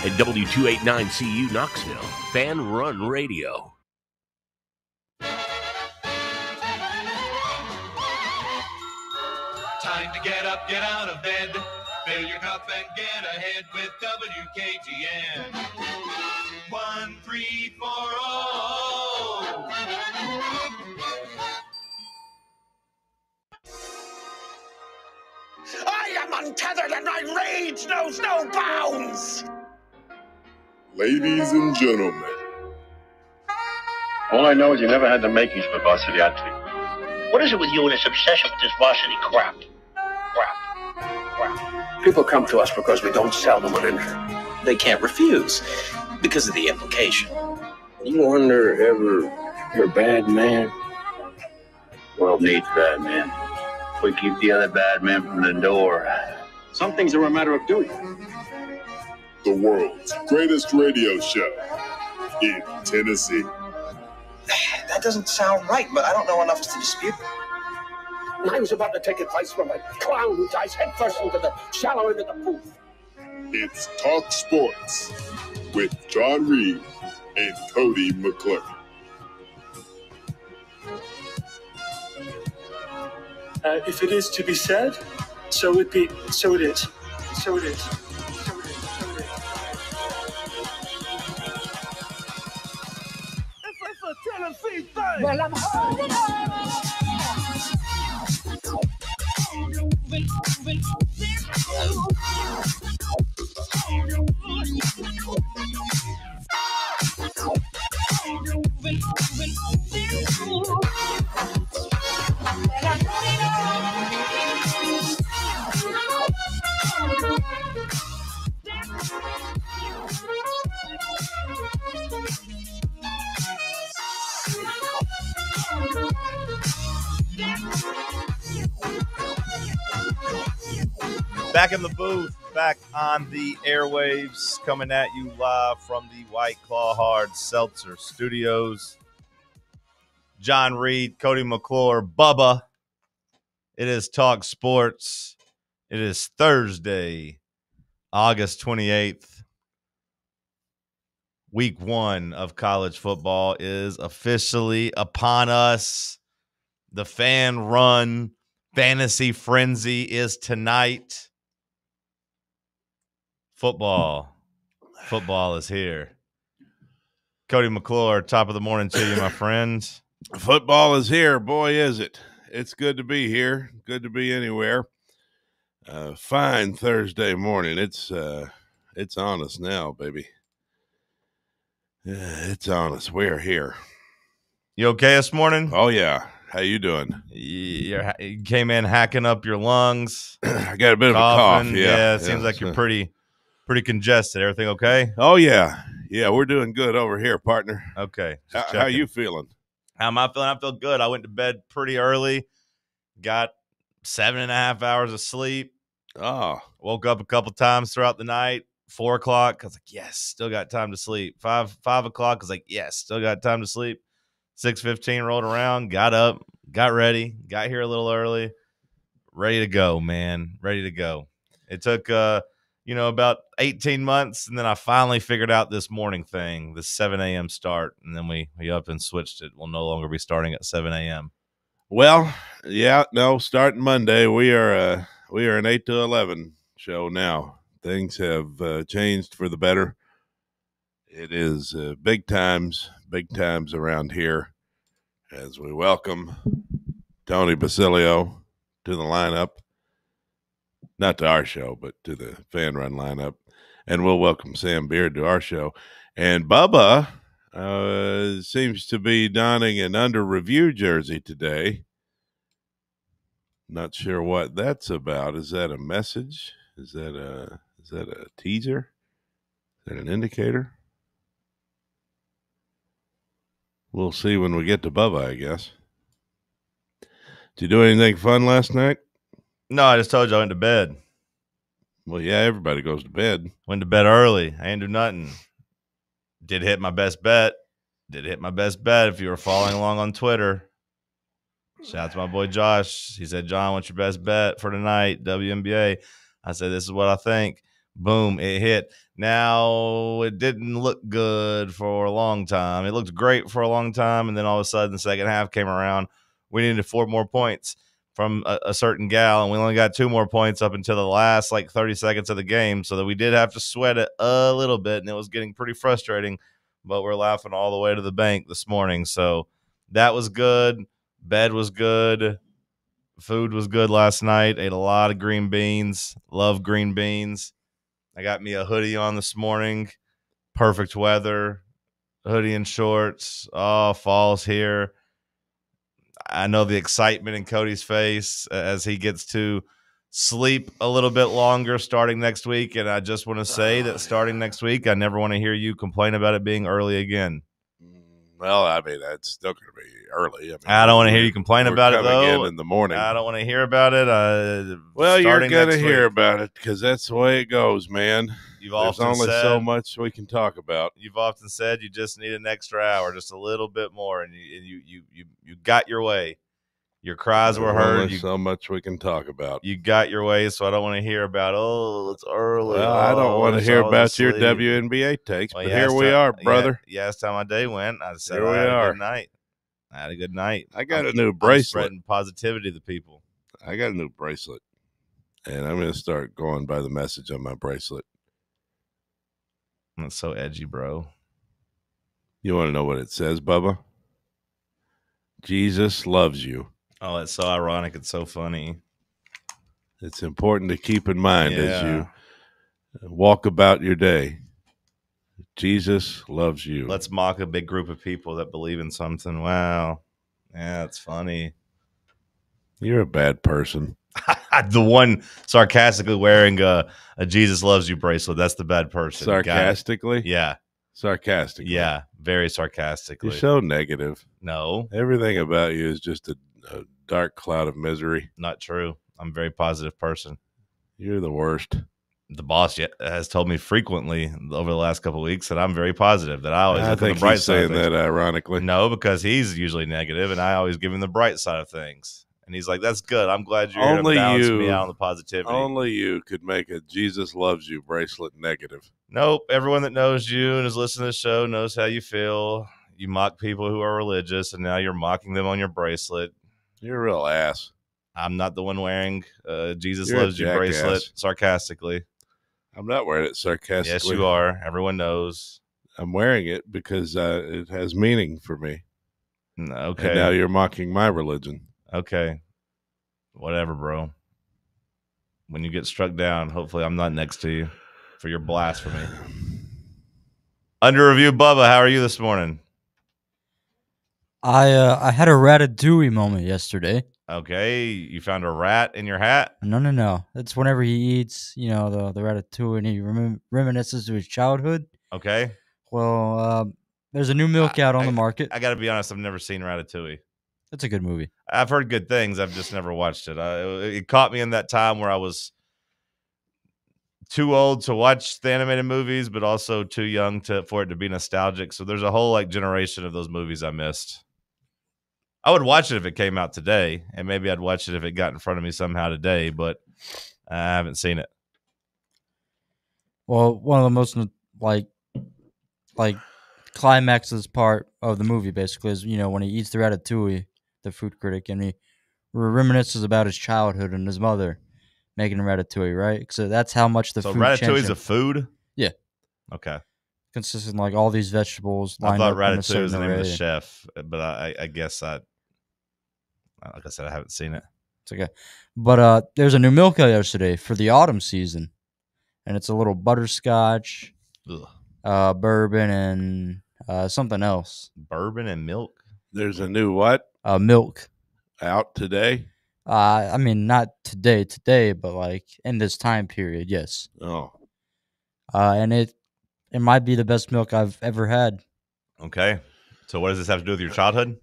and W289CU Knoxville, Fan Run Radio. Time to get up, get out of bed, fill your cup and get ahead with WKGN. 1340. I am untethered and my rage knows no bounds! Ladies and gentlemen. All I know is you never had the makings of a varsity athlete. What is it with you and this obsession with this varsity crap? People come to us because we don't sell them an intern. They can't refuse because of the implication. You wonder ever you're a bad man? World needs bad men. We keep the other bad men from the door. Some things are a matter of duty. The world's greatest radio show in Tennessee. That doesn't sound right, but I don't know enough to dispute it. I was about to take advice from a clown who dives headfirst into the shallow end of the pool. It's Talk Sports with John Reed and Cody McClure. If it is to be said, so it be. So it is. So it is. It's a Tennessee thing. Well, I'm holding Back in the booth, back on the airwaves, coming at you live from the White Claw Hard Seltzer Studios. John Reed, Cody McClure, Bubba. It is Talk Sports. It is Thursday, August 28th. Week 1 of college football is officially upon us. The fan run fantasy frenzy is tonight. Football is here. Cody McClure, top of the morning to you, my friends. Football is here. Boy, is it. It's good to be here. Good to be anywhere. Fine Thursday morning. It's on us now, baby. It's on us. We're here. You okay this morning? Oh, yeah. How you doing? You came in hacking up your lungs. I got a bit of a cough. Yeah, it seems like you're pretty congested. Everything okay? Oh, yeah. Yeah, we're doing good over here, partner. Okay. How you feeling? How am I feeling? I feel good. I went to bed pretty early. Got 7.5 hours of sleep. Oh. Woke up a couple times throughout the night. 4 o'clock. I was like, yes, still got time to sleep. 5 o'clock. I was like, yes, still got time to sleep. 6:15 rolled around, got up, got ready, got here a little early, ready to go, man, ready to go. It took, about 18 months, and then I finally figured out this morning thing, the 7 a.m. start, and then we up and switched it. We'll no longer be starting at 7 a.m. Well, yeah, no, starting Monday, we are an 8 to 11 show now. Things have changed for the better. It is big times around here as we welcome Tony Basilio to the lineup. Not to our show, but to the Fan Run lineup. And we'll welcome Sam Beard to our show. And Bubba seems to be donning an under review jersey today. Not sure what that's about. Is that a message? Is that a teaser? Is that an indicator? We'll see when we get to Bubba, I guess. Did you do anything fun last night? No, I just told you I went to bed. Well, yeah, everybody goes to bed. Went to bed early. I ain't do nothing. Did hit my best bet. If you were following along on Twitter. Shout out to my boy Josh. He said, John, what's your best bet for tonight? WNBA. I said, this is what I think. Boom, it hit. Now, it didn't look good for a long time. It looked great for a long time, and then all of a sudden the second half came around. We needed 4 more points from a certain gal, and we only got 2 more points up until the last 30 seconds of the game, so that we did have to sweat it a little bit, and it was getting pretty frustrating, but we're laughing all the way to the bank this morning. So that was good. Bed was good. Food was good last night. Ate a lot of green beans. Love green beans. I got me a hoodie on this morning. Perfect weather. Hoodie and shorts. Oh, fall's here. I know the excitement in Cody's face as he gets to sleep a little bit longer starting next week. And I just want to say that starting next week, I never want to hear you complain about it being early again. Well, I mean, that's still going to be early. I don't want to hear you complain about it, though. In the morning. I don't want to hear about it. Well, you're going to hear about it because that's the way it goes, man. There's only so much we can talk about. You've often said you just need an extra hour, just a little bit more, and you got your way. Your cries were heard. Only so much we can talk about. You got your way, so I don't want to hear about, it's early. Well, I don't want to hear about your WNBA takes, but here we are, brother. You asked how my day went. I said I had a good night. I had a good night. I got a new bracelet. Spreading positivity to people. I got a new bracelet, and I'm going to start going by the message on my bracelet. That's so edgy, bro. You want to know what it says, Bubba? Jesus loves you. Oh, it's so ironic. It's so funny. It's important to keep in mind as you walk about your day. Jesus loves you. Let's mock a big group of people that believe in something. Wow. Yeah, it's funny. You're a bad person. The one sarcastically wearing a Jesus loves you bracelet. That's the bad person. Sarcastically? Yeah. Sarcastically. Yeah, very sarcastically. You're so negative. No. Everything about you is just a dark cloud of misery. Not true. I'm a very positive person. You're the worst. The boss has told me frequently over the last couple of weeks that I'm very positive, that I always look at the bright side of things. Saying that ironically. No, because he's usually negative, and I always give him the bright side of things. And he's like, that's good. I'm glad you're here to balance me out on the positivity. Only you could make a Jesus loves you bracelet negative. Nope. Everyone that knows you and is listening to the show knows how you feel. You mock people who are religious, and now you're mocking them on your bracelet. You're a real ass. I'm not the one wearing Jesus loves you bracelet sarcastically. I'm not wearing it sarcastically. Yes, you are. Everyone knows. I'm wearing it because it has meaning for me. Okay. And now you're mocking my religion. Okay. Whatever, bro. When you get struck down, hopefully I'm not next to you for your blasphemy. Under review, Bubba, how are you this morning? I had a ratatouille moment yesterday. Okay, you found a rat in your hat? No. It's whenever he eats, the ratatouille, and he reminisces to his childhood. Okay. Well, there's a new milk out on the market. I got to be honest, I've never seen Ratatouille. It's a good movie. I've heard good things. I've just never watched it. It caught me in that time where I was too old to watch the animated movies, but also too young for it to be nostalgic. So there's a whole generation of those movies I missed. I would watch it if it came out today, and maybe I'd watch it if it got in front of me somehow today, but I haven't seen it. Well, one of the most climaxes part of the movie basically is, when he eats the ratatouille, the food critic, and he reminisces about his childhood and his mother making ratatouille, right? So that's how much the food changed. So ratatouille's a food? Yeah. Okay. Consisting all these vegetables lined I thought up in a Ratatouille certain was the name of the array. chef, but I guess like I said, I haven't seen it. It's okay. But there's a new milk out yesterday for the autumn season, and it's a little butterscotch, bourbon, and something else. Bourbon and milk? There's a new what? Milk. Out today? I mean, not today, but in this time period, yes. Oh. And it might be the best milk I've ever had. Okay. So what does this have to do with your childhood?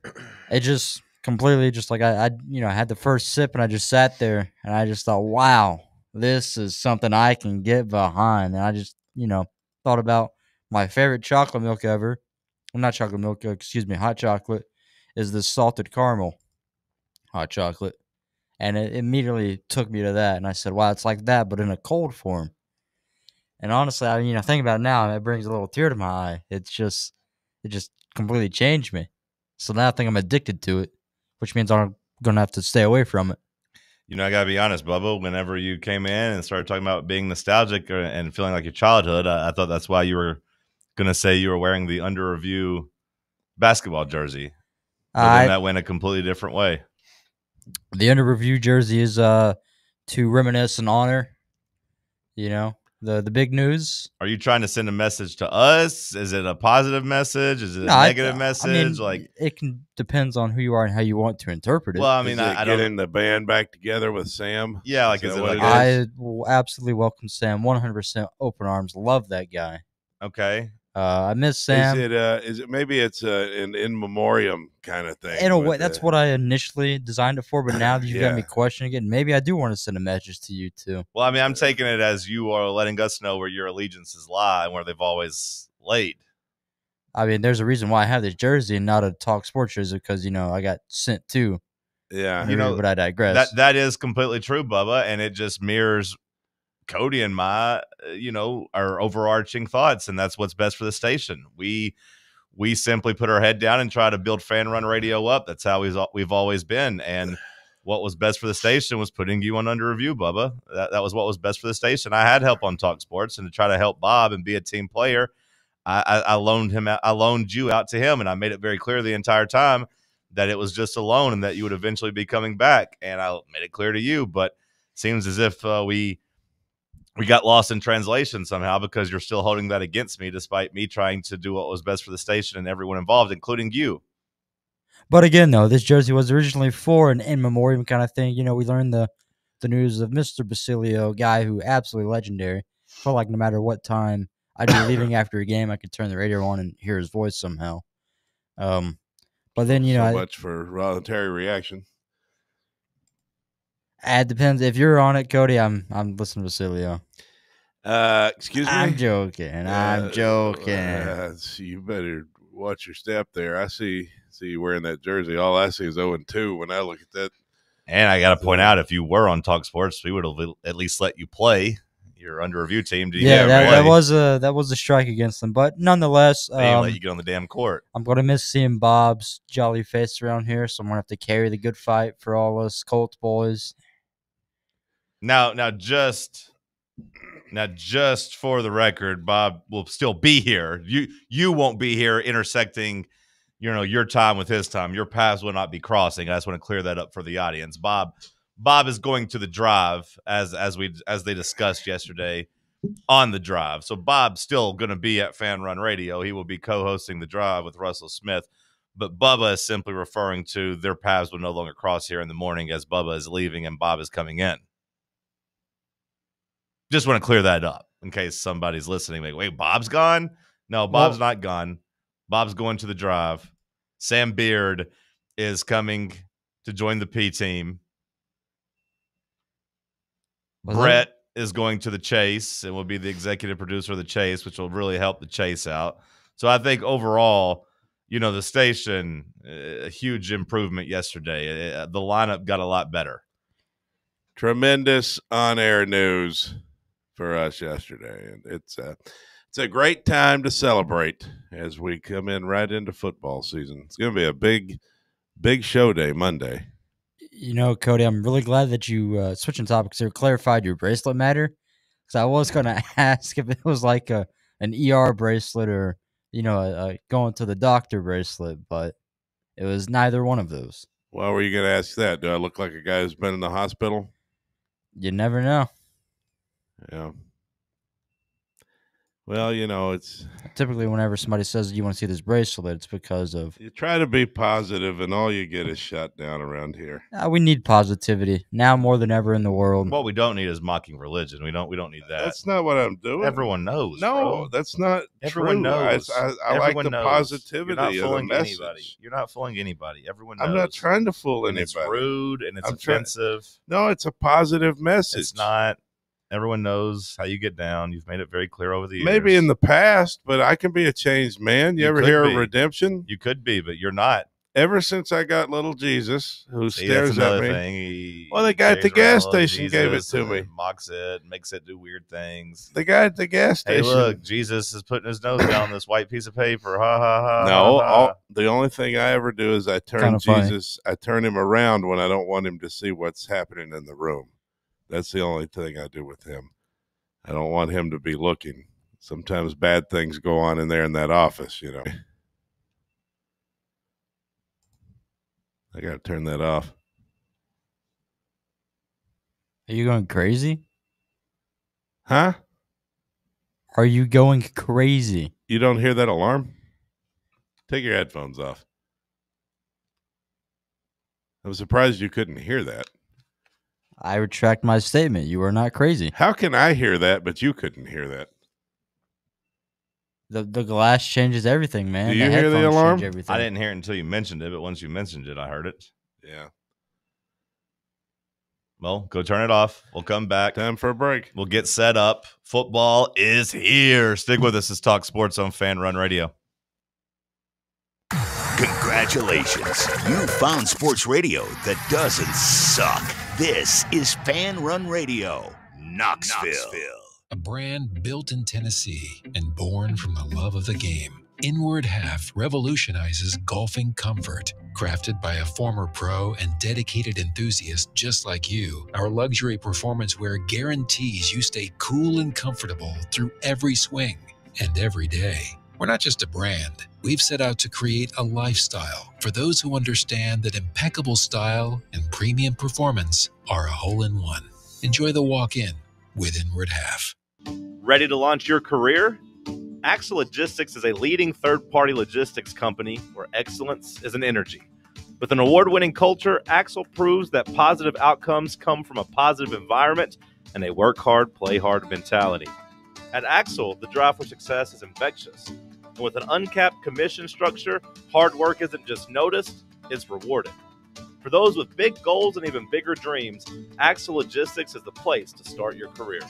It just completely I had the first sip and I just sat there and I just thought, wow, this is something I can get behind. And I just, thought about my favorite chocolate milk ever. Well, not chocolate milk, excuse me, hot chocolate is the salted caramel hot chocolate. And it immediately took me to that. And I said, wow, it's like that, but in a cold form. And honestly, think about it now, it brings a little tear to my eye. It just completely changed me. So now I think I'm addicted to it, which means I'm going to have to stay away from it. I got to be honest, Bubba, whenever you came in and started talking about being nostalgic and feeling like your childhood, I thought that's why you were going to say you were wearing the under review basketball jersey. But then that went a completely different way. The under review jersey is to reminisce and honor, the big news. Are you trying to send a message to us? Is it a positive message? Is it a negative message? It depends on who you are and how you want to interpret it. Well, I mean, I don't getting the band back together with Sam. Yeah, like is it like I will absolutely welcome Sam 100% open arms. Love that guy. Okay. I miss Sam. Is it maybe it's an in memoriam kind of thing? In a way, that's what I initially designed it for. But now that you've got me questioning it, maybe I do want to send a message to you too. Well, I mean, I'm taking it as you are letting us know where your allegiances lie and where they've always laid. I mean, there's a reason why I have this jersey and not a TalkSports jersey because I got sent to. Yeah, but I digress. That is completely true, Bubba, and it just mirrors Cody and my, our overarching thoughts, and that's what's best for the station. We simply put our head down and try to build fan run radio up. That's how we've always been. And what was best for the station was putting you on under review, Bubba. That was what was best for the station. I had help on TalkSports, and to try to help Bob and be a team player, I loaned you out to him, and I made it very clear the entire time that it was just a loan and that you would eventually be coming back. And I made it clear to you, but it seems as if we got lost in translation somehow because you're still holding that against me despite me trying to do what was best for the station and everyone involved, including you. But again, though, this jersey was originally for an in memoriam kind of thing. We learned the news of Mr. Basilio, guy who absolutely legendary. Felt like no matter what time I'd be leaving after a game, I could turn the radio on and hear his voice somehow. But then, so much for voluntary reaction. It depends. If you're on it, Cody, I'm listening to Basilio. Excuse me? I'm joking. I'm joking. You better watch your step there. I see you wearing that jersey. All I see is 0-2 when I look at that. And I got to point out, if you were on TalkSports, we would have at least let you play your under review team. That was a strike against them, but nonetheless, they didn't let you get on the damn court. I'm gonna miss seeing Bob's jolly face around here, so I'm gonna have to carry the good fight for all us Colts boys. Now, just for the record, Bob will still be here. You won't be here intersecting, your time with his time. Your paths will not be crossing. I just want to clear that up for the audience. Bob is going to the drive as they discussed yesterday on the drive. So Bob's still going to be at Fan Run Radio. He will be co-hosting the drive with Russell Smith. But Bubba is simply referring to their paths will no longer cross here in the morning as Bubba is leaving and Bob is coming in. Just want to clear that up in case somebody's listening. Like, wait, Bob's gone? No, Bob's not gone. Bob's going to the drive. Sam Beard is coming to join the P team. Brett is going to the Chase and will be the executive producer of the Chase, which will really help the Chase out. So I think overall, the station, a huge improvement yesterday. The lineup got a lot better. Tremendous on-air news for us yesterday, and it's a great time to celebrate as we come in right into football season. It's going to be a big show day Monday. Cody, I'm really glad that you switching topics here clarified your bracelet matter, because I was going to ask if it was like an ER bracelet or a going to the doctor bracelet, but it was neither one of those. Why were you going to ask that? Do I look like a guy who's been in the hospital? You never know. Yeah. Well, it's typically whenever somebody says you want to see this bracelet, it's because of you try to be positive, and all you get is shut down around here. We need positivity now more than ever in the world. What we don't need is mocking religion. We don't need that. That's not what I'm doing. Everyone knows. No, bro. That's not Everyone true. knows. I like the positivity of the message. Anybody. You're not fooling anybody. Everyone knows. I'm not trying to fool anybody. It's rude and it's offensive. No, it's a positive message. It's not. Everyone knows how you get down. You've made it very clear over the years. Maybe in the past, but I can be a changed man. You ever hear of redemption? You could be, but you're not. Ever since I got little Jesus, who See, that's stares at another me. thing. Well, the guy at the carries around gas little station gave it Jesus to and me. Mocks it, makes it do weird things. The guy at the gas Hey, station. look, Jesus is putting his nose down this white piece of paper. Ha ha ha. No, ha, ha. the only thing I ever do is I turn Kinda funny. Jesus. I turn him around when I don't want him to see what's happening in the room. That's the only thing I do with him. I don't want him to be looking. Sometimes bad things go on in there in that office, you know. I got to turn that off. Are you going crazy? Huh? Are you going crazy? You don't hear that alarm? Take your headphones off. I was surprised you couldn't hear that. I retract my statement. You are not crazy. How can I hear that, but you couldn't hear that? The glass changes everything, man. Do you hear the headphones alarm? change everything. I didn't hear it until you mentioned it, but once you mentioned it, I heard it. Yeah. Well, go turn it off. We'll come back. Time for a break. We'll get set up. Football is here. Stick with us. It's Talk Sports on Fan Run Radio. Congratulations. You found sports radio that doesn't suck. This is Fan Run Radio, Knoxville. A brand built in Tennessee and born from the love of the game. Inward Half revolutionizes golfing comfort. Crafted by a former pro and dedicated enthusiast just like you, our luxury performance wear guarantees you stay cool and comfortable through every swing and every day. We're not just a brand. We've set out to create a lifestyle for those who understand that impeccable style and premium performance are a hole-in-one. Enjoy the walk-in with Inward Half. Ready to launch your career? Axle Logistics is a leading third-party logistics company where excellence is an energy. With an award-winning culture, Axle proves that positive outcomes come from a positive environment and a work hard, play hard mentality. At Axle, the drive for success is infectious. And with an uncapped commission structure, hard work isn't just noticed, it's rewarded. For those with big goals and even bigger dreams, Axle Logistics is the place to start your career.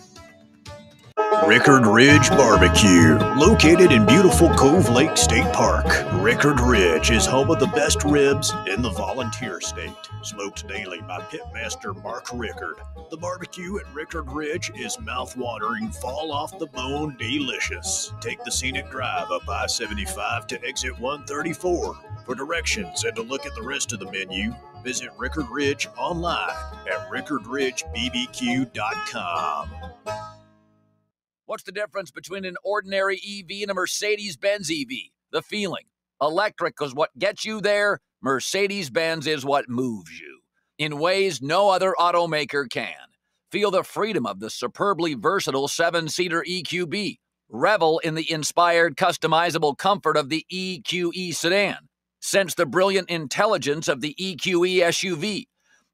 Rickard Ridge Barbecue, located in beautiful Cove Lake State Park. Rickard Ridge is home of the best ribs in the Volunteer State. Smoked daily by pitmaster Mark Rickard. The barbecue at Rickard Ridge is mouth-watering, fall-off-the-bone delicious. Take the scenic drive up I-75 to exit 134. For directions and to look at the rest of the menu, visit Rickard Ridge online at rickardridgebbq.com. What's the difference between an ordinary EV and a Mercedes-Benz EV? The feeling. Electric is what gets you there. Mercedes-Benz is what moves you in ways no other automaker can. Feel the freedom of the superbly versatile 7-seater EQB. Revel in the inspired, customizable comfort of the EQE sedan. Sense the brilliant intelligence of the EQE SUV.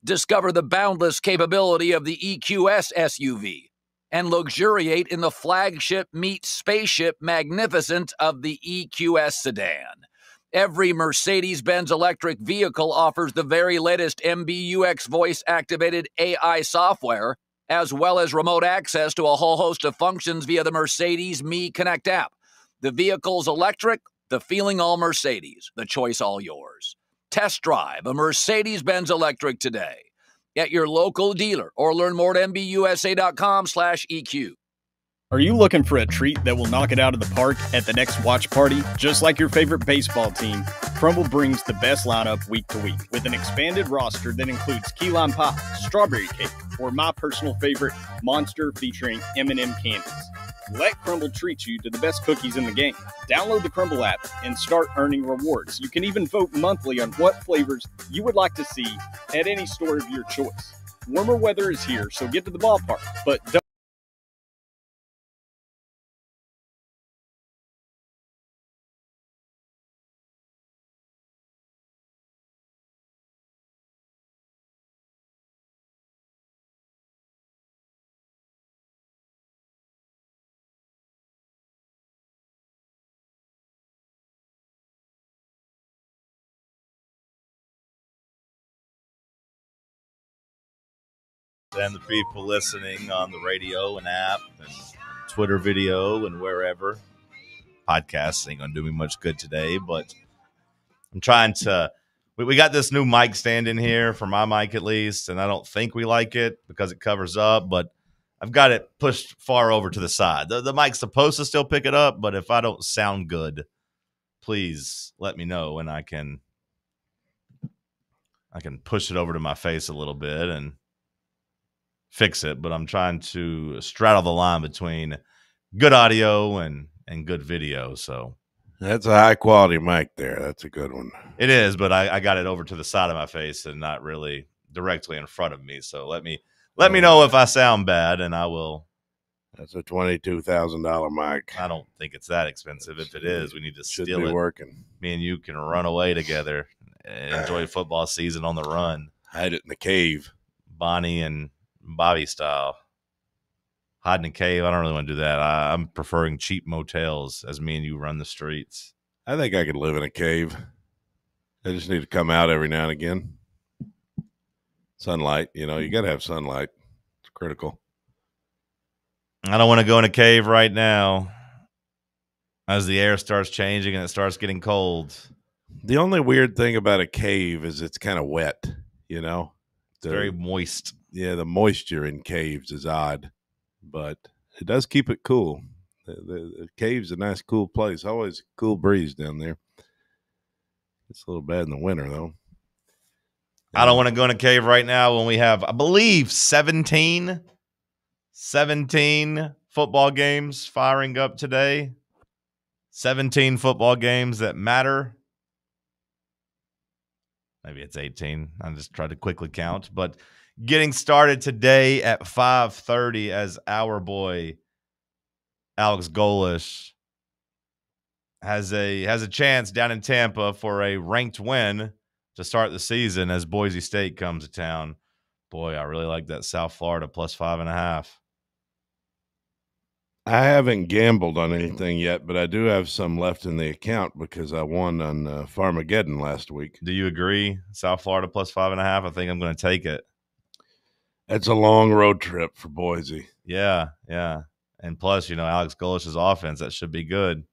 Discover the boundless capability of the EQS SUV. And luxuriate in the flagship meets spaceship magnificence of the EQS sedan. Every Mercedes-Benz electric vehicle offers the very latest MBUX voice-activated AI software, as well as remote access to a whole host of functions via the Mercedes Me Connect app. The vehicle's electric, the feeling all Mercedes, the choice all yours. Test drive a Mercedes-Benz electric today at your local dealer or learn more at mbusa.com/EQ. Are you looking for a treat that will knock it out of the park at the next watch party? Just like your favorite baseball team, Crumble brings the best lineup week to week with an expanded roster that includes key lime pie, strawberry cake, or my personal favorite, Monster featuring M&M candies. Let Crumble treat you to the best cookies in the game. Download the Crumble app and start earning rewards. You can even vote monthly on what flavors you would like to see at any store of your choice. Warmer weather is here, so get to the ballpark, but don't. And the people listening on the radio and app and Twitter video and wherever. Podcasts ain't going to do me much good today, but I'm trying to We got this new mic stand in here for my mic at least, and I don't think we like it because it covers up, but I've got it pushed far over to the side. The mic's supposed to still pick it up, but if I don't sound good, please let me know and I can push it over to my face a little bit and fix it. But I'm trying to straddle the line between good audio and good video. So that's a high quality mic there. That's a good one. It is, but I got it over to the side of my face and not really directly in front of me. So let me know if I sound bad, and I will. That's a $22,000 mic. I don't think it's that expensive. If it is, we need to steal it. Working. Me and you can run away together and enjoy football season on the run. Hide it in the cave, Bonnie and Bobby style. Hide in a cave. I don't really want to do that. I'm preferring cheap motels as me and you run the streets. I think I could live in a cave. I just need to come out every now and again. Sunlight, you got to have sunlight. It's critical. I don't want to go in a cave right now as the air starts changing and it starts getting cold. The only weird thing about a cave is it's kind of wet, It's very moist. Yeah, the moisture in caves is odd, but it does keep it cool. The cave's a nice, cool place. Always a cool breeze down there. It's a little bad in the winter, though. I don't want to go in a cave right now when we have, I believe, 17 football games firing up today. 17 football games that matter. Maybe it's 18. I just tried to quickly count. But getting started today at 5:30 as our boy Alex Golish has a chance down in Tampa for a ranked win to start the season as Boise State comes to town. Boy, I really like that South Florida plus 5.5. I haven't gambled on anything yet, but I do have some left in the account because I won on Farmageddon last week. Do you agree? South Florida plus 5.5? I think I'm going to take it. It's a long road trip for Boise. Yeah. And plus, Alex Golish's offense, that should be good.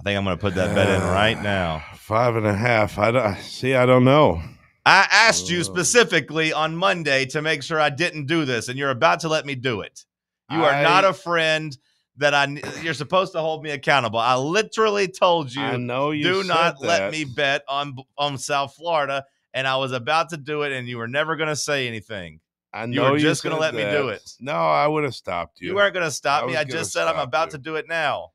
I think I'm going to put that bet in right now. 5.5. I don't know. I asked you specifically on Monday to make sure I didn't do this, and you're about to let me do it. You are not a friend that you're supposed to hold me accountable. I literally told you, I know you do not said let that. me bet on South Florida, and I was about to do it, and you were never going to say anything. I know you were just going to let that. me do it. No, I would have stopped you. You weren't going to stop me. I just said I'm about to do it now.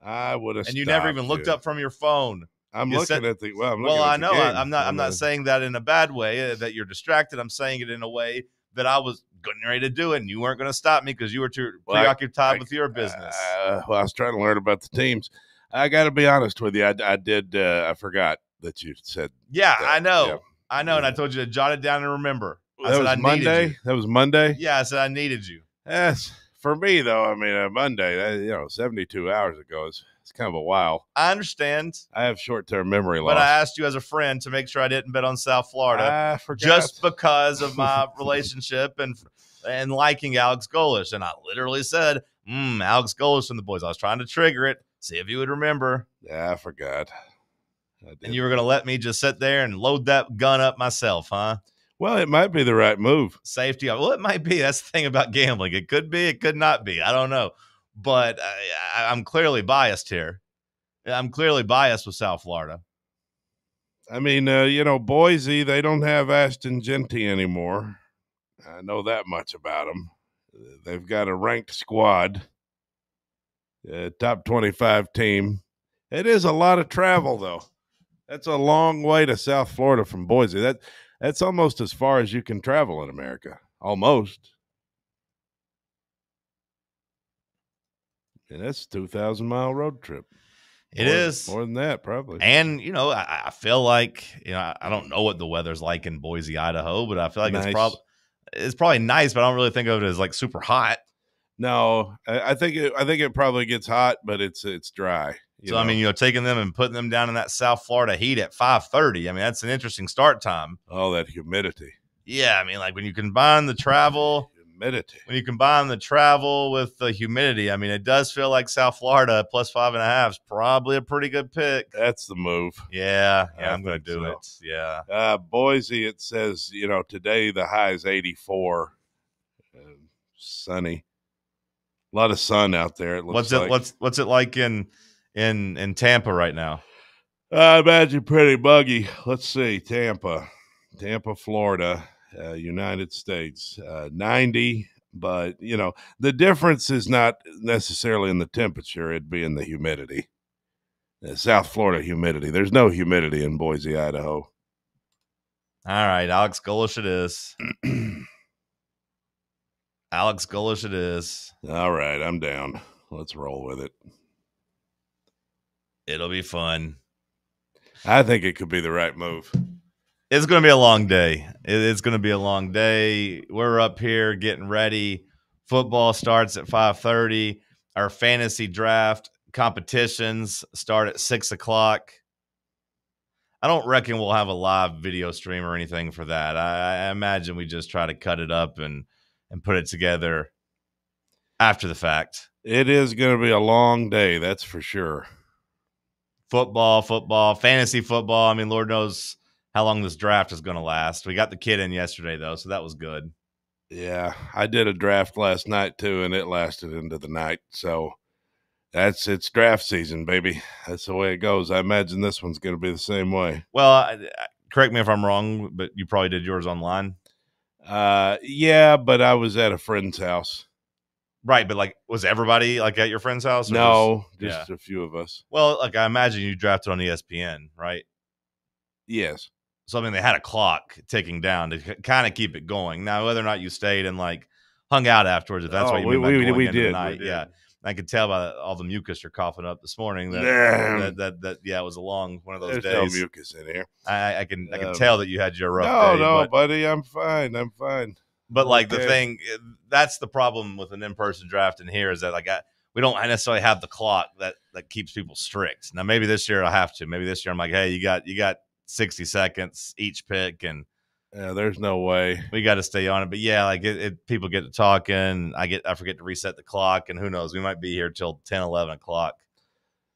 I would have. And you never even looked up from your phone. I'm you looking said, at the. Well, I'm well, looking I at the know. game. I'm not saying that in a bad way. That you're distracted. I'm saying it in a way that I was getting ready to do it, and you weren't going to stop me because you were too preoccupied with your business. I was trying to learn about the teams. I got to be honest with you. I did. I forgot that you said. Yeah, that. I know. Yeah. I know, and I told you to jot it down and remember. That was Monday. That was Monday. Yeah, I said I needed you. Yes, for me though. I mean, Monday. 72 hours ago is it's kind of a while. I understand. I have short-term memory loss. But I asked you as a friend to make sure I didn't bet on South Florida. I forgot. Just because of my relationship and liking Alex Golish, and I literally said, Alex Golish and the boys. I was trying to trigger it, see if you would remember. Yeah, I forgot. And you were going to let me just sit there and load that gun up myself, huh? Well, it might be the right move. Safety. Well, it might be. That's the thing about gambling. It could be. It could not be. I don't know. But I'm clearly biased here. I'm clearly biased with South Florida. I mean, Boise, they don't have Ashton Genty anymore. I know that much about them. They've got a ranked squad, top 25 team. It is a lot of travel, though. That's a long way to South Florida from Boise. That's almost as far as you can travel in America. Almost. And that's a 2,000-mile road trip. It is more than that, probably. And I feel like I don't know what the weather's like in Boise, Idaho, but I feel like nice. it's probably nice, but I don't really think of it as like super hot. No, I think it probably gets hot, but it's dry. So I mean, taking them and putting them down in that South Florida heat at 5:30. I mean, that's an interesting start time. Oh, that humidity. Yeah, I mean, like when you combine the travel humidity. When you combine the travel with the humidity, I mean, it does feel like South Florida plus 5.5 is probably a pretty good pick. That's the move. Yeah, I'm going to do it. Yeah. Boise, it says, today the high is 84. Sunny. A lot of sun out there, it looks like. What's it like in Tampa right now? I imagine pretty muggy. Let's see. Tampa, Florida, United States, 90. But, the difference is not necessarily in the temperature. It'd be in the humidity. South Florida humidity. There's no humidity in Boise, Idaho. All right, Alex Golish it is. Alex Golish it is. All right, I'm down. Let's roll with it. It'll be fun. I think it could be the right move. It's going to be a long day. It's going to be a long day. We're up here getting ready. Football starts at 5:30. Our fantasy draft competitions start at 6 o'clock. I don't reckon we'll have a live video stream or anything for that. I imagine we just try to cut it up and put it together after the fact. It is going to be a long day, that's for sure. Football, fantasy football. I mean, Lord knows how long this draft is going to last. We got the kid in yesterday, though, so that was good. Yeah, I did a draft last night, too, and it lasted into the night. So it's draft season, baby. That's the way it goes. I imagine this one's going to be the same way. Well, correct me if I'm wrong, but you probably did yours online. Yeah, but I was at a friend's house. Right, but was everybody at your friend's house? Or no, just a few of us. Well, I imagine you drafted on ESPN, right? Yes. So I mean, they had a clock ticking down to kind of keep it going. Now, whether or not you stayed and hung out afterwards, if that's what you mean by going into the night, yeah. I could tell by all the mucus you're coughing up this morning that it was a long one of those days. There's no mucus in here. I can tell that you had your rough day. No, buddy, I'm fine. But the thing, that's the problem with an in-person draft in here is that we don't necessarily have the clock that keeps people strict. Now maybe this year I have to. Maybe this year I'm like, hey, you got 60 seconds each pick, and there's no way we got to stay on it. But yeah, people get to talking. I forget to reset the clock, and who knows, we might be here till 10, 11 o'clock.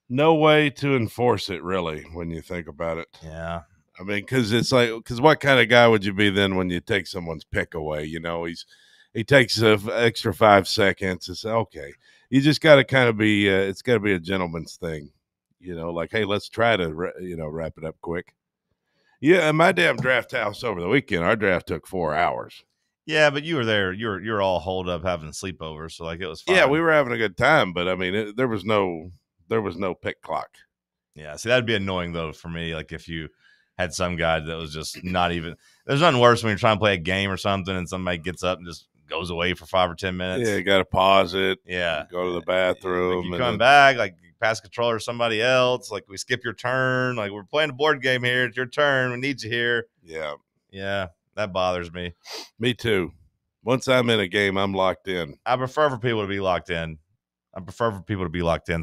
No way to enforce it, really, when you think about it. Yeah. I mean, because what kind of guy would you be then when you take someone's pick away? He takes an extra 5 seconds. It's okay. You just got to kind of be. It's got to be a gentleman's thing, hey, let's try to wrap it up quick. Yeah, in my damn draft house over the weekend, our draft took 4 hours. Yeah, but you were there. You're all holed up having sleepovers, so it was fine. Yeah, we were having a good time, but I mean, there was no pick clock. Yeah, see, that'd be annoying though for me. If you had some guy that was just not even. There's nothing worse when you're trying to play a game or something and somebody gets up and just goes away for 5 or 10 minutes. Yeah, you got to pause it. Yeah, go to the bathroom. You come back, you pass controller to somebody else. We skip your turn. We're playing a board game here. It's your turn. We need you here. Yeah, that bothers me. Me too. Once I'm in a game, I'm locked in. I prefer for people to be locked in.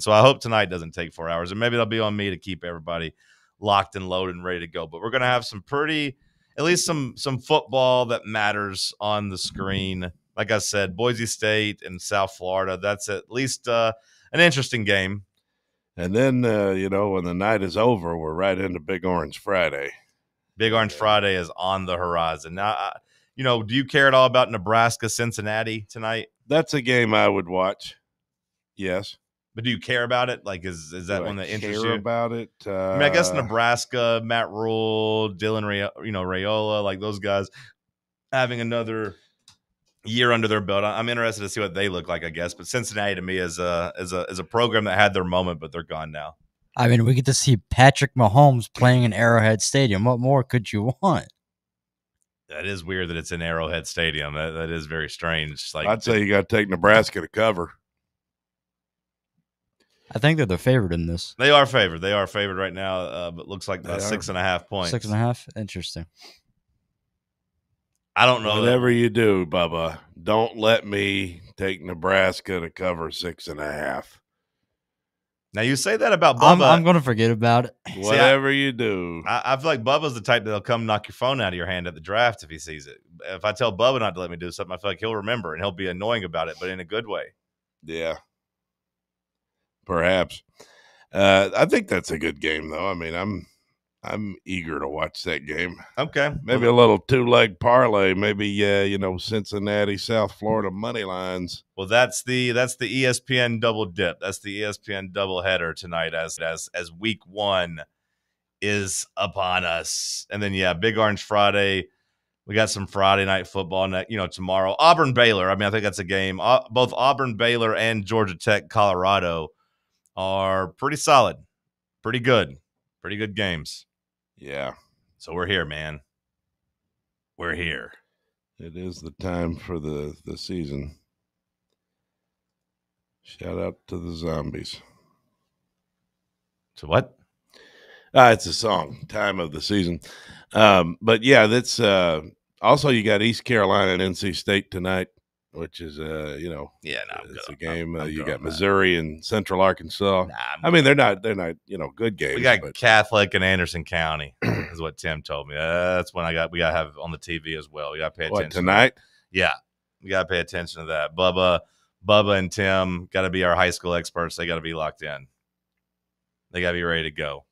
So I hope tonight doesn't take 4 hours, and maybe it'll be on me to keep everybody locked and loaded and ready to go. But we're going to have at least some football that matters on the screen. Like I said, Boise State and South Florida, that's at least an interesting game. And then, when the night is over, we're right into Big Orange Friday. Big Orange Friday is on the horizon. Now, do you care at all about Nebraska-Cincinnati tonight? That's a game I would watch. Yes. But do you care about it? Is that one that interests you? Care about it? I guess Nebraska, Matt Rule, Dylan Raiola, those guys having another year under their belt. I'm interested to see what they look like, I guess. But Cincinnati to me is a program that had their moment, but they're gone now. I mean, we get to see Patrick Mahomes playing in Arrowhead Stadium. What more could you want? That is weird that it's in Arrowhead Stadium. That is very strange. I'd say you got to take Nebraska to cover. I think they're the favorite in this. They are favored. They are favored right now, but looks like about 6.5 points. 6.5? Interesting. I don't know. Whatever you do, Bubba, don't let me take Nebraska to cover 6.5. Now you say that about Bubba. I'm going to forget about it. Whatever you do. I feel like Bubba's the type that'll come knock your phone out of your hand at the draft if he sees it. If I tell Bubba not to let me do something, I feel like he'll remember and he'll be annoying about it, but in a good way. Yeah. Perhaps. I think that's a good game, though. I mean, I'm eager to watch that game. Okay. Maybe a little 2-leg parlay. Maybe Cincinnati, South Florida money lines. Well, that's the ESPN double dip. That's the ESPN double header tonight as week 1 is upon us. And then Big Orange Friday. We got some Friday night football tomorrow. Auburn Baylor. I mean, I think that's a game. Both Auburn Baylor and Georgia Tech Colorado are pretty solid. Pretty good games. Yeah. So we're here, man. We're here. It is the time for the season. Shout out to the zombies. To what? It's a song, time of the season. But yeah, that's also you got East Carolina and NC State tonight, which is it's a game. You got Missouri and Central Arkansas. I mean, they're not good games. We got Catholic and Anderson County is what Tim told me. That's when we got to have it on the TV as well. We got to pay attention. What, tonight? Yeah, we got to pay attention to that. Bubba and Tim got to be our high school experts. They got to be locked in. They got to be ready to go.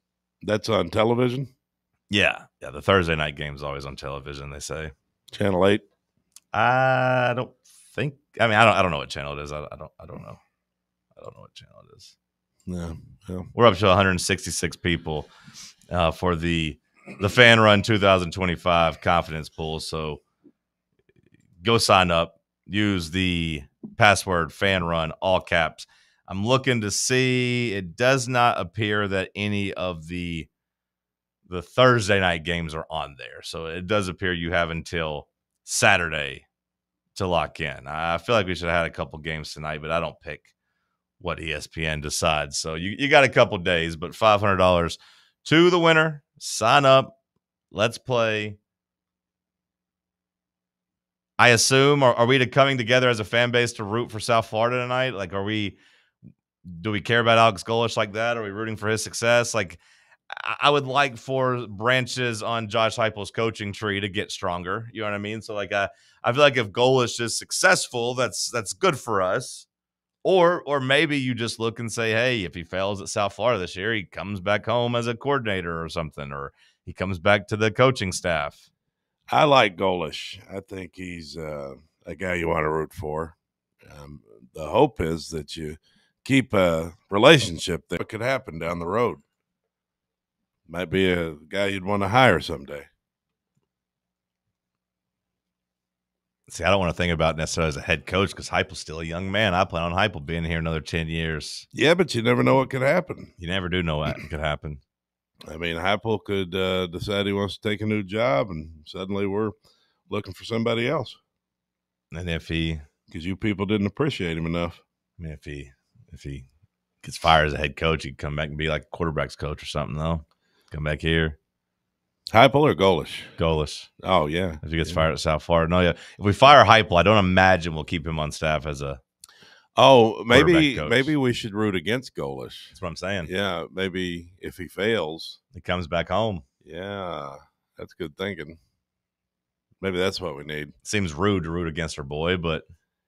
That's on television? Yeah. The Thursday night game is always on television, they say. Channel 8? I don't think. I mean, I don't know what channel it is. I don't know. I don't know what channel it is. No. We're up to 166 people for the Fan Run 2025 confidence pool. So go sign up. Use the password Fan Run, all caps. I'm looking to see. It does not appear that any of the Thursday night games are on there. So it does appear you have until Saturday to lock in. I feel like we should have had a couple games tonight, but I don't pick what ESPN decides. So you got a couple days, but $500 to the winner. Sign up. Let's play. I assume, are we coming together as a fan base to root for South Florida tonight? Like, do we care about Alex Golesh like that? Are we rooting for his success? Like, I would like for branches on Josh Heupel's coaching tree to get stronger. You know what I mean? So, like, I feel like if Golesh is successful, that's good for us. Or maybe you just look and say, hey, if he fails at South Florida this year, he comes back home as a coordinator or something, or he comes back to the coaching staff. I like Golesh. I think he's a guy you want to root for. The hope is that you keep a relationship there. What could happen down the road? Might be a guy you'd want to hire someday. See, I don't want to think about necessarily as a head coach because Heupel's still a young man. I plan on Heupel being here another 10 years. Yeah, but you never know what could happen. You never do know what could happen. I mean, Heupel could decide he wants to take a new job, and suddenly we're looking for somebody else. And because you people didn't appreciate him enough. I mean, if he gets fired as a head coach, he'd come back and be like a quarterback's coach or something, though. Come back here. Heupel or Golesh? Golesh. Oh, yeah. If he gets fired at South Florida. No, yeah. If we fire Heupel, I don't imagine we'll keep him on staff as a maybe we should root against Golesh. That's what I'm saying. Yeah, maybe if he fails. He comes back home. Yeah, that's good thinking. Maybe that's what we need. Seems rude to root against our boy, but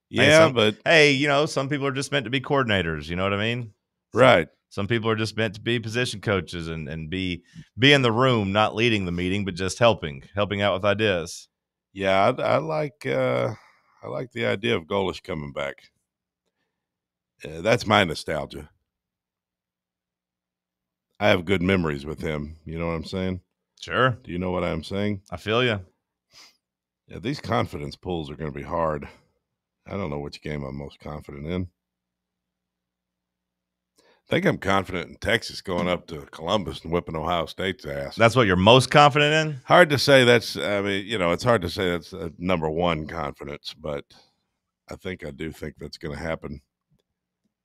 yeah, hey, some people are just meant to be coordinators. You know what I mean? Right. Some people are just meant to be position coaches and be in the room, not leading the meeting, but just helping out with ideas. Yeah, I like the idea of Golesh coming back. That's my nostalgia. I have good memories with him. You know what I'm saying? Sure. Do you know what I'm saying? I feel you. Yeah, these confidence pools are going to be hard. I don't know which game I'm most confident in. I think I'm confident in Texas going up to Columbus and whipping Ohio State's ass. That's what you're most confident in? Hard to say it's hard to say that's number one confidence, but I do think that's going to happen.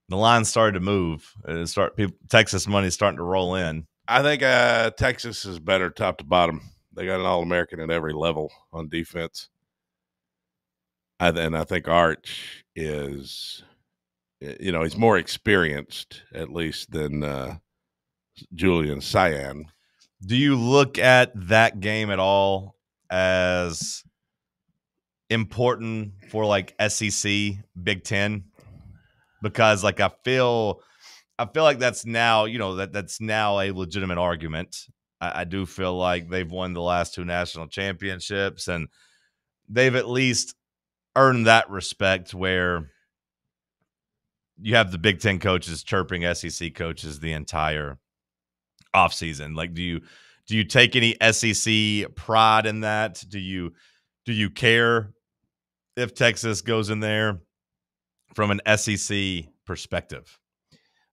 The line started to move. Texas money is starting to roll in. I think Texas is better top to bottom. They got an All-American at every level on defense. And I think Arch is he's more experienced at least than Julian Cyan. Do you look at that game at all as important for like SEC, Big Ten? Because like I feel like that's now, that's now a legitimate argument. I do feel like they've won the last 2 national championships, and they've at least earned that respect where you have the Big Ten coaches chirping SEC coaches the entire offseason. Like, do you take any SEC pride in that? Do you care if Texas goes in there from an SEC perspective?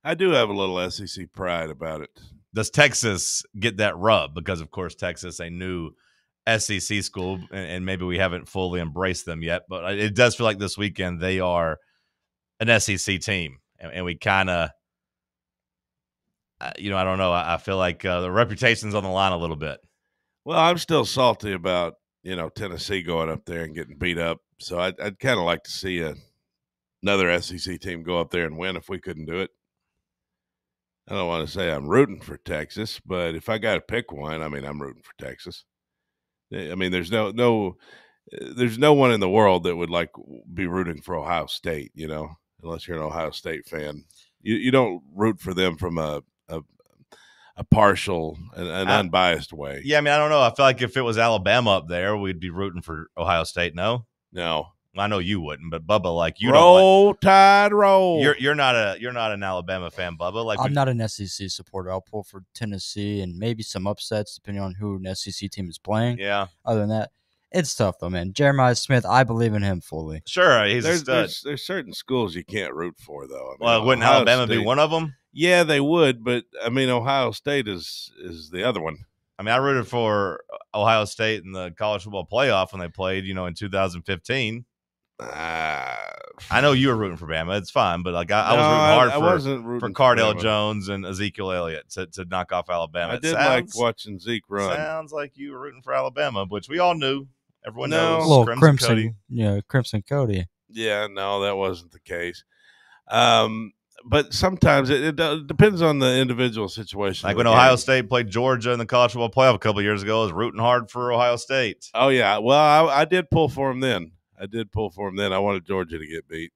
I do have a little SEC pride about it. Does Texas get that rub? Because, of course, Texas, a new SEC school, and maybe we haven't fully embraced them yet, but it does feel like this weekend they are an SEC team, and we kind of, I don't know. I feel like the reputation's on the line a little bit. Well, I'm still salty about, Tennessee going up there and getting beat up. So I'd kind of like to see another SEC team go up there and win if we couldn't do it. I don't want to say I'm rooting for Texas, but if I got to pick one, I'm rooting for Texas. There's no one in the world that would be rooting for Ohio State, unless you're an Ohio State fan. You don't root for them from a partial and unbiased way. Yeah, I don't know. I feel like if it was Alabama up there, we'd be rooting for Ohio State. No. I know you wouldn't, but Bubba, like you roll Tide roll. You're not an Alabama fan, Bubba. Like I'm not an SEC supporter. I'll pull for Tennessee and maybe some upsets depending on who an SEC team is playing. Yeah. Other than that, it's tough though, man. Jeremiah Smith, I believe in him fully. Sure, he's a stud. There's certain schools you can't root for though. Wouldn't Ohio Alabama State, be one of them? Yeah, they would, but Ohio State is the other one. I rooted for Ohio State in the college football playoff when they played, in 2015. I know you were rooting for Bama. It's fine, but I was rooting hard for Cardale Jones and Ezekiel Elliott to knock off Alabama. I did like watching Zeke run. Sounds like you were rooting for Alabama, which we all knew. Everyone knows. Little Crimson Cody. Yeah, Crimson Cody. Yeah, no, that wasn't the case. But sometimes it depends on the individual situation. Like when Ohio State played Georgia in the college football playoff a couple of years ago, I was rooting hard for Ohio State. Oh, yeah. Well, I did pull for them then. I wanted Georgia to get beat.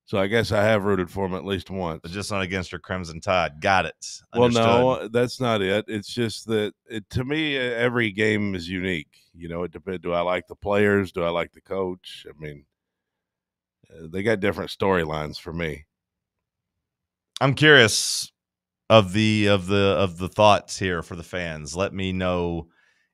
So I guess I have rooted for them at least once. But just not against your Crimson Tide. Got it. Understood. Well, no, that's not it. It's just that, to me, every game is unique. It depends. Do I like the players? Do I like the coach? They got different storylines for me. I'm curious of the thoughts here for the fans. Let me know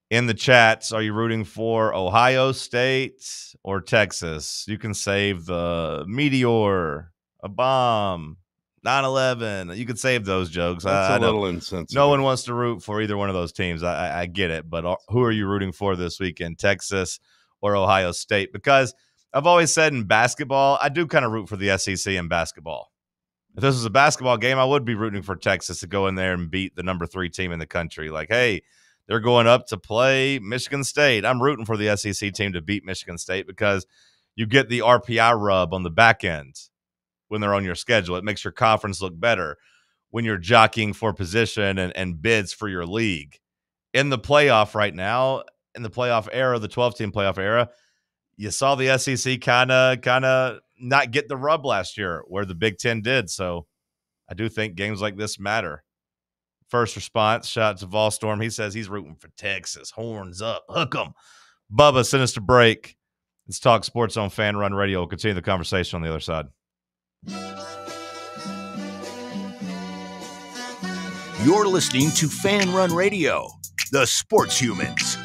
in the chats. Are you rooting for Ohio State or Texas? You can save the meteor, a bomb, 9/11. You can save those jokes. That's a little insensitive. No one wants to root for either one of those teams. I get it, but who are you rooting for this weekend, Texas or Ohio State? Because I've always said in basketball, I do kind of root for the SEC in basketball. If this was a basketball game, I would be rooting for Texas to go in there and beat the number 3 team in the country. Like, hey, they're going up to play Michigan State. I'm rooting for the SEC team to beat Michigan State because you get the RPI rub on the back end when they're on your schedule. It makes your conference look better when you're jockeying for position and bids for your league. In the playoff right now, in the playoff era, the 12-team playoff era, you saw the SEC kind of not get the rub last year where the Big Ten did. So I do think games like this matter. First response, shout out to Volstorm. He says he's rooting for Texas. Horns up. Hook 'em. Bubba, send us to break. Let's talk sports on Fan Run Radio. We'll continue the conversation on the other side. You're listening to Fan Run Radio, the sports humans.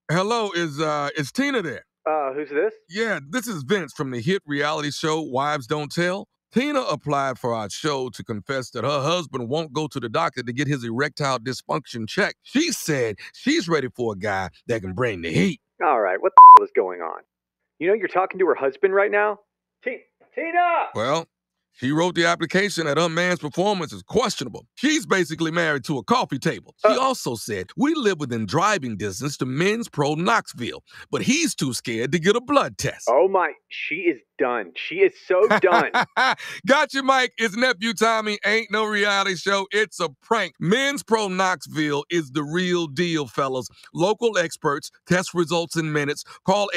Hello, is Tina there? Who's this? Yeah, this is Vince from the hit reality show Wives Don't Tell. Tina applied for our show to confess that her husband won't go to the doctor to get his erectile dysfunction checked. She said she's ready for a guy that can bring the heat. All right, what the hell is going on? You're talking to her husband right now? Tina! Well, she wrote the application that her man's performance is questionable. She's basically married to a coffee table. She also said, we live within driving distance to Men's Pro Knoxville, but he's too scared to get a blood test. Oh my, she is done. She is so done. Gotcha, Mike. It's nephew Tommy. Ain't no reality show. It's a prank. Men's Pro Knoxville is the real deal, fellas. Local experts, test results in minutes. Call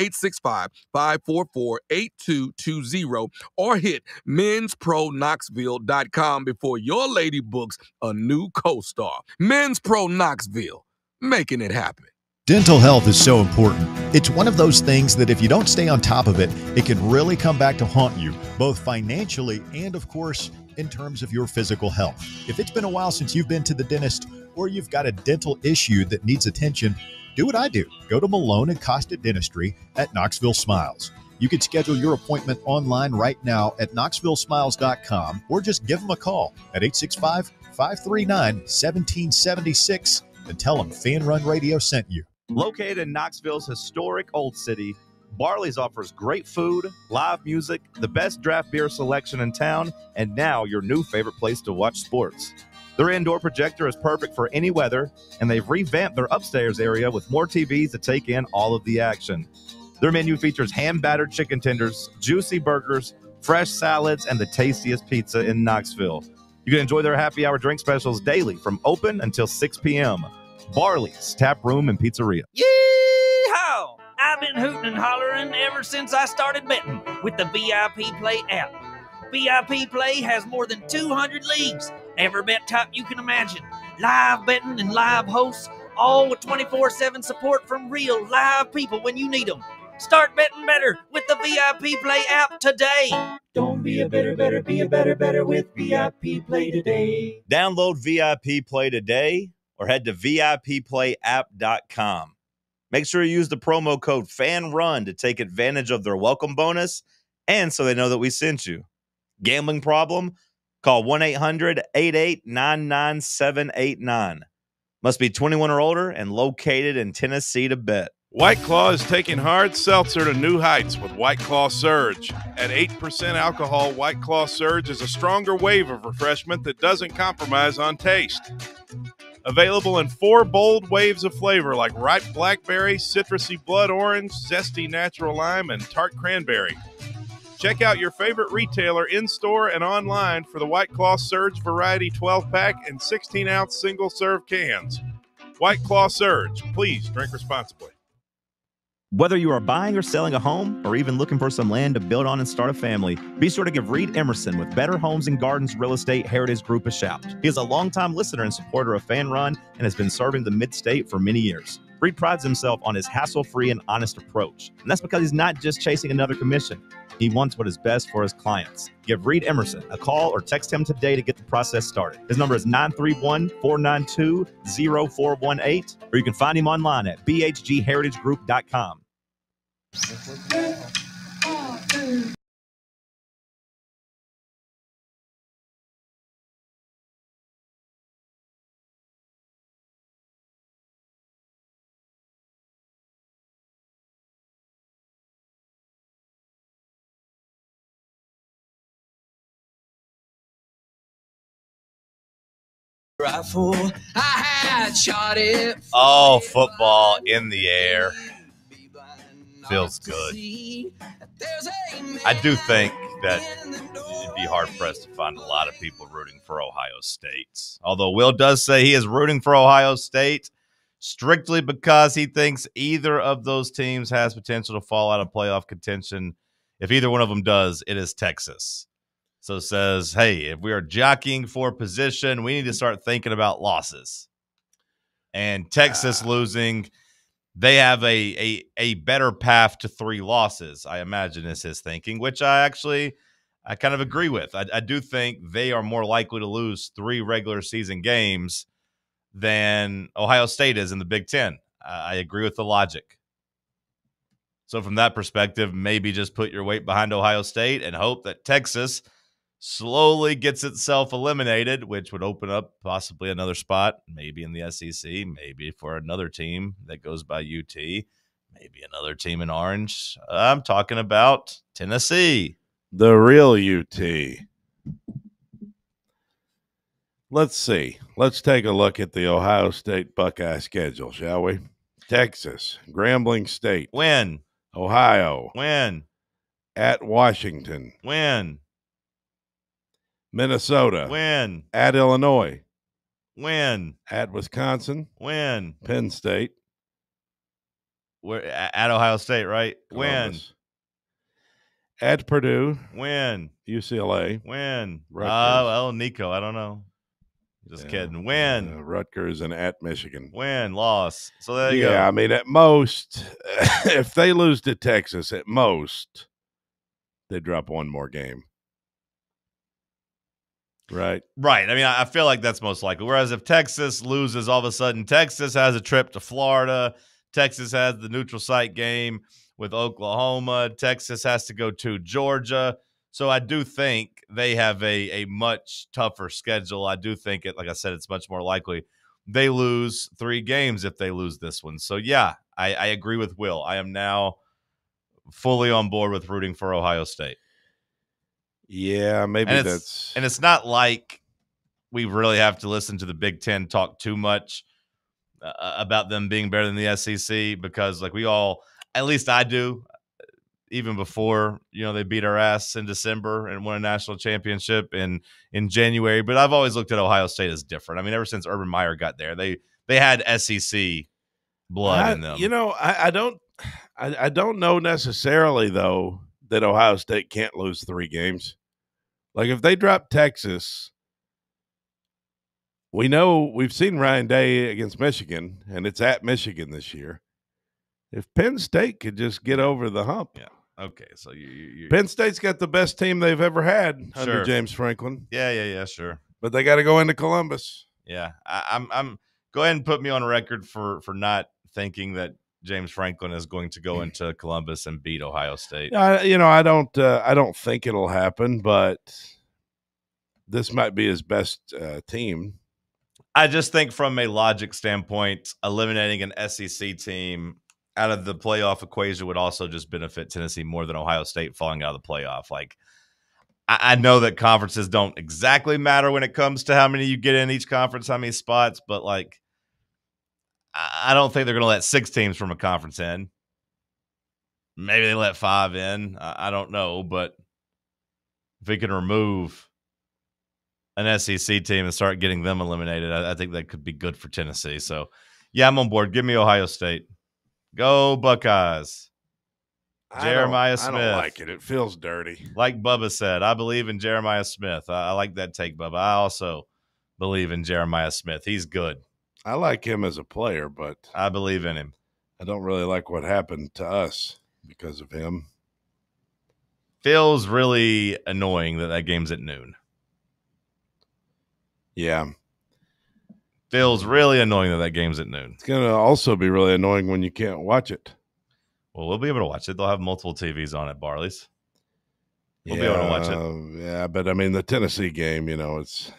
865-544-8220 or hit menspronknoxville.com before your lady books a new co-star. Men's Pro Knoxville, making it happen. Dental health is so important. It's one of those things that if you don't stay on top of it, it can really come back to haunt you, both financially and, of course, in terms of your physical health. If it's been a while since you've been to the dentist or you've got a dental issue that needs attention, do what I do. Go to Malone and Costa Dentistry at Knoxville Smiles. You can schedule your appointment online right now at knoxvillesmiles.com or just give them a call at 865-539-1776 and tell them Fan Run Radio sent you. Located in Knoxville's historic Old City, Barley's offers great food, live music, the best draft beer selection in town, and now your new favorite place to watch sports. Their indoor projector is perfect for any weather, and they've revamped their upstairs area with more TVs to take in all of the action. Their menu features hand-battered chicken tenders, juicy burgers, fresh salads, and the tastiest pizza in Knoxville. You can enjoy their happy hour drink specials daily from open until 6 p.m. Barley's Tap Room and Pizzeria. Yee-haw! I've been hooting and hollering ever since I started betting with the VIP Play app. VIP Play has more than 200 leagues, every bet type you can imagine, live betting and live hosts, all with 24/7 support from real live people when you need them. Start betting better with the VIP Play app today. Don't be a better, be a better with VIP Play today. Download VIP Play today or head to VIPPlayApp.com. Make sure you use the promo code FANRUN to take advantage of their welcome bonus and so they know that we sent you. Gambling problem? Call 1-800-8899-789. Must be 21 or older and located in Tennessee to bet. White Claw is taking hard seltzer to new heights with White Claw Surge. At 8% alcohol, White Claw Surge is a stronger wave of refreshment that doesn't compromise on taste. Available in 4 bold waves of flavor like ripe blackberry, citrusy blood orange, zesty natural lime, and tart cranberry. Check out your favorite retailer in-store and online for the White Claw Surge Variety 12-pack and 16-ounce single-serve cans. White Claw Surge. Please drink responsibly. Whether you are buying or selling a home or even looking for some land to build on and start a family, be sure to give Reed Emerson with Better Homes and Gardens Real Estate Heritage Group a shout. He is a longtime listener and supporter of Fan Run and has been serving the Mid-State for many years. Reed prides himself on his hassle-free and honest approach, and that's because he's not just chasing another commission. He wants what is best for his clients. Give Reed Emerson a call or text him today to get the process started. His number is 931-492-0418, or you can find him online at bhgheritagegroup.com. Rifle, I had shot it. Oh, football in the air. Feels good. I do think that you'd be hard-pressed to find a lot of people rooting for Ohio State. Although Will does say he is rooting for Ohio State strictly because he thinks either of those teams has potential to fall out of playoff contention. If either one of them does, it is Texas. So says, hey, if we are jockeying for position, we need to start thinking about losses. And Texas losing, they have a better path to 3 losses, I imagine is his thinking, which I kind of agree with. I do think they are more likely to lose 3 regular season games than Ohio State is in the Big Ten. I agree with the logic. So from that perspective, maybe just put your weight behind Ohio State and hope that Texas slowly gets itself eliminated, which would open up possibly another spot, maybe in the SEC, maybe for another team that goes by UT, maybe another team in Orange. I'm talking about Tennessee. The real UT. Let's see. Let's take a look at the Ohio State Buckeye schedule, shall we? Texas, Grambling State. Win. Ohio. Win. At Washington. Win. Minnesota. Win. At Illinois. Win. At Wisconsin. Win. Penn State. We're at Ohio State, right? Columbus. Win. At Purdue. Win. UCLA. Win. Rutgers. Well, Nico, I don't know. Just kidding. Win. Rutgers and at Michigan. Win. Loss. So there you go. Yeah, I mean, at most, if they lose to Texas, at most, they drop one more game. Right. Right. I mean, I feel like that's most likely. Whereas if Texas loses, all of a sudden Texas has a trip to Florida. Texas has the neutral site game with Oklahoma. Texas has to go to Georgia. So I do think they have a much tougher schedule. I do think like I said, it's much more likely they lose 3 games if they lose this one. So yeah, I agree with Will. I am now fully on board with rooting for Ohio State. Yeah, maybe and it's not like we really have to listen to the Big Ten talk too much about them being better than the SEC, because like we all, at least I do, even before they beat our ass in December and won a national championship in January. But I've always looked at Ohio State as different. I mean, ever since Urban Meyer got there, they had SEC blood in them. I don't know necessarily though that Ohio State can't lose 3 games. Like if they drop Texas, we've seen Ryan Day against Michigan, and it's at Michigan this year. If Penn State could just get over the hump. Yeah. Okay. So you Penn State's got the best team they've ever had under James Franklin. Yeah, sure. But they got to go into Columbus. Yeah. I'm go ahead and put me on record for not thinking that James Franklin is going to go into Columbus and beat Ohio State. I don't think it'll happen, but this might be his best team. I just think from a logic standpoint, eliminating an SEC team out of the playoff equation would also just benefit Tennessee more than Ohio State falling out of the playoff. Like, I know that conferences don't exactly matter when it comes to how many you get in each conference, how many spots, but like, I don't think they're going to let 6 teams from a conference in. Maybe they let 5 in. I don't know, but if we can remove an SEC team and start getting them eliminated, I think that could be good for Tennessee. So, yeah, I'm on board. Give me Ohio State. Go Buckeyes. Jeremiah Smith. I don't like it. It feels dirty. Like Bubba said, I believe in Jeremiah Smith. I like that take, Bubba. I also believe in Jeremiah Smith. He's good. I like him as a player, but I believe in him. I don't really like what happened to us because of him. Feels really annoying that game's at noon. Yeah. Feels really annoying that game's at noon. It's going to also be really annoying when you can't watch it. Well, we'll be able to watch it. They'll have multiple TVs on at Barley's. We'll be able to watch it. Yeah, but I mean the Tennessee game, it's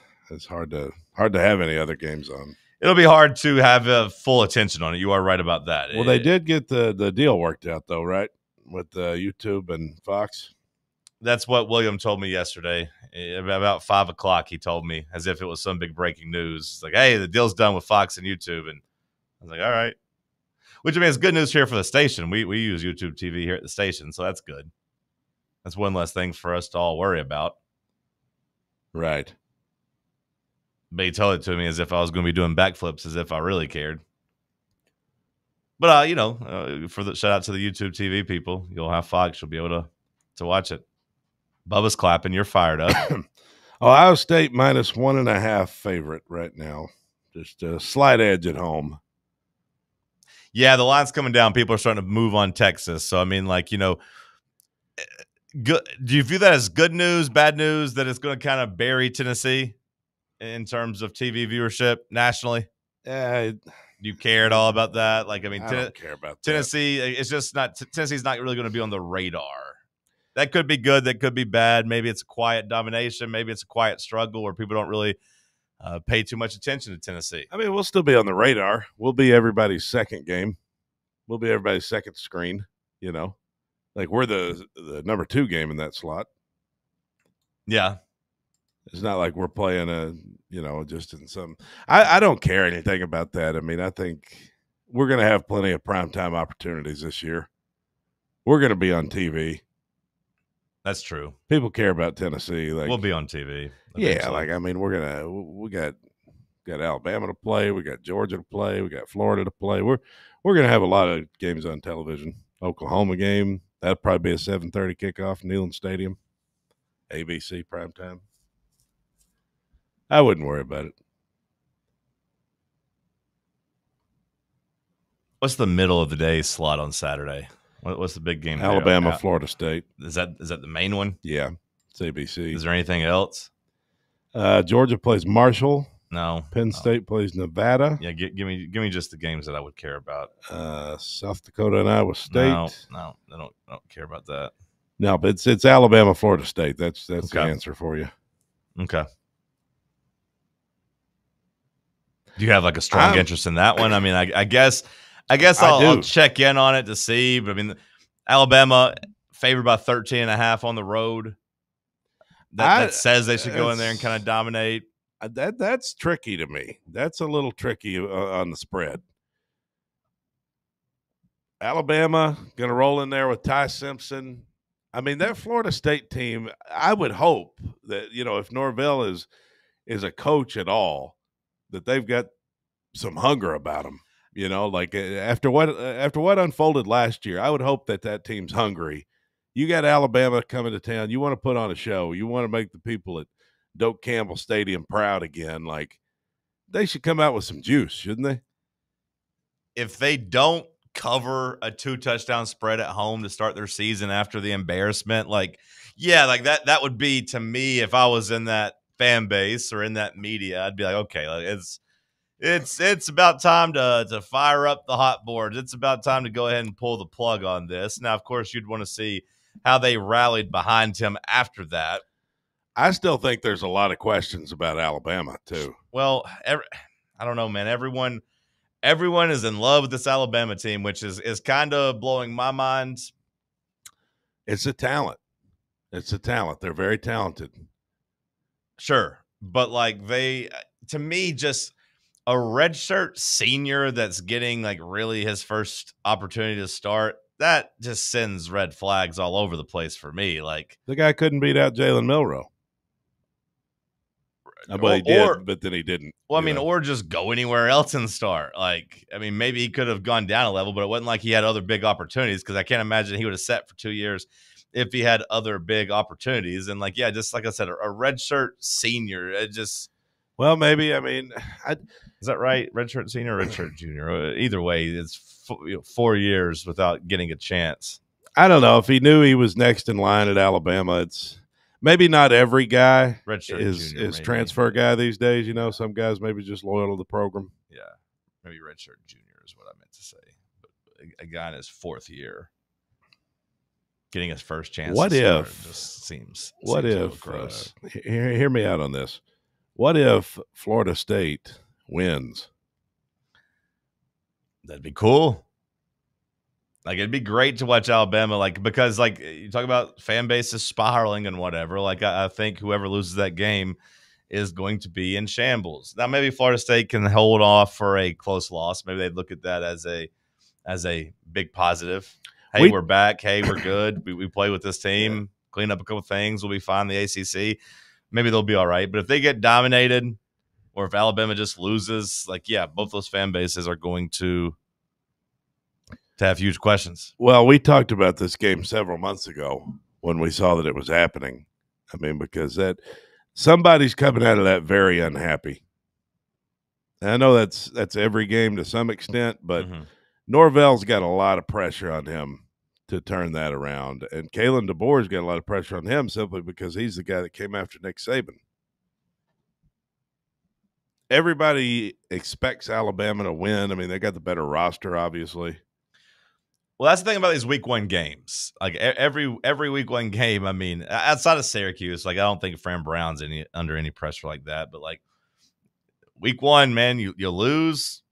hard to have any other games on. It'll be hard to have full attention on it. You are right about that. Well, they did get the deal worked out though, right? With YouTube and Fox. That's what William told me yesterday. About 5 o'clock, he told me, as if it was some big breaking news. It's like, hey, the deal's done with Fox and YouTube. And I was like, all right. Which, I mean, it's good news here for the station. We use YouTube TV here at the station, so that's good. That's one less thing for us to all worry about. Right. But he told it to me as if I was going to be doing backflips, as if I really cared. But, for the shout out to the YouTube TV people, you'll have Fox. You'll be able to watch it. Bubba's clapping. You're fired up. Ohio State -1.5 favorite right now. Just a slight edge at home. Yeah, the line's coming down. People are starting to move on Texas. So, I mean, good. Do you view that as good news, bad news, that it's going to kind of bury Tennessee in terms of TV viewership nationally? Do you care at all about that? I don't care about Tennessee. It's just not. Tennessee's not really going to be on the radar. That could be good. That could be bad. Maybe it's a quiet domination. Maybe it's a quiet struggle where people don't really pay too much attention to Tennessee. I mean, we'll still be on the radar. We'll be everybody's second game. We'll be everybody's second screen, we're the number 2 game in that slot. Yeah. It's not like we're playing just in some, I don't care anything about that. I mean, I think we're going to have plenty of primetime opportunities this year. We're going to be on TV. That's true. People care about Tennessee. Like we'll be on TV. Yeah, like I mean, we got Alabama to play, we got Georgia to play, we got Florida to play. We're gonna have a lot of games on television. Oklahoma game, that'll probably be a 7:30 kickoff, Neyland Stadium, ABC primetime. I wouldn't worry about it. What's the middle of the day slot on Saturday? What's the big game? Alabama, there? Florida State. Is that the main one? Yeah, it's ABC. Is there anything else? Georgia plays Marshall. No. Penn State plays Nevada. Yeah, give me just the games that I would care about. South Dakota and Iowa State. No, I don't care about that. No, but it's Alabama, Florida State. That's the answer for you. Okay. Do you have like a strong interest in that one? I mean, I guess I'll check in on it to see. But I mean, Alabama favored by 13.5 on the road. That says they should go in there and kind of dominate. That's tricky to me. That's a little tricky on the spread. Alabama going to roll in there with Ty Simpson. I mean, that Florida State team, I would hope that, if Norvell is a coach at all, that they've got some hunger about them. Like after what unfolded last year, I would hope that team's hungry. You got Alabama coming to town. You want to put on a show. You want to make the people at Doak Campbell Stadium proud again. Like, they should come out with some juice, shouldn't they? If they don't cover a 2-touchdown spread at home to start their season after the embarrassment, that would be, to me, if I was in that fan base or in that media, I'd be like, okay, it's about time to fire up the hot boards. It's about time to go ahead and pull the plug on this. Now, of course, you'd want to see how they rallied behind him after that. I still think there's a lot of questions about Alabama too. Well, I don't know, man. Everyone is in love with this Alabama team, which is kind of blowing my mind. It's a talent. They're very talented. Sure. But to me, just a redshirt senior that's getting really his first opportunity to start, that just sends red flags all over the place for me. The guy couldn't beat out Jalen Milroe. But he did, but then he didn't. Well, I mean, or just go anywhere else and start. Maybe he could have gone down a level, but it wasn't like he had other big opportunities, because I can't imagine he would have sat for 2 years if he had other big opportunities. And just like I said, a redshirt senior, it just. Well, maybe. I mean, is that right? Redshirt senior, redshirt junior. Either way, it's 4 years without getting a chance. I don't know if he knew he was next in line at Alabama. It's maybe not every guy is transfer guy these days. Some guys maybe just loyal to the program. Yeah, maybe redshirt junior is what I meant to say. But a guy in his 4th year getting his first chance. What if? Just seems gross. Hear me out on this. What if Florida State wins? That'd be cool. It'd be great to watch Alabama, because you talk about fan bases spiraling and whatever. I think whoever loses that game is going to be in shambles. Now, maybe Florida State can hold off for a close loss. Maybe they'd look at that as a big positive. Hey, we're back. Hey, we're good. We play with this team. Clean up a couple things. We'll be fine. The ACC. Maybe they'll be all right. But if they get dominated, or if Alabama just loses, both those fan bases are going to have huge questions. Well, we talked about this game several months ago when we saw that it was happening. I mean, because somebody's coming out of that very unhappy. And I know that's every game to some extent, but Norvell's got a lot of pressure on him to turn that around. And Kalen DeBoer's got a lot of pressure on him simply because he's the guy that came after Nick Saban. Everybody expects Alabama to win. I mean, they got the better roster, obviously. Well, that's the thing about these week 1 games. Every week 1 game, I mean, outside of Syracuse, I don't think Fran Brown's under any pressure like that. But week 1, man, you lose.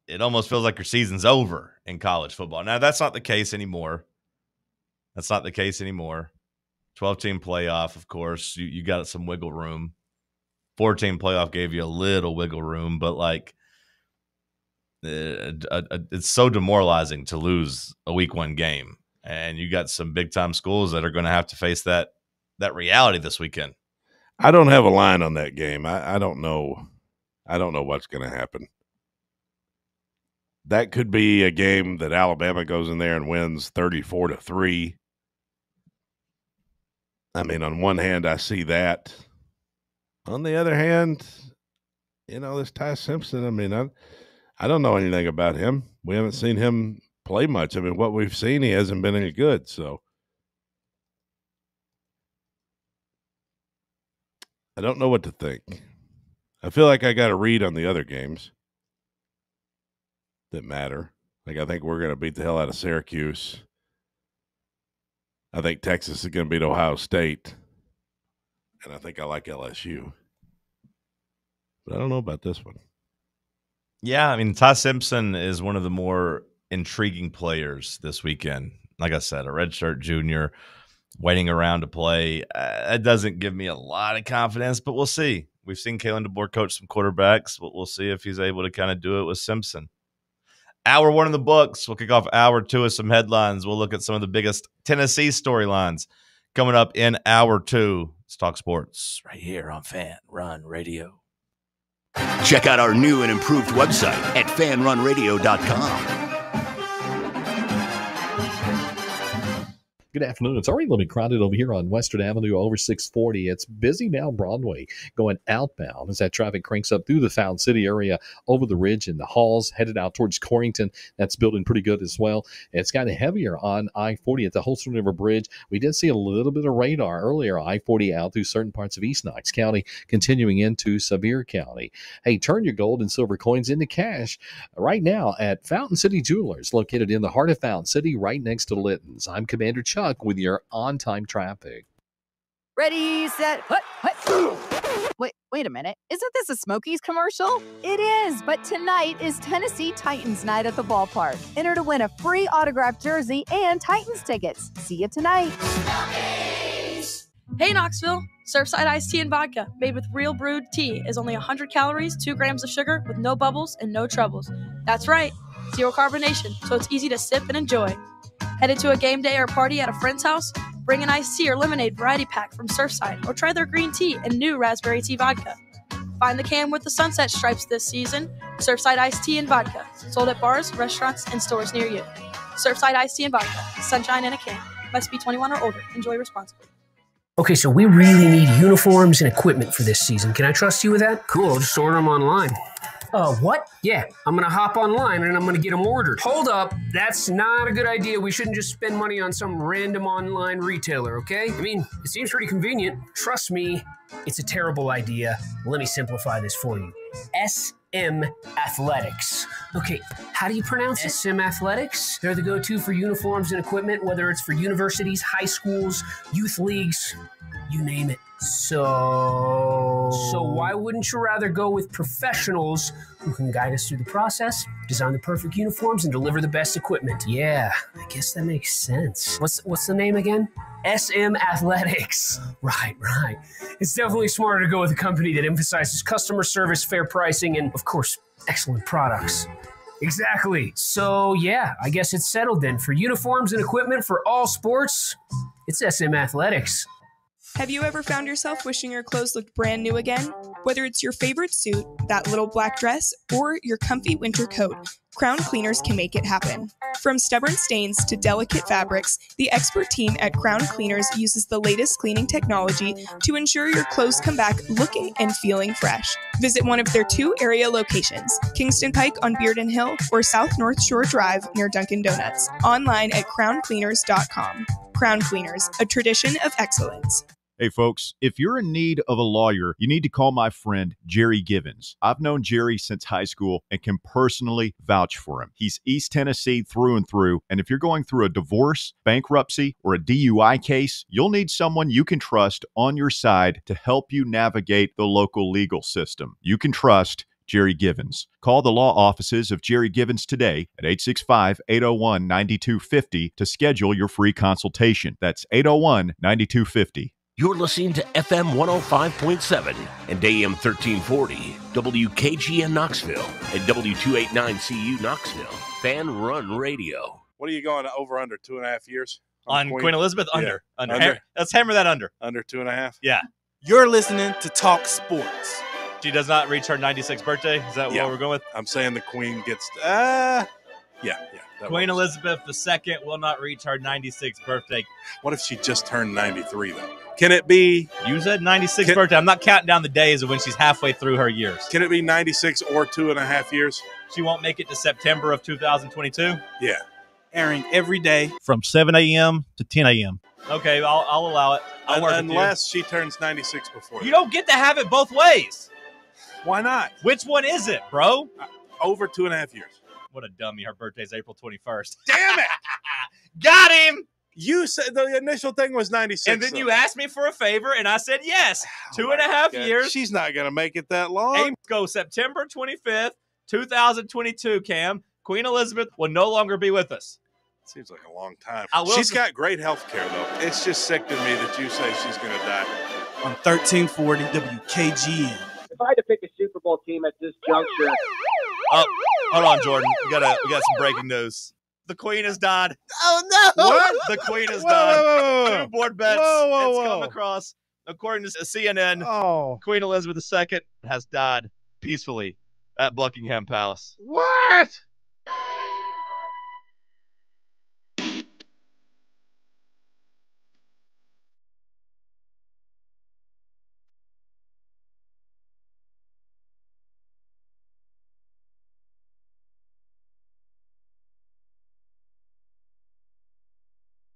It almost feels like your season's over in college football. Now, that's not the case anymore. 12-team playoff, of course. You got some wiggle room. 4-team playoff gave you a little wiggle room, but it's so demoralizing to lose a week 1 game. And you got some big-time schools that are going to have to face that reality this weekend. I don't have a line on that game. I don't know. I don't know what's going to happen. That could be a game that Alabama goes in there and wins 34-3. I mean, on one hand, I see that. On the other hand, this Ty Simpson, I mean, I don't know anything about him. We haven't seen him play much. I mean, what we've seen, he hasn't been any good. So I don't know what to think. I feel like I got a read on the other games that matter. Like, I think we're going to beat the hell out of Syracuse. I think Texas is going to beat Ohio State. And I think I like LSU. But I don't know about this one. Yeah, I mean, Ty Simpson is one of the more intriguing players this weekend. Like I said, a redshirt junior waiting around to play. That doesn't give me a lot of confidence, but we'll see. We've seen Kalen DeBoer coach some quarterbacks. We'll see if he's able to kind of do it with Simpson. Hour 1 in the books. We'll kick off hour 2 with some headlines. We'll look at some of the biggest Tennessee storylines coming up in hour 2. It's Talk Sports right here on Fan Run Radio. Check out our new and improved website at fanrunradio.com. Good afternoon. It's already a little bit crowded over here on Western Avenue over 640. It's busy now Broadway going outbound as that traffic cranks up through the Fountain City area over the ridge and the halls headed out towards Corrington. That's building pretty good as well. It's gotten heavier on I-40 at the Holston River Bridge. We did see a little bit of radar earlier, I-40 out through certain parts of East Knox County, continuing into Sevier County. Hey, turn your gold and silver coins into cash right now at Fountain City Jewelers, located in the heart of Fountain City, right next to Litton's. I'm Commander Chuck with your on-time traffic. Ready, set, hut. Wait a minute. Isn't this a Smokies commercial? It is, but tonight is Tennessee Titans night at the ballpark. Enter to win a free autographed jersey and Titans tickets. See you tonight. Smokies! Hey, Knoxville. Surfside iced tea and vodka made with real brewed tea is only 100 calories, 2 grams of sugar with no bubbles and no troubles. That's right. Zero carbonation, so it's easy to sip and enjoy. Headed to a game day or party at a friend's house? Bring an iced tea or lemonade variety pack from Surfside or try their green tea and new raspberry tea vodka. Find the can with the sunset stripes this season. Surfside iced tea and vodka. Sold at bars, restaurants, and stores near you. Surfside iced tea and vodka. Sunshine in a can. Must be 21 or older. Enjoy responsibly. Okay, so we really need uniforms and equipment for this season. Can I trust you with that? Cool, I'll just order them online. What? Yeah, I'm going to hop online and I'm going to get them ordered. Hold up. That's not a good idea. We shouldn't just spend money on some random online retailer, okay? I mean, it seems pretty convenient. Trust me, it's a terrible idea. Let me simplify this for you. SM Athletics. Okay, how do you pronounce it? SM Athletics? They're the go-to for uniforms and equipment, whether it's for universities, high schools, youth leagues, you name it. So why wouldn't you rather go with professionals who can guide us through the process, design the perfect uniforms, and deliver the best equipment? Yeah, I guess that makes sense. What's the name again? SM Athletics. Right. It's definitely smarter to go with a company that emphasizes customer service, fair pricing, and, of course, excellent products. Exactly. So, yeah, I guess it's settled then. For uniforms and equipment for all sports, it's SM Athletics. Have you ever found yourself wishing your clothes looked brand new again? Whether it's your favorite suit, that little black dress, or your comfy winter coat, Crown Cleaners can make it happen. From stubborn stains to delicate fabrics, the expert team at Crown Cleaners uses the latest cleaning technology to ensure your clothes come back looking and feeling fresh. Visit one of their 2 area locations, Kingston Pike on Bearden Hill or South North Shore Drive near Dunkin' Donuts. Online at crowncleaners.com. Crown Cleaners, a tradition of excellence. Hey, folks, if you're in need of a lawyer, you need to call my friend Jerry Givens. I've known Jerry since high school and can personally vouch for him. He's East Tennessee through and through, and if you're going through a divorce, bankruptcy, or a DUI case, you'll need someone you can trust on your side to help you navigate the local legal system. You can trust Jerry Givens. Call the law offices of Jerry Givens today at 865-801-9250 to schedule your free consultation. That's 801-9250. You're listening to FM 105.7 and AM 1340, WKGN Knoxville, and W289CU Knoxville, Fan Run Radio. What are you going over under 2.5 years? On Queen Elizabeth? Under. Yeah. Under. Let's hammer that under. Under 2.5? Yeah. You're listening to Talk Sports. She does not reach her 96th birthday. Is that what we're going with? I'm saying the Queen gets Queen Elizabeth II will not reach her 96th birthday. What if she just turned 93, though? Can it be? You said 96th birthday. I'm not counting down the days of when she's halfway through her years. Can it be 96 or 2.5 years? She won't make it to September of 2022? Yeah. Airing every day from 7 a.m. to 10 a.m. Okay, I'll allow it. I'll work unless she turns 96 before. You don't get to have it both ways. Why not? Which one is it, bro? Over 2.5 years. What a dummy. Her birthday's April 21st. Damn it. Got him. You said the initial thing was 96. And then you asked me for a favor, and I said yes. 2.5 years. She's not going to make it that long. Aim go September 25th, 2022, Cam. Queen Elizabeth will no longer be with us. Seems like a long time. She's got great health care, though. It's just sick to me that you say she's going to die. On 1340 WKGN. If I had to pick a Super Bowl team at this juncture. Oh, hold on, Jordan. We got some breaking news. The Queen has died. Oh, no. What? The Queen has died. Whoa. 2 board bets. It's come across. According to CNN, Queen Elizabeth II has died peacefully at Buckingham Palace. What?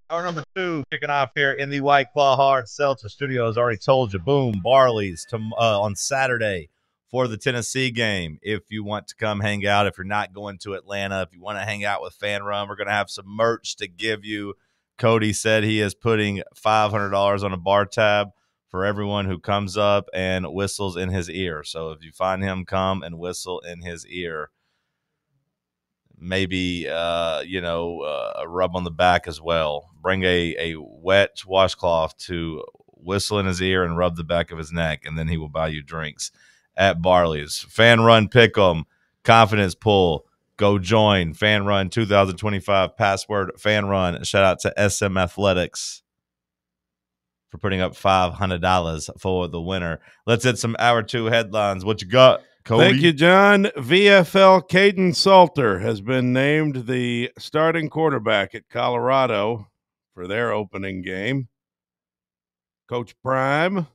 Hour number 2 kicking off here in the White Claw Hard Seltzer Studios. Already told you, boom, Barley's on Saturday for the Tennessee game. If you want to come hang out, if you're not going to Atlanta, if you want to hang out with Fan Run, we're going to have some merch to give you. Cody said he is putting $500 on a bar tab for everyone who comes up and whistles in his ear. So if you find him, come and whistle in his ear. Maybe, a rub on the back as well. Bring a wet washcloth to whistle in his ear and rub the back of his neck, and then he will buy you drinks at Barley's. Fan Run Pick'em, Confidence Pull. Go join Fan Run 2025, password Fan Run. Shout out to SM Athletics for putting up $500 for the winner. Let's hit some Hour 2 headlines. What you got, Cody? Thank you, John. VFL Caden Salter has been named the starting quarterback at Colorado for their opening game. Coach Prime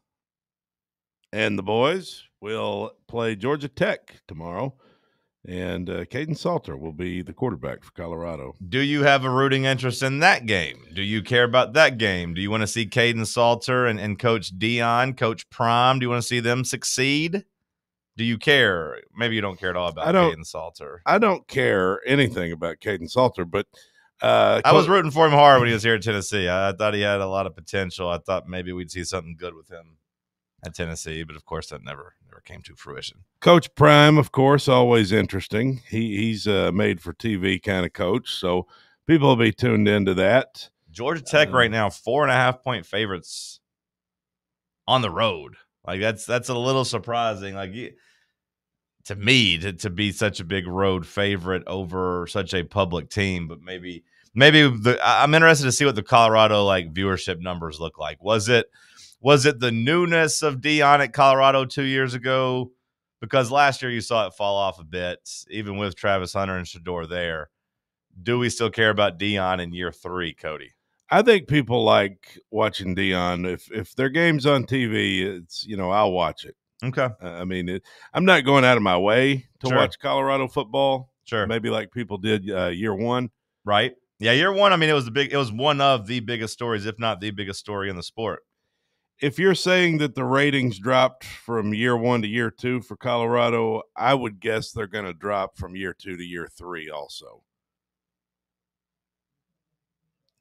and the boys will play Georgia Tech tomorrow, and Caden Salter will be the quarterback for Colorado. Do you have a rooting interest in that game? Do you care about that game? Do you want to see Caden Salter and Coach Dion, Coach Prime? Do you want to see them succeed? Do you care? Maybe you don't care at all about Caden Salter. I don't care anything about Caden Salter, but I was rooting for him hard when he was here at Tennessee. I thought he had a lot of potential. I thought maybe we'd see something good with him at Tennessee, but of course that never came to fruition. Coach Prime, of course, always interesting. He's made for TV kind of coach, so people will be tuned into that. Georgia Tech right now 4.5-point favorites on the road. Like that's a little surprising. Like to me to be such a big road favorite over such a public team, but maybe I'm interested to see what the Colorado viewership numbers look like. Was it the newness of Dion at Colorado 2 years ago? Because last year you saw it fall off a bit, even with Travis Hunter and Shador there. Do we still care about Dion in year 3, Cody? I think people like watching Dion. If their game's on TV, it's I'll watch it. Okay. I'm not going out of my way to watch Colorado football. Sure. Maybe like people did year 1. Right. Yeah, year 1. It was one of the biggest stories, if not the biggest story in the sport. If you're saying that the ratings dropped from year 1 to year 2 for Colorado, I would guess they're going to drop from year 2 to year 3 also.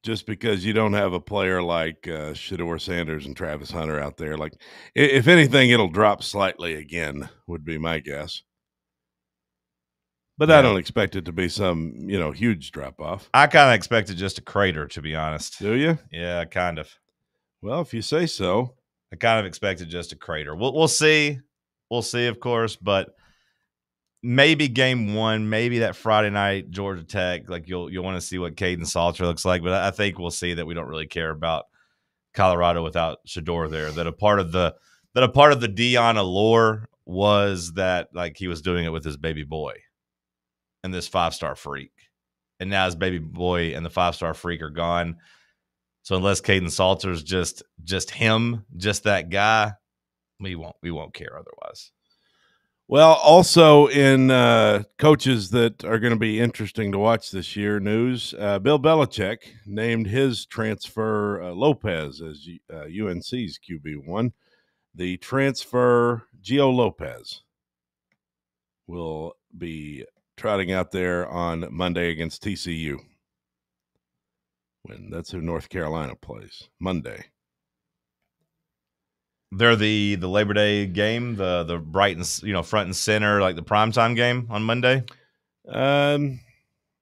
Just because you don't have a player like Shador Sanders and Travis Hunter out there. Like, if anything, it'll drop slightly again, would be my guess. But I don't expect it to be some, huge drop-off. I kind of expect it just a crater, to be honest. Do you? Yeah, kind of. Well, if you say so. I kind of expected just a crater. We'll see. We'll see, of course, but maybe game one, maybe that Friday night Georgia Tech. Like you'll want to see what Caden Salter looks like, but I think we'll see that we don't really care about Colorado without Shador there. That a part of the Deion allure was that like he was doing it with his baby boy and this 5-star freak, and now his baby boy and the 5-star freak are gone. So unless Caden Salter's just him, just that guy, we won't care otherwise. Well, also in coaches that are going to be interesting to watch this year, news, Bill Belichick named his transfer Lopez as UNC's QB1. The transfer Gio Lopez will be trotting out there on Monday against TCU. That's who North Carolina plays, Monday. They're the Labor Day game, the bright and front and center, like the primetime game on Monday. I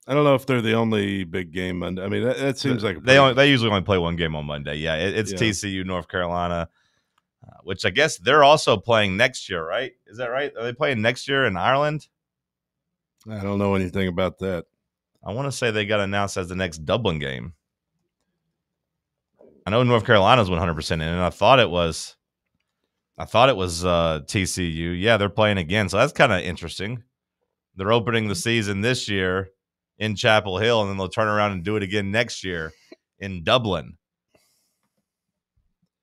don't know if they're the only big game Monday. I mean, that seems like they usually only play one game on Monday. Yeah, it's TCU, North Carolina, which I guess they're also playing next year, right? Is that right? Are they playing next year in Ireland? I don't know anything about that. I want to say they got announced as the next Dublin game. I know North Carolina's 100% in, and I thought it was TCU. Yeah, they're playing again, so that's kind of interesting. They're opening the season this year in Chapel Hill, and then they'll turn around and do it again next year in Dublin.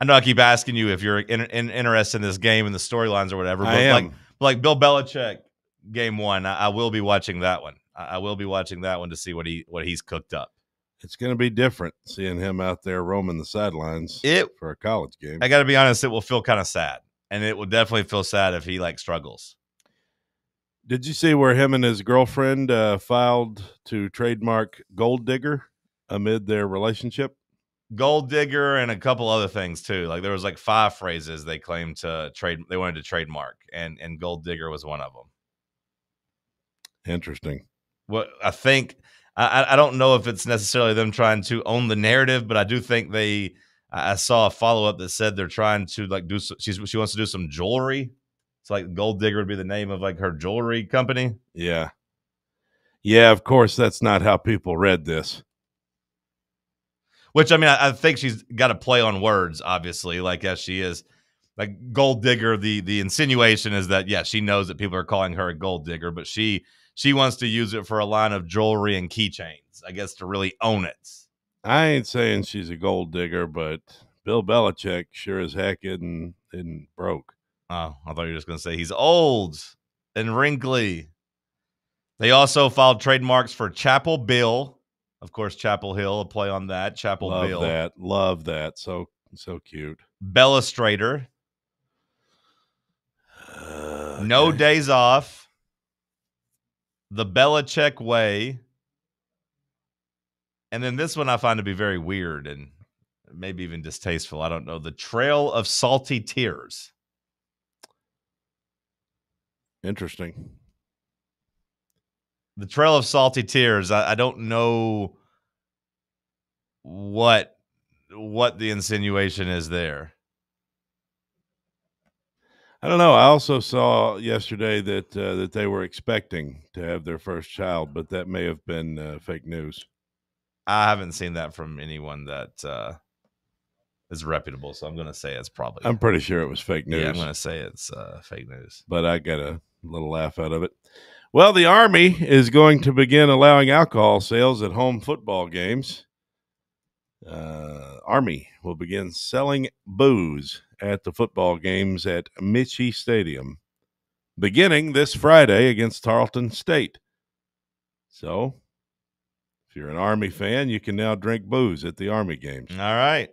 I know I keep asking you if you're interested in this game and the storylines or whatever, but I am. like Bill Belichick game one, I will be watching that one. I will be watching that one to see what he's cooked up. It's going to be different seeing him out there roaming the sidelines for a college game. I got to be honest, it will feel kind of sad, and it will definitely feel sad if he struggles. Did you see where him and his girlfriend filed to trademark Gold Digger amid their relationship? Gold Digger and a couple other things too. Like there was 5 phrases they claimed to trade. They wanted to trademark, and Gold Digger was one of them. Interesting. What I think, I don't know if it's necessarily them trying to own the narrative, but I do think I saw a follow up that said they're trying to she wants to do some jewelry. It's like Gold Digger would be the name of her jewelry company. Yeah. Yeah, of course, that's not how people read this. Which, I mean, I think she's got a play on words, obviously, as she is. Like Gold Digger, the insinuation is that, yeah, she knows that people are calling her a gold digger, but she wants to use it for a line of jewelry and keychains, I guess, to really own it. I ain't saying she's a gold digger, but Bill Belichick sure as heck isn't broke. Oh, I thought you were just going to say he's old and wrinkly. They also filed trademarks for Chapel Bill. Of course, Chapel Hill, a play on that. Chapel Bill. Love that. So cute. Bellustrator. No Days Off. The Belichick Way. And then this one I find to be very weird and maybe even distasteful. I don't know. The Trail of Salty Tears. Interesting. The Trail of Salty Tears. I don't know what the insinuation is there. I don't know. I also saw yesterday that they were expecting to have their first child, but that may have been fake news. I haven't seen that from anyone that is reputable, so I'm going to say it's probably. I'm pretty sure it was fake news. Yeah, I'm going to say it's fake news. But I got a little laugh out of it. Well, the Army is going to begin allowing alcohol sales at home football games. Army will begin selling booze at the football games at Michie Stadium, beginning this Friday against Tarleton State. So, if you're an Army fan, you can now drink booze at the Army games. All right.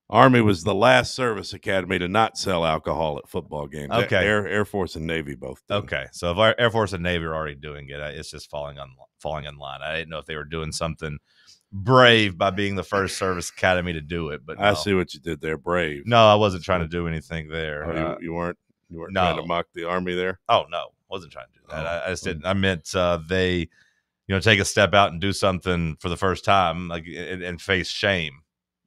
Army was the last service academy to not sell alcohol at football games. Okay. Air Force and Navy both did. Okay. So if our Air Force and Navy are already doing it, it's just falling in line. I didn't know if they were doing something brave by being the first service academy to do it, but no. I see what you did there. Brave. No, I wasn't trying to do anything there. Oh, you weren't trying to mock the Army there? Oh, no. Wasn't trying to do that. I just didn't. I meant they, take a step out and do something for the first time, and face shame.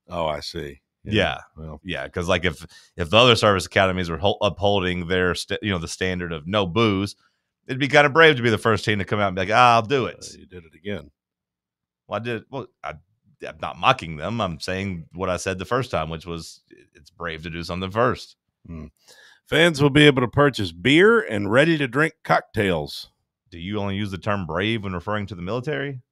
Oh, I see. Yeah. Well, yeah, because if the other service academies were upholding their the standard of no booze, It'd be kind of brave to be the first team to come out and be like, I'll do it. You did it again. Well, I did. Well, I'm not mocking them. I'm saying what I said the first time, which was it's brave to do something first. Fans will be able to purchase beer and ready-to-drink cocktails. Do you only use the term brave when referring to the military?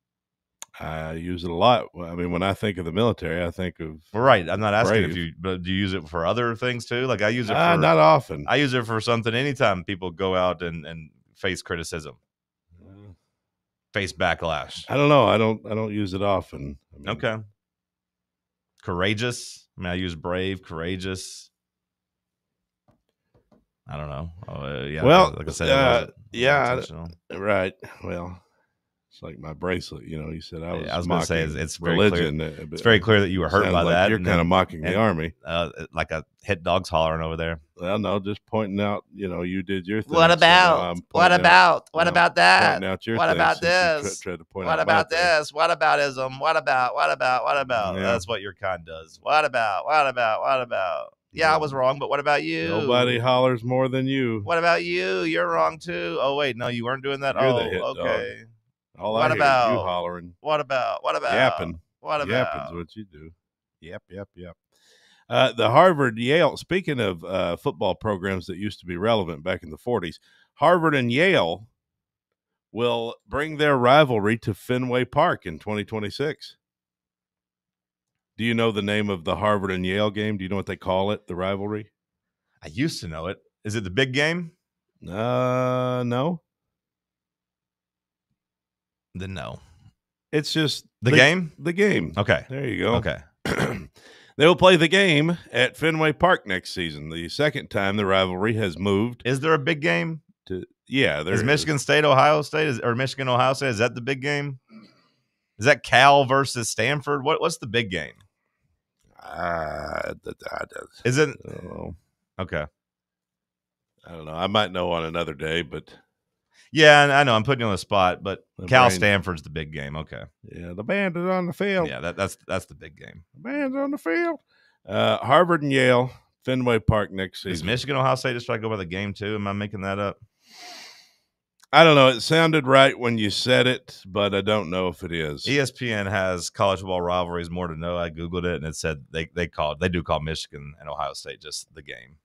I use it a lot. I mean, when I think of the military, I think of right. I'm not asking brave. if you, but do you use it for other things too? Like I use it for not often. I use it for something anytime people go out and face criticism, face backlash. I don't know. I don't use it often. I mean, okay. Courageous. I mean, I use brave, courageous. I don't know. Yeah. Well, like I said, yeah, right. Well, it's like my bracelet. You know, you said I was going to say it's very religion. Clear. It's very clear that you were hurt by like that. You're kind of mocking the Army, like a hit dog's hollering over there. Well, no, just pointing out. You know, you did your thing. What about? What about? What about that? Pointing out your what about this? Tried to point what out about this? What aboutism? What about? What about? What about? Yeah. That's what your kind does. What about? What about? What about? Yeah, I was wrong, but what about you? Nobody hollers more than you. What about you? You're wrong too. Oh wait, no, you weren't doing that. You're the hit okay. Dog. All what I hear about is you hollering? What about? What about? Yapping. What about? Yapping's what you do. Yep. The Harvard Yale. Speaking of football programs that used to be relevant back in the 40s, Harvard and Yale will bring their rivalry to Fenway Park in 2026. Do you know the name of the Harvard and Yale game? Do you know what they call it? The rivalry? I used to know it. Is it the big game? No. Then no. It's just the game? The game. Okay. There you go. Okay. They will play the game at Fenway Park next season. The second time the rivalry has moved. Is there a big game? Yeah. There is Michigan State, Ohio State, or Michigan, Ohio State? Is that the big game? Is that Cal versus Stanford? What's the big game? Is it? Okay. I don't know. I might know on another day, but yeah, I know I'm putting you on the spot. But Cal brain. Stanford's the big game. Okay. Yeah, the band is on the field. Yeah, that's the big game. The band's on the field. Harvard and Yale, Fenway Park next season. Is Michigan, Ohio State just try to go by the game too? Am I making that up? I don't know. It sounded right when you said it, but I don't know if it is. ESPN has college football rivalries more to know. I Googled it and it said they do call Michigan and Ohio State just the game.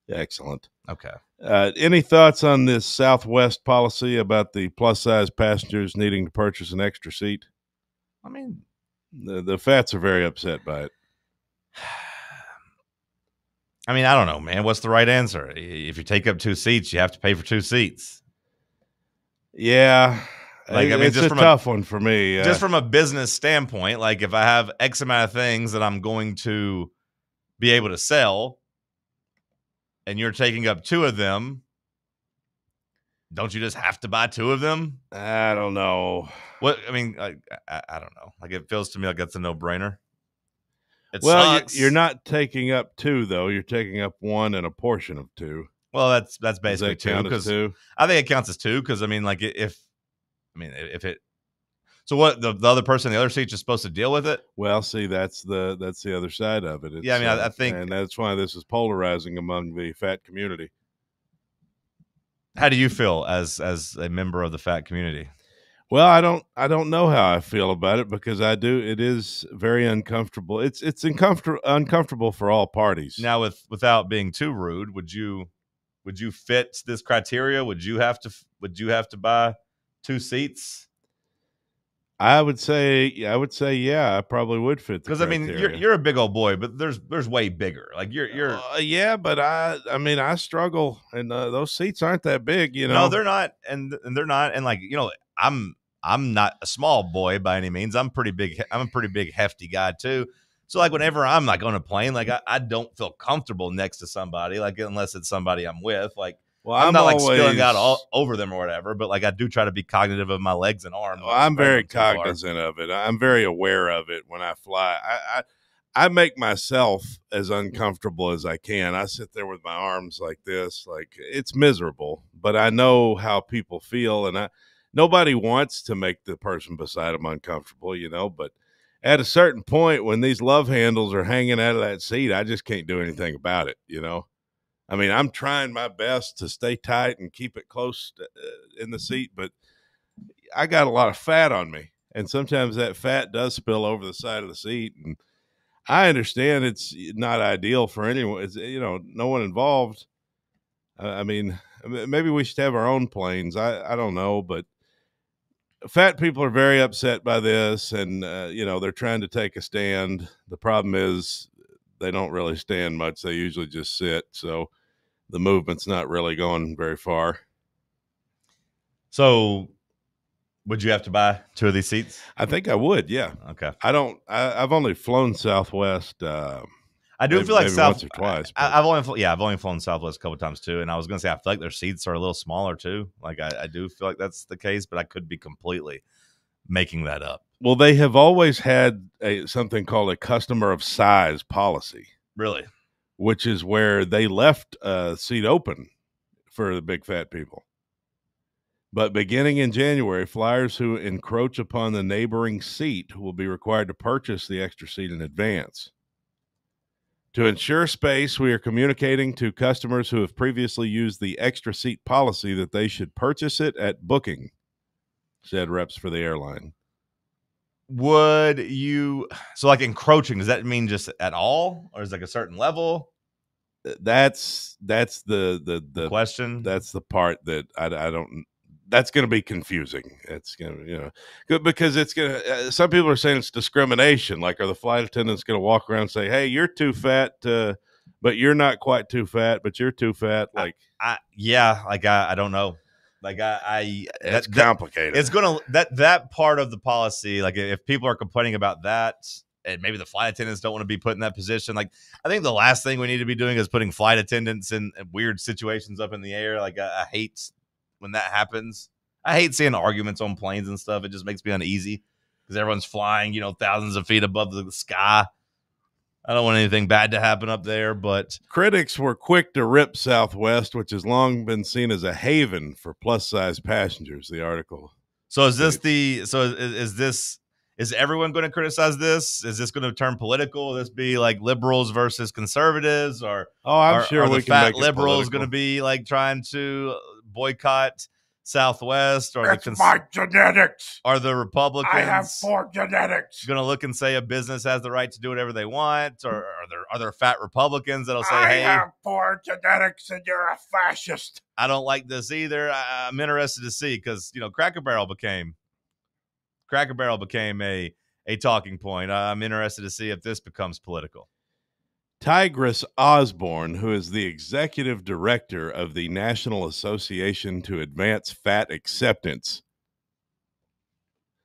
Excellent. Okay. Any thoughts on this Southwest policy about the plus-size passengers needing to purchase an extra seat? I mean, the Fats are very upset by it. I mean, I don't know, man. What's the right answer? If you take up 2 seats, you have to pay for 2 seats. Yeah. Like, I mean, it's just a tough one for me. Just from a business standpoint, like if I have X amount of things that I'm going to be able to sell and you're taking up 2 of them, don't you just have to buy 2 of them? I don't know. What I mean, I don't know. Like it feels to me like that's a no-brainer. Well, you're not taking up 2 though. You're taking up 1 and a portion of 2. Well, that's basically 2 because I think it counts as 2 because I mean, like if it. So what the other person in the other seat is supposed to deal with it? Well, see, that's the other side of it. Yeah, I mean, I think, and that's why this is polarizing among the fat community. How do you feel as a member of the fat community? Well, I don't know how I feel about it because it is very uncomfortable. It's uncomfortable for all parties. Now, without being too rude, would you fit this criteria? Would you have to buy 2 seats? I would say yeah, I probably would fit the because I mean you're a big old boy, but there's way bigger. Like you're yeah, but I mean I struggle, and those seats aren't that big, you know. No, they're not, and they're not, and like you know I'm not a small boy by any means. I'm a pretty big hefty guy too. So like whenever I'm like on a plane, like I don't feel comfortable next to somebody, like unless it's somebody I'm with, like. Well, I'm not like spilling out all over them or whatever, but like I do try to be cognitive of my legs and arms. Well, I'm very cognizant of it. I'm very aware of it when I fly. I make myself as uncomfortable as I can. I sit there with my arms like this, like it's miserable, but I know how people feel, and nobody wants to make the person beside them uncomfortable, you know, but at a certain point when these love handles are hanging out of that seat, I just can't do anything about it, you know. I mean, I'm trying my best to stay tight and keep it close in the seat, but I got a lot of fat on me, and sometimes that fat does spill over the side of the seat. And I understand it's not ideal for anyone. It's, no one involved. I mean, maybe we should have our own planes. I don't know, but fat people are very upset by this, and they're trying to take a stand. The problem is they don't really stand much. They usually just sit. So the movement's not really going very far. So would you have to buy 2 of these seats? I think I would. Yeah. Okay. I've only flown Southwest. I do feel like once or twice. I've only flown Southwest a couple times too, and I was going to say I feel like their seats are a little smaller too. Like I do feel like that's the case, but I could be completely making that up. Well, they have always had something called a customer of size policy. Really? Which is where they left a seat open for the big fat people. But beginning in January, flyers who encroach upon the neighboring seat will be required to purchase the extra seat in advance. To ensure space, we are communicating to customers who have previously used the extra seat policy that they should purchase it at booking, said reps for the airline. Would you like encroaching? Does that mean just at all, or is it like a certain level? That's the question. That's the part that I don't. That's going to be confusing. It's going to, because it's going to, some people are saying it's discrimination. Like, are the flight attendants going to walk around and say, hey, you're too fat, but you're not quite too fat, but you're too fat? Like, I don't know. Like it's complicated. It's going to, that part of the policy, like if people are complaining about that, and maybe the flight attendants don't want to be put in that position. Like, I think the last thing we need to be doing is putting flight attendants in weird situations up in the air. Like, I hate when that happens. I hate seeing arguments on planes and stuff. It just makes me uneasy because everyone's flying, thousands of feet above the sky. I don't want anything bad to happen up there, but critics were quick to rip Southwest, which has long been seen as a haven for plus-size passengers, the article. So is this is everyone going to criticize this? Is this going to turn political? Will this be like liberals versus conservatives, or I'm sure are the we can fat make it liberals political. going to be like trying to boycott Southwest, or it's my genetics? Are the Republicans? I have poor genetics. Going to look and say a business has the right to do whatever they want, or are there fat Republicans that'll say, "Hey, I have poor genetics, and you're a fascist"? I don't like this either. I'm interested to see because Cracker Barrel became a talking point. I'm interested to see if this becomes political. Tigris Osborne, who is the executive director of the National Association to Advance Fat Acceptance,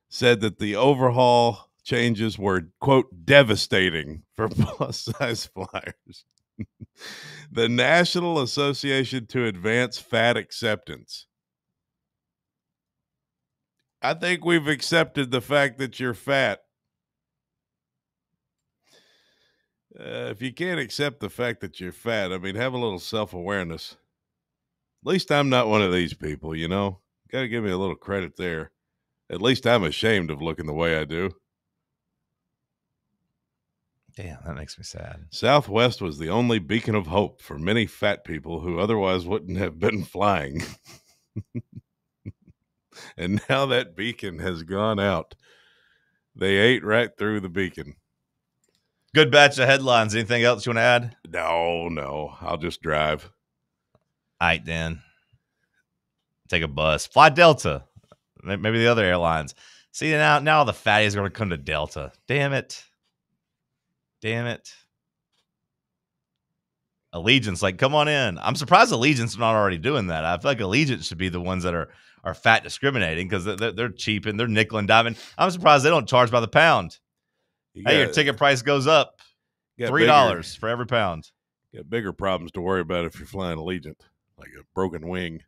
said that the overhaul changes were, quote, devastating for plus-size flyers. The National Association to Advance Fat Acceptance. I think we've accepted the fact that you're fat. If you can't accept the fact that you're fat, I mean, have a little self-awareness. At least I'm not one of these people, Got to give me a little credit there. At least I'm ashamed of looking the way I do. Damn, that makes me sad. Southwest was the only beacon of hope for many fat people who otherwise wouldn't have been flying. And now that beacon has gone out. They ate right through the beacon. Good batch of headlines. Anything else you want to add? No. I'll just drive. All right, then. Take a bus. Fly Delta. Maybe the other airlines. See, now the fatties are going to come to Delta. Damn it. Allegiance, like, come on in. I'm surprised Allegiance is not already doing that. I feel like Allegiance should be the ones that are fat discriminating because they're cheap and they're nickel and diming. I'm surprised they don't charge by the pound. Your ticket price goes up $3 for every pound. You got bigger problems to worry about if you're flying Allegiant, like a broken wing.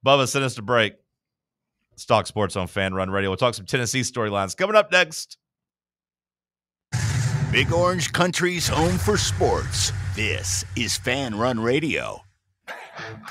Bubba, send us to break. Let's talk sports on Fan Run Radio. We'll talk some Tennessee storylines coming up next. Big Orange Country's home for sports. This is Fan Run Radio.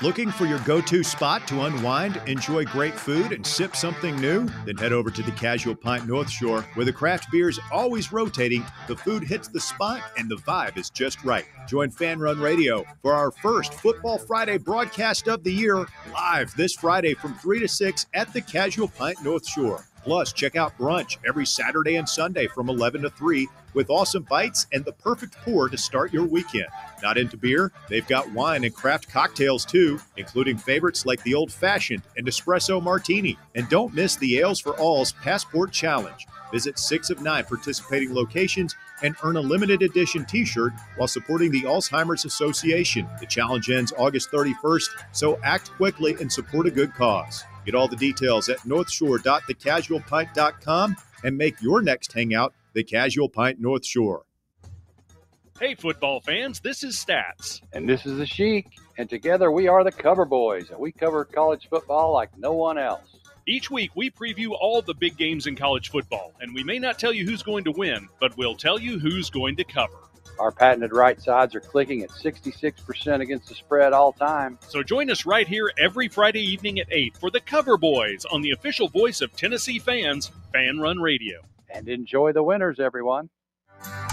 Looking for your go-to spot to unwind, enjoy great food, and sip something new? Then head over to the Casual Pint North Shore, where the craft beer is always rotating, the food hits the spot, and the vibe is just right. Join Fan Run Radio for our first Football Friday broadcast of the year, live this Friday from 3 to 6 at the Casual Pint North Shore. Plus, check out brunch every Saturday and Sunday from 11 to 3 with awesome bites and the perfect pour to start your weekend. Not into beer? They've got wine and craft cocktails too, including favorites like the Old Fashioned and Espresso Martini. And don't miss the Ales for All's Passport Challenge. Visit 6 of 9 participating locations and earn a limited edition t-shirt while supporting the Alzheimer's Association. The challenge ends August 31st, so act quickly and support a good cause. Get all the details at northshore.thecasualpint.com and make your next hangout the Casual Pint North Shore. Hey, football fans, this is Stats. And this is the Sheik, and together we are the Cover Boys, and we cover college football like no one else. Each week, we preview all the big games in college football, and we may not tell you who's going to win, but we'll tell you who's going to cover. Our patented right sides are clicking at 66% against the spread all time. So join us right here every Friday evening at 8 for the Cover Boys on the official voice of Tennessee fans, Fan Run Radio. And enjoy the winners, everyone.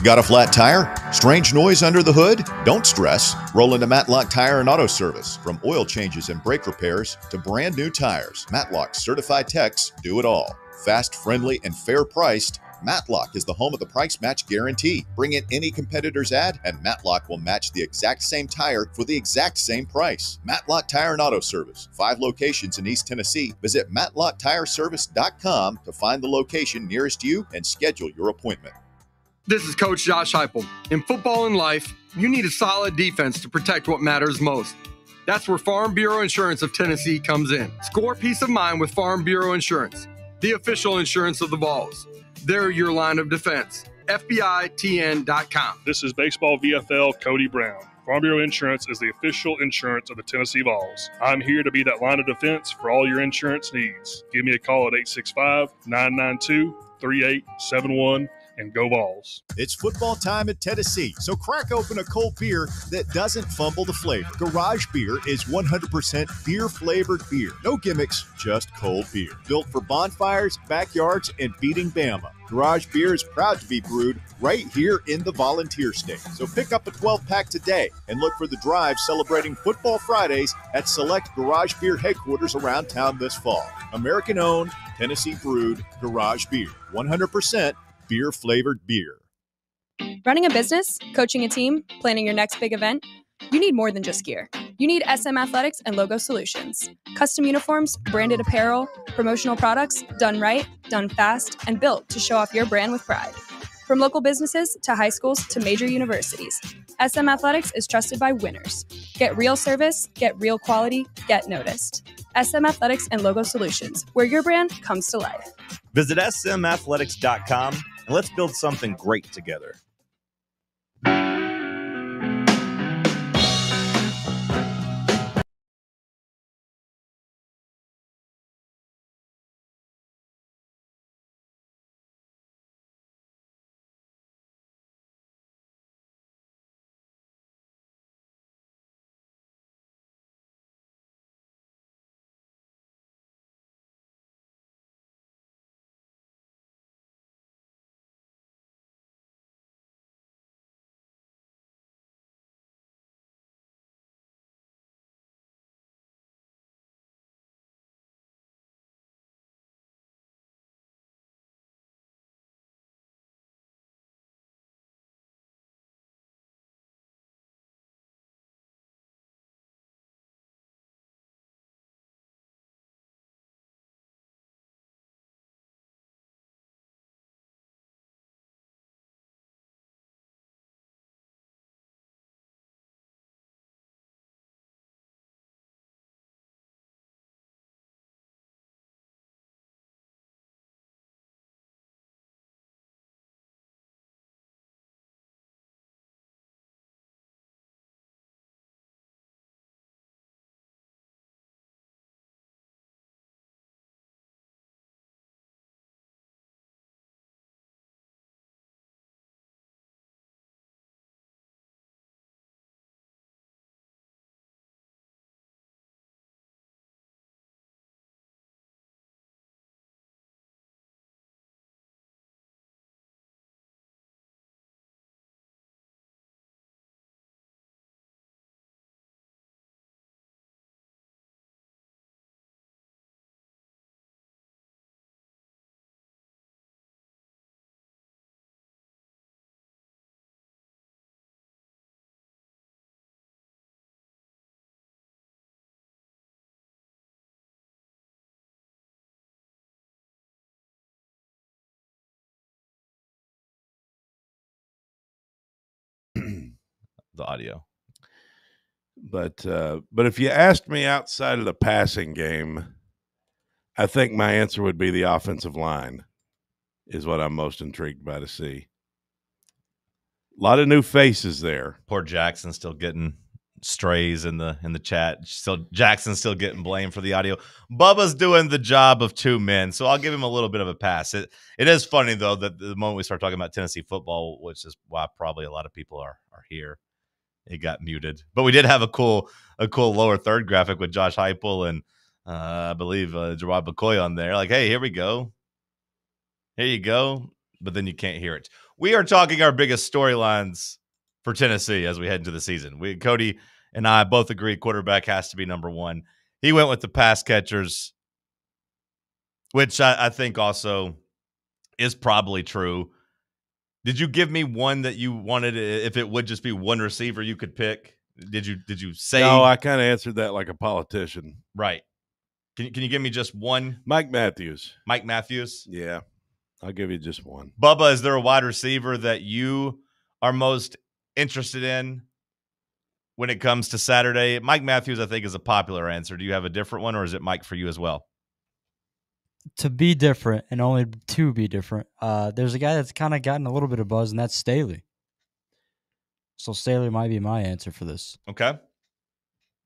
Got a flat tire? Strange noise under the hood? Don't stress. Roll into Matlock Tire and Auto Service. From oil changes and brake repairs to brand new tires, Matlock's certified techs do it all. Fast, friendly, and fair priced, Matlock is the home of the price match guarantee. Bring in any competitor's ad and Matlock will match the exact same tire for the exact same price. Matlock Tire and Auto Service. 5 locations in East Tennessee. Visit matlocktireservice.com to find the location nearest you and schedule your appointment. This is Coach Josh Heupel. In football and life, you need a solid defense to protect what matters most. That's where Farm Bureau Insurance of Tennessee comes in. Score peace of mind with Farm Bureau Insurance, the official insurance of the Vols. They're your line of defense. FBITN.com. This is Baseball VFL Cody Brown. Farm Bureau Insurance is the official insurance of the Tennessee Vols. I'm here to be that line of defense for all your insurance needs. Give me a call at 865-992-3871. And go Vols. It's football time at Tennessee, so crack open a cold beer that doesn't fumble the flavor. Garage Beer is 100% beer-flavored beer. No gimmicks, just cold beer. Built for bonfires, backyards, and beating Bama. Garage Beer is proud to be brewed right here in the Volunteer State. So pick up a 12-pack today and look for the drive celebrating Football Fridays at select Garage Beer headquarters around town this fall. American-owned, Tennessee-brewed Garage Beer. 100% beer-flavored beer. Running a business, coaching a team, planning your next big event, you need more than just gear. You need SM Athletics and Logo Solutions. Custom uniforms, branded apparel, promotional products, done right, done fast, and built to show off your brand with pride. From local businesses to high schools to major universities, SM Athletics is trusted by winners. Get real service, get real quality, get noticed. SM Athletics and Logo Solutions, where your brand comes to life. Visit smathletics.com and let's build something great together. the audio. But if you asked me outside of the passing game, I think my answer would be the offensive line is what I'm most intrigued by to see. A lot of new faces there. Poor Jackson still getting strays in the chat. Still Jackson's still getting blamed for the audio. Bubba's doing the job of two men, so I'll give him a little bit of a pass. It is funny though that the moment we start talking about Tennessee football, which is why probably a lot of people are here, it got muted. But we did have a cool lower third graphic with Josh Heupel and I believe Gerard McCoy on there. Like, hey, here we go. Here you go. But then you can't hear it. We are talking our biggest storylines for Tennessee as we head into the season. Cody and I both agree quarterback has to be number one. He went with the pass catchers, which I think also is probably true. Did you give me one that you wanted, if it would just be one receiver you could pick? Did you say? No, I kind of answered that like a politician. Right. Can you give me just one? Mike Matthews. Mike Matthews? Yeah. I'll give you just one. Bubba, is there a wide receiver that you are most interested in when it comes to Saturday? Mike Matthews, I think, is a popular answer. Do you have a different one, or is it Mike for you as well? To be different, and only to be different, there's a guy that's kind of gotten a little bit of buzz, and that's Staley. So Staley might be my answer for this. Okay.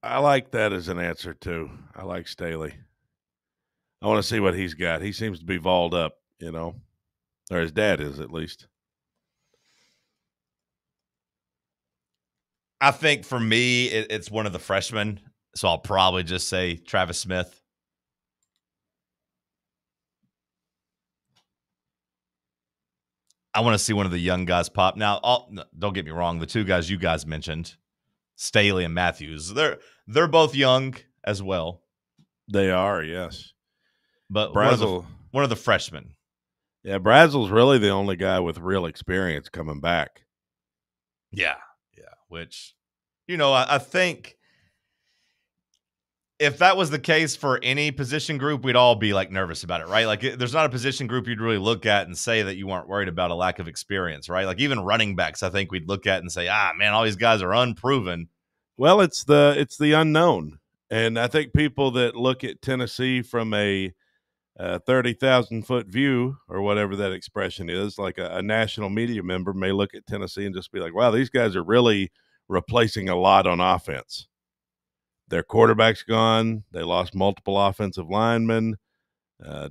I like that as an answer, too. I like Staley. I want to see what he's got. He seems to be balled up, or his dad is at least. I think for me, it's one of the freshmen, so I'll probably just say Travis Smith. I want to see one of the young guys pop. Now, don't get me wrong, the two guys you guys mentioned, Staley and Matthews, they're both young as well. They are, yes. But Brazel, one of the freshmen. Yeah, Brazel's really the only guy with real experience coming back. Yeah. Which, I think if that was the case for any position group, we'd all be like nervous about it, right? Like there's not a position group you'd really look at and say that you weren't worried about a lack of experience, right? Like even running backs, I think we'd look at and say, man, all these guys are unproven. Well, it's the unknown. And I think people that look at Tennessee from a 30,000-foot view or whatever that expression is, like a national media member may look at Tennessee and just be like, wow, these guys are really replacing a lot on offense. Their quarterback's gone. They lost multiple offensive linemen.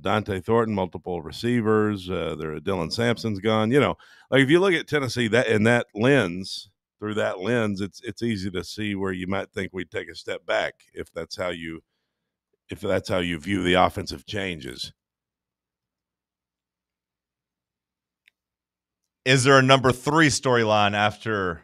Dante Thornton, multiple receivers. Dylan Sampson's gone. Like if you look at Tennessee through that lens, it's easy to see where you might think we'd take a step back if that's how you view the offensive changes. Is there a number 3 storyline after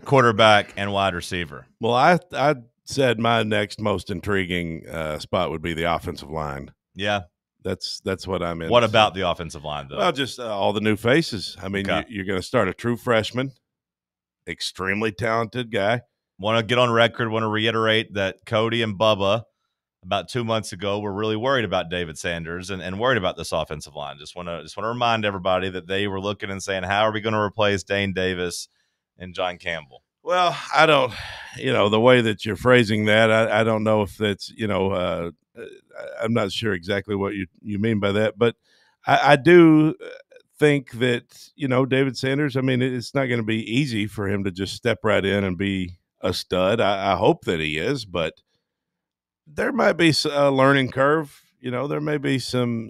quarterback and wide receiver? Well, I said my next most intriguing spot would be the offensive line. Yeah. That's what I'm in. What about the offensive line, though? Well, just all the new faces. I mean, okay. You're going to start a true freshman, extremely talented guy. Want to get on record, want to reiterate that Cody and Bubba about 2 months ago were really worried about David Sanders and worried about this offensive line. Just want to remind everybody that they were looking and saying, how are we going to replace Dane Davis and John Campbell? Well, I don't, the way that you're phrasing that, I don't know if that's, I'm not sure exactly what you mean by that, but I do think that, David Sanders, I mean, it's not going to be easy for him to just step right in and be a stud. I hope that he is, but there might be a learning curve. There may be some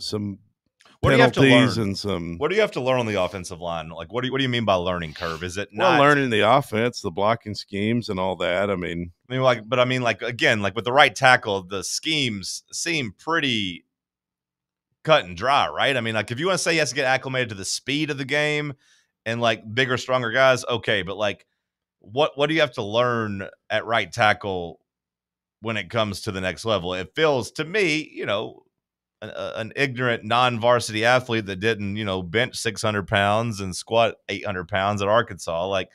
what do you have to learn? And some. What do you have to learn on the offensive line? Like, what do you mean by learning curve? Is it not learning the offense, the blocking schemes, and all that? again, like with the right tackle, the schemes seem pretty cut and dry, right? I mean, like if you want to say he has to get acclimated to the speed of the game and like bigger, stronger guys, okay, but like what do you have to learn at right tackle when it comes to the next level? It feels to me, an ignorant non-varsity athlete that didn't, bench 600 pounds and squat 800 pounds at Arkansas. Like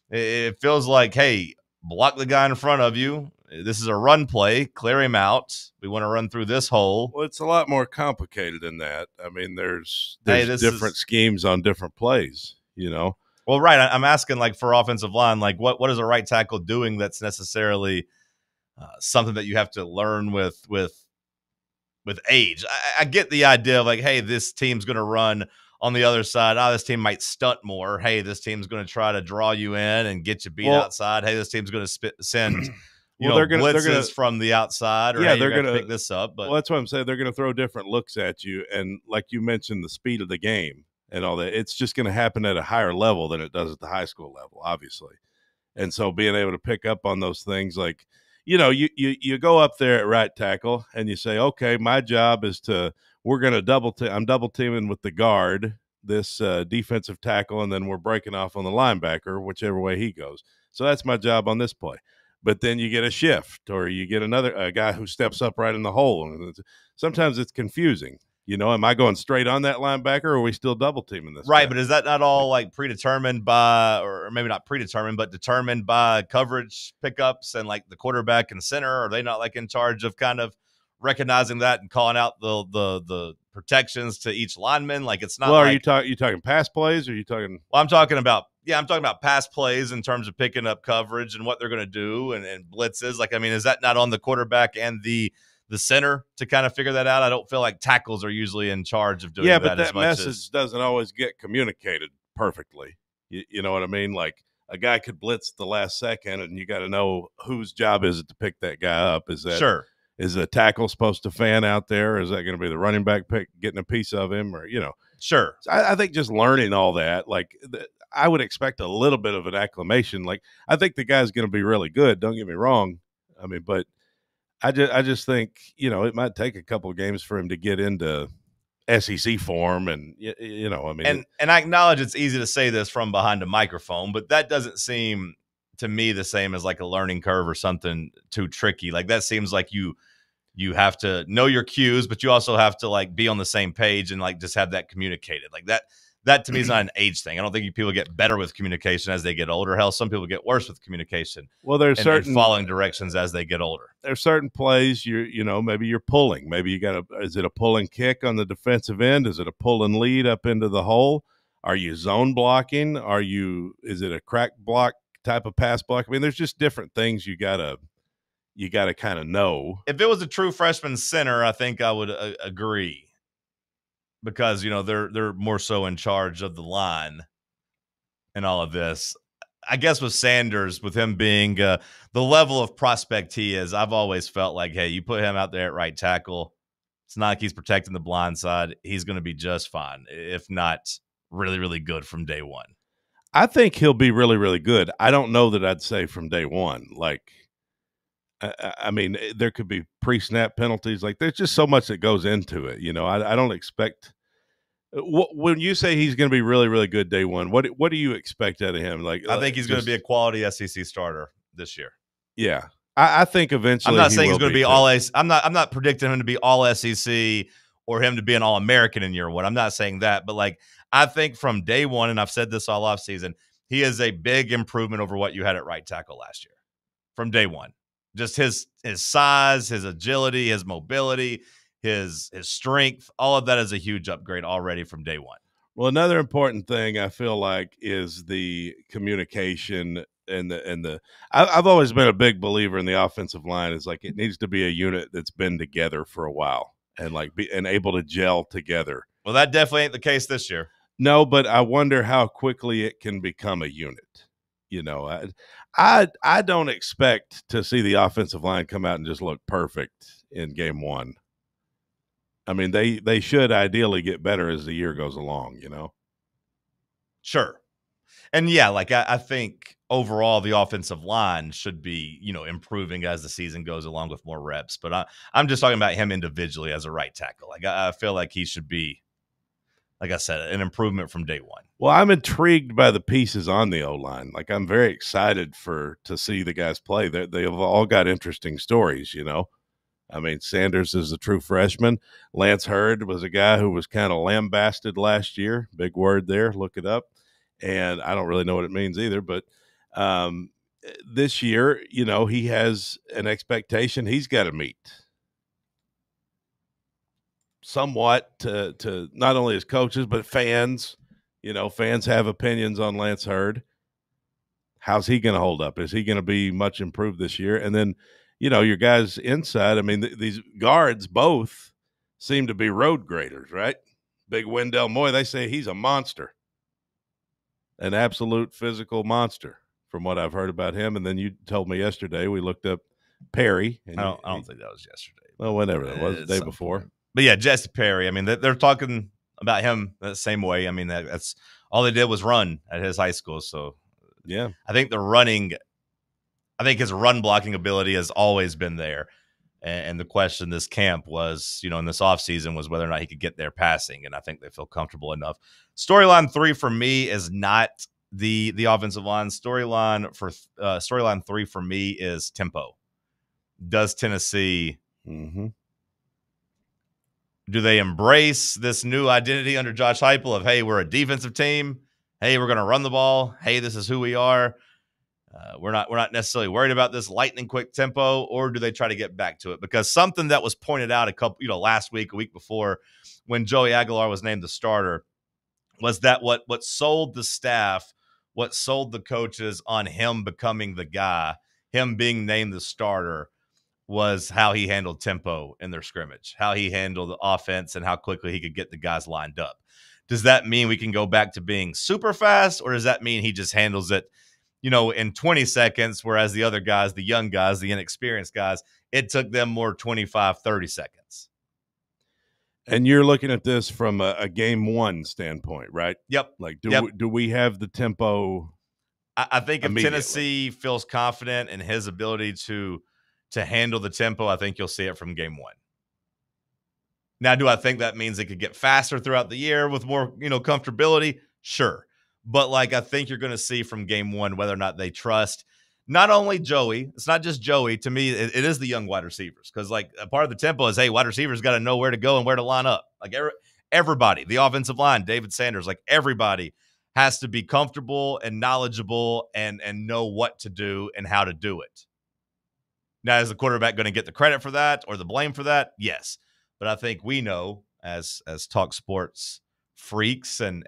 it feels like, hey, block the guy in front of you. This is a run play. Clear him out. We want to run through this hole. Well, it's a lot more complicated than that. I mean, there's different schemes on different plays, Well, right. I'm asking like for offensive line, like what is a right tackle doing that's necessarily something that you have to learn with age. I get the idea of like, hey, this team's going to run on the other side. Oh, this team might stunt more. Hey, this team's going to try to draw you in and get you beat outside. Hey, this team's going to send blitzes from the outside. Or yeah, hey, they're going to pick this up. But well, that's what I'm saying. They're going to throw different looks at you, and like you mentioned, the speed of the game and all that. It's just going to happen at a higher level than it does at the high school level, obviously. And so being able to pick up on those things, like, you know, you go up there at right tackle and you say, okay, my job is we're going to I'm double teaming with the guard, this defensive tackle, and then we're breaking off on the linebacker, whichever way he goes. So that's my job on this play. But then you get a shift, or you get a guy who steps up right in the hole. And sometimes it's confusing. You know, am I going straight on that linebacker, or are we still double teaming this? Right, guy? but is that not all like predetermined by, or maybe not predetermined, but determined by coverage pickups and like the quarterback and center? Are they not like in charge of kind of recognizing that and calling out the protections to each lineman? Like it's not. Well, like, are you talking pass plays, or are you talking? Well, I'm talking about pass plays in terms of picking up coverage and what they're going to do and blitzes. Like, I mean, is that not on the quarterback and the center to kind of figure that out? I don't feel like tackles are usually in charge of doing that. Yeah, but as that much message doesn't always get communicated perfectly. You know what I mean? Like a guy could blitz the last second, and you got to know whose job is it to pick that guy up. Is that sure? Is the tackle supposed to fan out there? Or is that going to be the running back getting a piece of him? Or sure. So I think just learning all that, like I would expect a little bit of an acclimation. Like I think the guy's going to be really good. Don't get me wrong. I mean, but I just think, it might take a couple of games for him to get into SEC form. And, I mean. And I acknowledge it's easy to say this from behind a microphone, but that doesn't seem to me the same as like a learning curve or something too tricky. Like that seems like you have to know your cues, but you also have to like be on the same page and like just have that communicated. Like that to me is not an age thing. I don't think people get better with communication as they get older. Hell, some people get worse with communication. Well, there's certain following directions as they get older. There's certain plays maybe you're pulling. Maybe is it a pull and kick on the defensive end? Is it a pull and lead up into the hole? Are you zone blocking? Is it a crack block type of pass block? I mean, there's just different things you gotta kind of know. If it was a true freshman center, I think I would agree. Because they're more so in charge of the line and all of this. I guess with Sanders, with him being the level of prospect he is, I've always felt like, hey, you put him out there at right tackle, it's not like he's protecting the blind side. He's going to be just fine, if not really, really good from day one. I think he'll be really, really good. I don't know that I'd say from day one. Like, I mean, there could be pre-snap penalties. Like, there's just so much that goes into it. I don't expect. When you say he's going to be really, really good day one, what do you expect out of him? Like, I think he's going to be a quality SEC starter this year. Yeah, I think eventually. I'm not saying he's going to be all. I'm not predicting him to be all SEC or him to be an All-American in year one. I'm not saying that, but like I think from day one, and I've said this all off season, he is a big improvement over what you had at right tackle last year. From day one. Just his size, his agility, his mobility, his strength, all of that is a huge upgrade already from day one. Well, another important thing I feel like is the communication and I've always been a big believer in the offensive line. Is like it needs to be a unit that's been together for a while and and able to gel together. Well, that definitely ain't the case this year. No, but I wonder how quickly it can become a unit. I don't expect to see the offensive line come out and just look perfect in game one. I mean, they should ideally get better as the year goes along, Sure. And yeah, like I think overall the offensive line should be, improving as the season goes along with more reps. But I'm just talking about him individually as a right tackle. Like I feel like he should be, like I said, an improvement from day one. Well, I'm intrigued by the pieces on the O-line. Like I'm very excited to see the guys play. They've all got interesting stories, I mean, Sanders is a true freshman. Lance Hurd was a guy who was kind of lambasted last year. Big word there. Look it up. And I don't really know what it means either. But this year, he has an expectation he's got to meet. Somewhat to not only his coaches, but fans, fans have opinions on Lance Hurd. How's he going to hold up? Is he going to be much improved this year? And then, your guys inside, I mean, these guards both seem to be road graders, right? Big Wendell Moy, they say he's a monster, an absolute physical monster from what I've heard about him. And then you told me yesterday, we looked up Perry. And I don't think that was yesterday. Well, whatever that was, the day before. Point. But yeah, Jesse Perry. I mean, they're talking about him the same way. I mean, that's all they did was run at his high school. So yeah, I think his run blocking ability has always been there. And the question this camp was, in this offseason was whether or not he could get there passing. And I think they feel comfortable enough. Storyline 3 for me is not the offensive line. Storyline 3 for me is tempo. Does Tennessee do they embrace this new identity under Josh Heupel of, hey, we're a defensive team. Hey, we're going to run the ball. Hey, this is who we are. We're not necessarily worried about this lightning quick tempo, or do they try to get back to it? Because something that was pointed out last week, a week before, when Joey Aguilar was named the starter, was that what sold the staff, what sold the coaches on him becoming the guy, him being named the starter, was how he handled tempo in their scrimmage, how he handled the offense, and how quickly he could get the guys lined up. Does that mean we can go back to being super fast, or does that mean he just handles it, in 20 seconds, whereas the other guys, the young guys, the inexperienced guys, it took them more 25, 30 seconds. And you're looking at this from a game one standpoint, right? Yep. Like, do we have the tempo? I think if Tennessee feels confident in his ability to handle the tempo, I think you'll see it from game one. Now, do I think that means it could get faster throughout the year with more, comfortability? Sure. But I think you're going to see from game one whether or not they trust not only Joey. It's not just Joey. To me, it is the young wide receivers, because a part of the tempo is, hey, wide receivers got to know where to go and where to line up. Everybody, the offensive line, David Sanders, everybody has to be comfortable and knowledgeable and know what to do and how to do it. Now, is the quarterback going to get the credit for that or the blame for that? Yes. But I think we know as TalkSports freaks and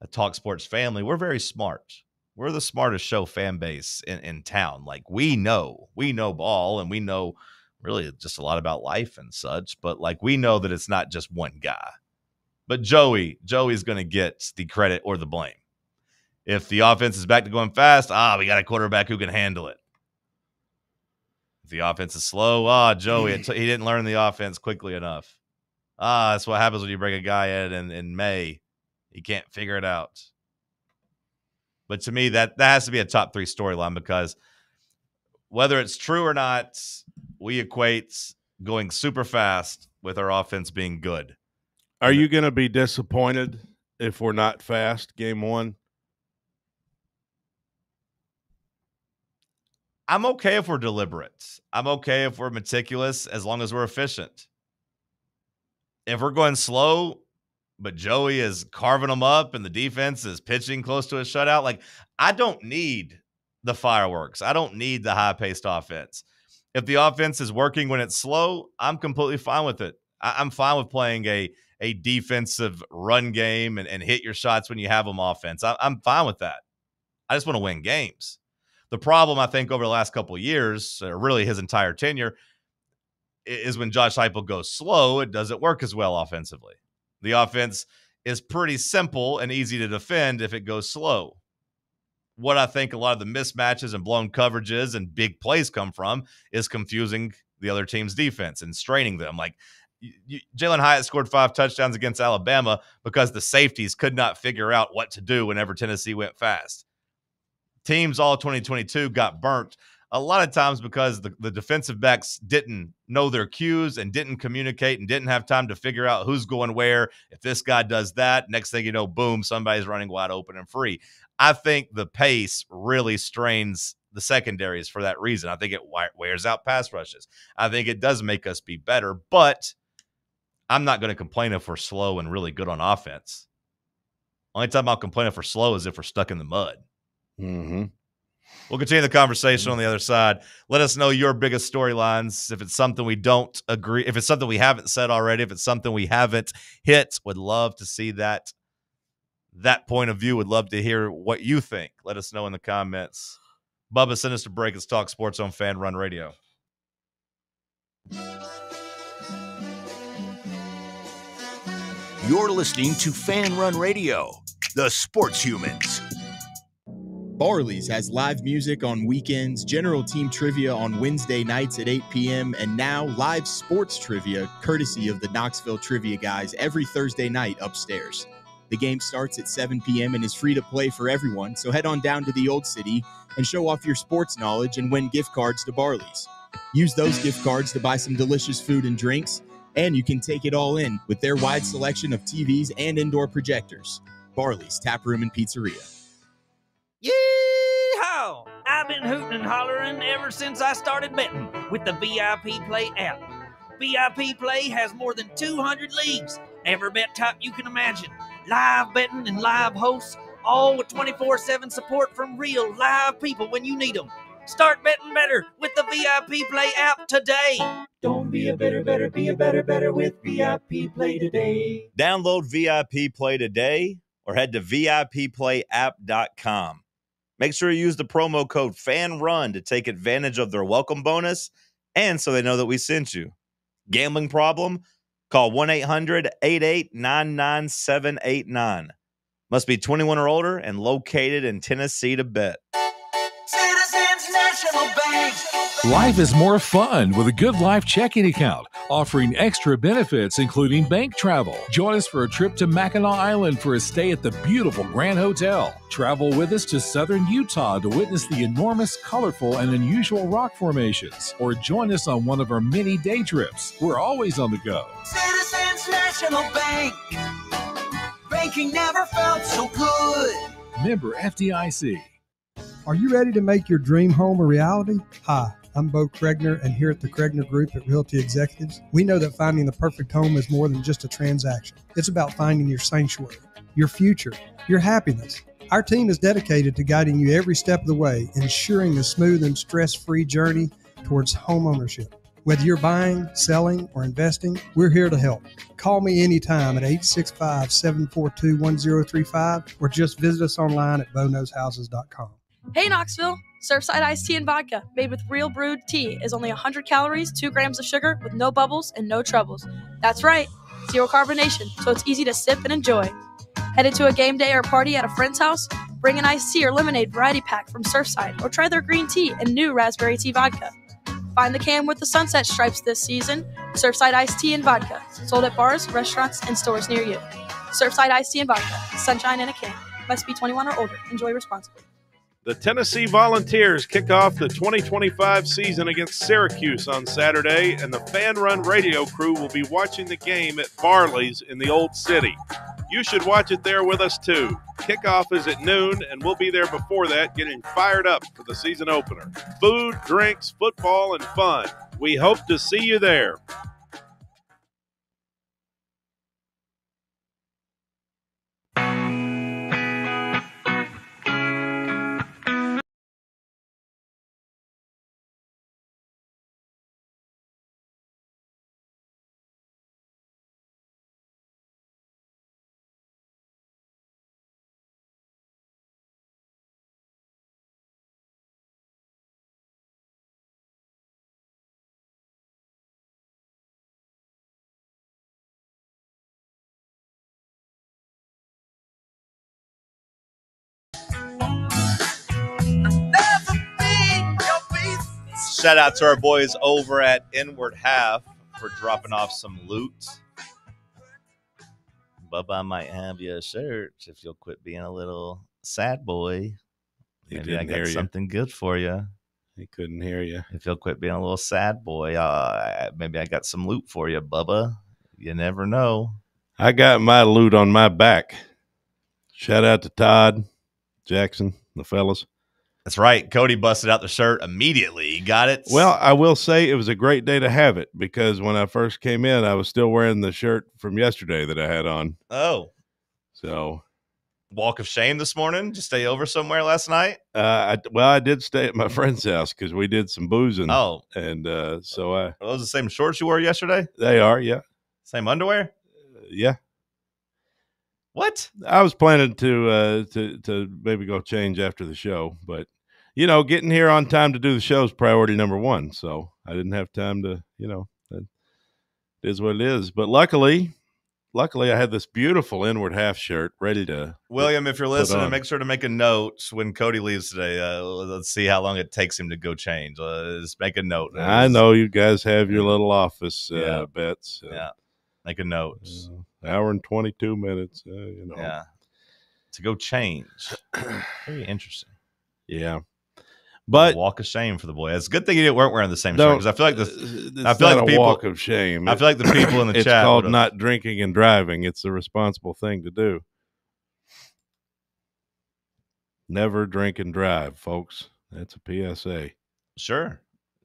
a TalkSports family, we're very smart. We're the smartest show fan base in town. We know ball, and we know really just a lot about life and such. But we know that it's not just one guy. But Joey's going to get the credit or the blame. If the offense is back to going fast, we got a quarterback who can handle it. If the offense is slow, Joey, he didn't learn the offense quickly enough. That's what happens when you bring a guy in May. He can't figure it out. But to me, that has to be a top 3 storyline, because whether it's true or not, we equate going super fast with our offense being good. Are you going to be disappointed if we're not fast game one? I'm okay if we're deliberate. I'm okay if we're meticulous, as long as we're efficient. If we're going slow, but Joey is carving them up and the defense is pitching close to a shutout, I don't need the fireworks. I don't need the high-paced offense. If the offense is working when it's slow, I'm completely fine with it. I'm fine with playing a defensive run game and hit your shots when you have them offense. I'm fine with that. I just want to win games. The problem, I think, over the last couple of years, or really his entire tenure, is when Josh Heupel goes slow, it doesn't work as well offensively. The offense is pretty simple and easy to defend if it goes slow. What I think a lot of the mismatches and blown coverages and big plays come from is confusing the other team's defense and straining them. Jalen Hyatt scored 5 touchdowns against Alabama because the safeties could not figure out what to do whenever Tennessee went fast. Teams all 2022 got burnt a lot of times because the defensive backs didn't know their cues and didn't communicate and didn't have time to figure out who's going where. If this guy does that, next thing you know, boom, somebody's running wide open and free. I think the pace really strains the secondaries for that reason. I think it wears out pass rushes. I think it does make us be better, but I'm not going to complain if we're slow and really good on offense. Only time I'll complain if we're slow is if we're stuck in the mud. Mm-hmm. We'll continue the conversation on the other side. Let us know your biggest storylines. If it's something we don't agree, if it's something we haven't said already, if it's something we haven't hit, would love to see that. that point of view. Would love to hear what you think. Let us know in the comments. Bubba, send us to break. It's Talk Sports on Fan Run Radio. You're listening to Fan Run Radio, the sports humans. Barley's has live music on weekends, general team trivia on Wednesday nights at 8 p.m., and now live sports trivia courtesy of the Knoxville Trivia Guys every Thursday night upstairs. The game starts at 7 p.m. and is free to play for everyone, so head on down to the Old City and show off your sports knowledge and win gift cards to Barley's. Use those gift cards to buy some delicious food and drinks, and you can take it all in with their wide selection of TVs and indoor projectors. Barley's Tap Room and Pizzeria. Yee-haw! I've been hooting and hollering ever since I started betting with the VIP Play app. VIP Play has more than 200 leagues, every bet type you can imagine, live betting and live hosts, all with 24/7 support from real live people when you need them. Start betting better with the VIP Play app today. Don't be a better, be a better with VIP Play today. Download VIP Play today or head to VIPPlayApp.com. Make sure you use the promo code FANRUN to take advantage of their welcome bonus and so they know that we sent you. Gambling problem? Call 1-800-88-99789. Must be 21 or older and located in Tennessee to bet. Citizens National Bank. Life is more fun with a Good Life checking account, offering extra benefits including bank travel. Join us for a trip to Mackinac Island for a stay at the beautiful Grand Hotel. Travel with us to southern Utah to witness the enormous, colorful, and unusual rock formations. Or join us on one of our many day trips. We're always on the go. Citizens National Bank. Banking never felt so good. Member FDIC. Are you ready to make your dream home a reality? Hi, I'm Bo Kregner, and here at the Kregner Group at Realty Executives, we know that finding the perfect home is more than just a transaction. It's about finding your sanctuary, your future, your happiness. Our team is dedicated to guiding you every step of the way, ensuring a smooth and stress-free journey towards home ownership. Whether you're buying, selling, or investing, we're here to help. Call me anytime at 865-742-1035 or just visit us online at bonowshouses.com. Hey Knoxville! Surfside iced tea and vodka, made with real brewed tea, is only 100 calories, 2 grams of sugar, with no bubbles and no troubles. That's right, zero carbonation, so it's easy to sip and enjoy. Headed to a game day or party at a friend's house? Bring an iced tea or lemonade variety pack from Surfside, or try their green tea and new raspberry tea vodka. Find the can with the sunset stripes this season. Surfside iced tea and vodka, sold at bars, restaurants, and stores near you. Surfside iced tea and vodka, sunshine in a can. Must be 21 or older. Enjoy responsibly. The Tennessee Volunteers kick off the 2025 season against Syracuse on Saturday, and the Fan Run radio crew will be watching the game at Barley's in the Old City. You should watch it there with us, too. Kickoff is at noon, and we'll be there before that getting fired up for the season opener. Food, drinks, football, and fun. We hope to see you there. Shout out to our boys over at Inward Half for dropping off some loot. Bubba, I might have you a shirt if you'll quit being a little sad boy. Maybe I got something good for you. He couldn't hear you. If you'll quit being a little sad boy, maybe I got some loot for you, Bubba. You never know. I got my loot on my back. Shout out to Todd, Jackson, the fellas. That's right. Cody busted out the shirt immediately. He got it. Well, I will say it was a great day to have it because when I first came in, I was still wearing the shirt from yesterday that I had on. Oh. So. Walk of shame this morning? Just stay over somewhere last night? I did stay at my friend's house because we did some boozing. Oh. And Are those the same shorts you wore yesterday? They are, yeah. Same underwear? Yeah. What? I was planning to maybe go change after the show, but getting here on time to do the show is priority number one. So I didn't have time to, it is what it is. But luckily I had this beautiful inward half shirt ready to. William, if you're put listening, on. make sure to make a note when Cody leaves today. Let's see how long it takes him to go change. Just make a note. I know you guys have your little office bets. Yeah, make a note. Hour and 22 minutes. Yeah, to go change. Very interesting. Yeah, but walk of shame for the boy. It's a good thing you weren't wearing the same shirt because I feel like this. I feel like a walk of shame. I feel like the people in the it's chat. It's called would've, not drinking and driving. It's the responsible thing to do. Never drink and drive, folks. That's a PSA. Sure.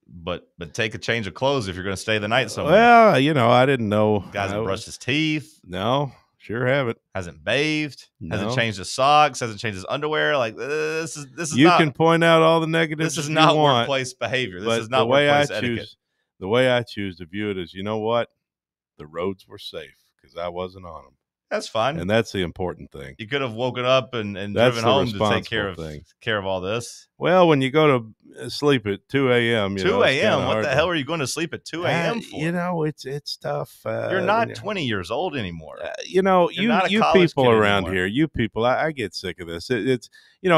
But take a change of clothes if you're going to stay the night somewhere. Well, I didn't know. Guy hasn't brushed his teeth. No, sure haven't. Hasn't bathed. No. Hasn't changed his socks. Hasn't changed his underwear. Like this is. You not, can point out all the negatives. This is you not want, workplace behavior. This but is not the way workplace I etiquette. choose. The way I choose to view it is, you know what? The roads were safe because I wasn't on them. That's fine. And that's the important thing. You could have woken up and That's driven the home to take responsible care of all this. Well, when you go to sleep at 2 a.m., 2 a.m. What the hell are you going to sleep at 2 a.m. for? It's tough. You're not 20 years old anymore. You college people kid around anymore. here, you people, I get sick of this. It's a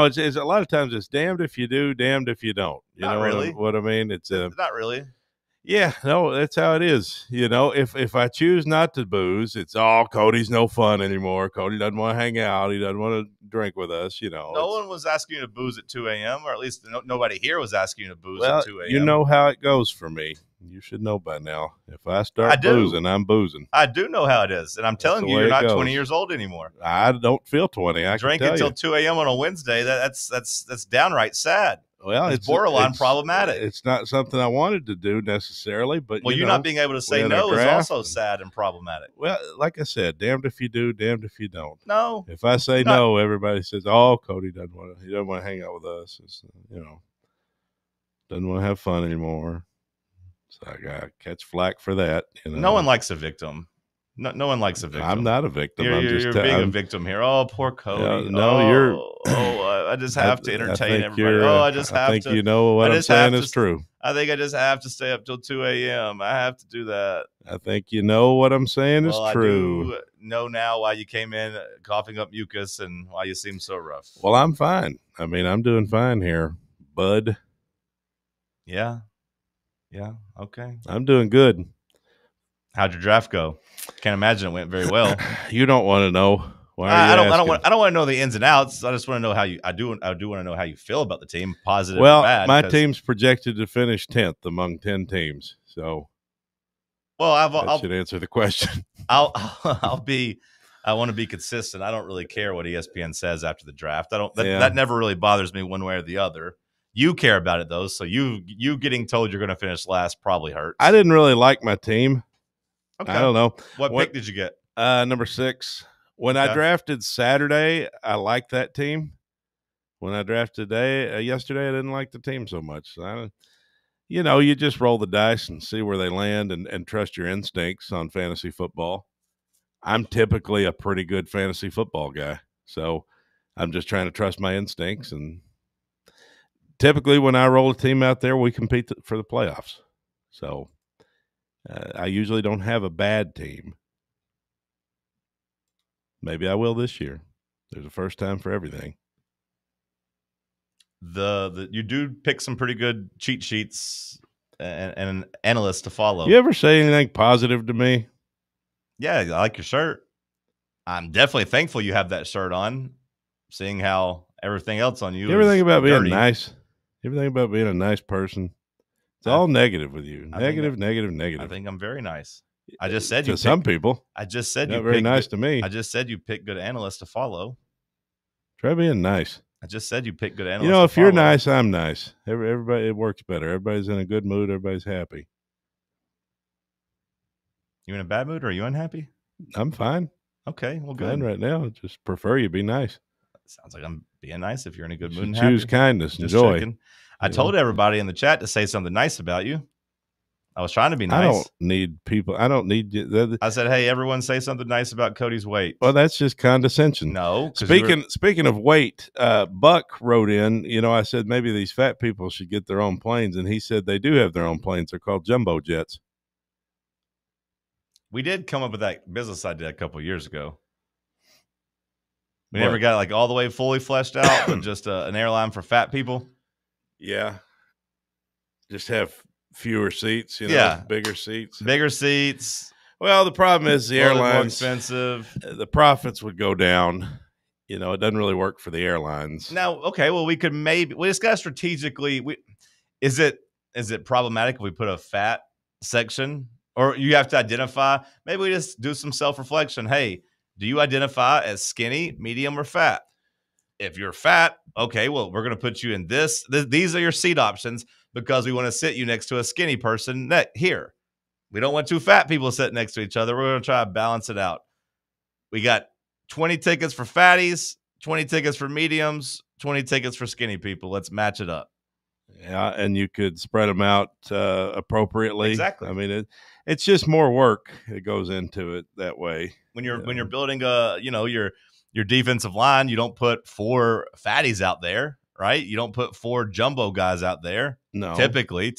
lot of times it's damned if you do, damned if you don't. You Not know really. what I mean? It's Not really. Yeah, no, that's how it is. If I choose not to booze, it's Cody's no fun anymore. Cody doesn't want to hang out. He doesn't want to drink with us. No one was asking you to booze at 2 a.m., or at least nobody here was asking you to booze Well, at 2 a.m. you know how it goes for me. You should know by now. If I start boozing, I'm boozing. I do know how it is, and I'm telling the you, way you're it not goes. 20 years old anymore. I don't feel 20. I Drink can tell until you. 2 a.m. on a Wednesday. That's downright sad. Well, it's borderline problematic. It's not something I wanted to do necessarily, but Well, you not being able to say no is also sad and problematic. Well, like I said, damned if you do, damned if you don't. No. If I say no, everybody says, Cody doesn't want to hang out with us. It's, doesn't want to have fun anymore. So I got to catch flack for that. No one likes a victim. No one likes a victim. I'm not a victim. You're being a victim here. Oh, poor Cody. I just have to entertain everybody. I just have to. I think you know what I'm saying is true. I think I just have to stay up till 2 a.m. I have to do that. I think you know what I'm saying is true. I do know now why you came in coughing up mucus and why you seem so rough. Well, I'm fine. I mean, I'm doing fine here, bud. Yeah. Okay. I'm doing good. How'd your draft go? Can't imagine it went very well. You don't want to know. Why are you I asking? don't want to know the ins and outs. I just want to know how you. I do want to know how you feel about the team, positive Well, or bad. my team's projected to finish 10th among 10 teams. So, that should answer the question. I want to be consistent. I don't really care what ESPN says after the draft. That never really bothers me one way or the other. You care about it though, so you getting told you're going to finish last probably hurts. I didn't really like my team. Okay. I don't know. What pick did you get? Number 6. When I drafted Saturday, I liked that team. When I drafted yesterday, I didn't like the team so much. So you just roll the dice and see where they land and trust your instincts on fantasy football. I'm typically a pretty good fantasy football guy, so I'm just trying to trust my instincts. And typically when I roll a team out there, we compete for the playoffs. So I usually don't have a bad team. Maybe I will this year. There's a first time for everything. You do pick some pretty good cheat sheets and an analyst to follow. You ever say anything positive to me? Yeah, I like your shirt. I'm definitely thankful you have that shirt on, seeing how everything else on you. Everything about being dirty. nice. Everything about being a nice person. It's all negative with you. Negative. I think I'm very nice. I just said to some people. I just said not you very pick nice good, to me. I just said you pick good analysts to follow. Try being nice. I just said you pick good analysts. If you're nice, I'm nice. Everybody, it works better. Everybody's in a good mood. Everybody's happy. You in a bad mood or are you unhappy? I'm fine. Okay, well, good. Fine right now. Just prefer you be nice. Sounds like I'm being nice. If you're in a good You mood and should choose happy. kindness and Just joy. checking. I told everybody in the chat to say something nice about you. I was trying to be nice. I don't need people. I don't need you. I said, hey, everyone say something nice about Cody's weight. Well, that's just condescension. No. Speaking of weight, Buck wrote in, I said maybe these fat people should get their own planes. And he said they do have their own planes. They're called jumbo jets. We did come up with that business idea a couple of years ago. We never got like all the way fully fleshed out, but just an airline for fat people. Yeah. Just have fewer seats, bigger seats. Bigger seats. Well, the problem is the airlines more expensive. The profits would go down. It doesn't really work for the airlines. Now, okay, well, we just got strategically. Is it problematic if we put a fat section, or you have to identify? Maybe we just do some self-reflection. Hey, do you identify as skinny, medium, or fat? If you're fat, okay, well, we're going to put you in this. These are your seat options because we want to sit you next to a skinny person here. We don't want two fat people sitting next to each other. We're going to try to balance it out. We got 20 tickets for fatties, 20 tickets for mediums, 20 tickets for skinny people. Let's match it up. Yeah, and you could spread them out appropriately. Exactly. I mean, it's just more work that goes into it that way. When you're building your defensive line, you don't put 4 fatties out there, right? You don't put 4 jumbo guys out there. No. Typically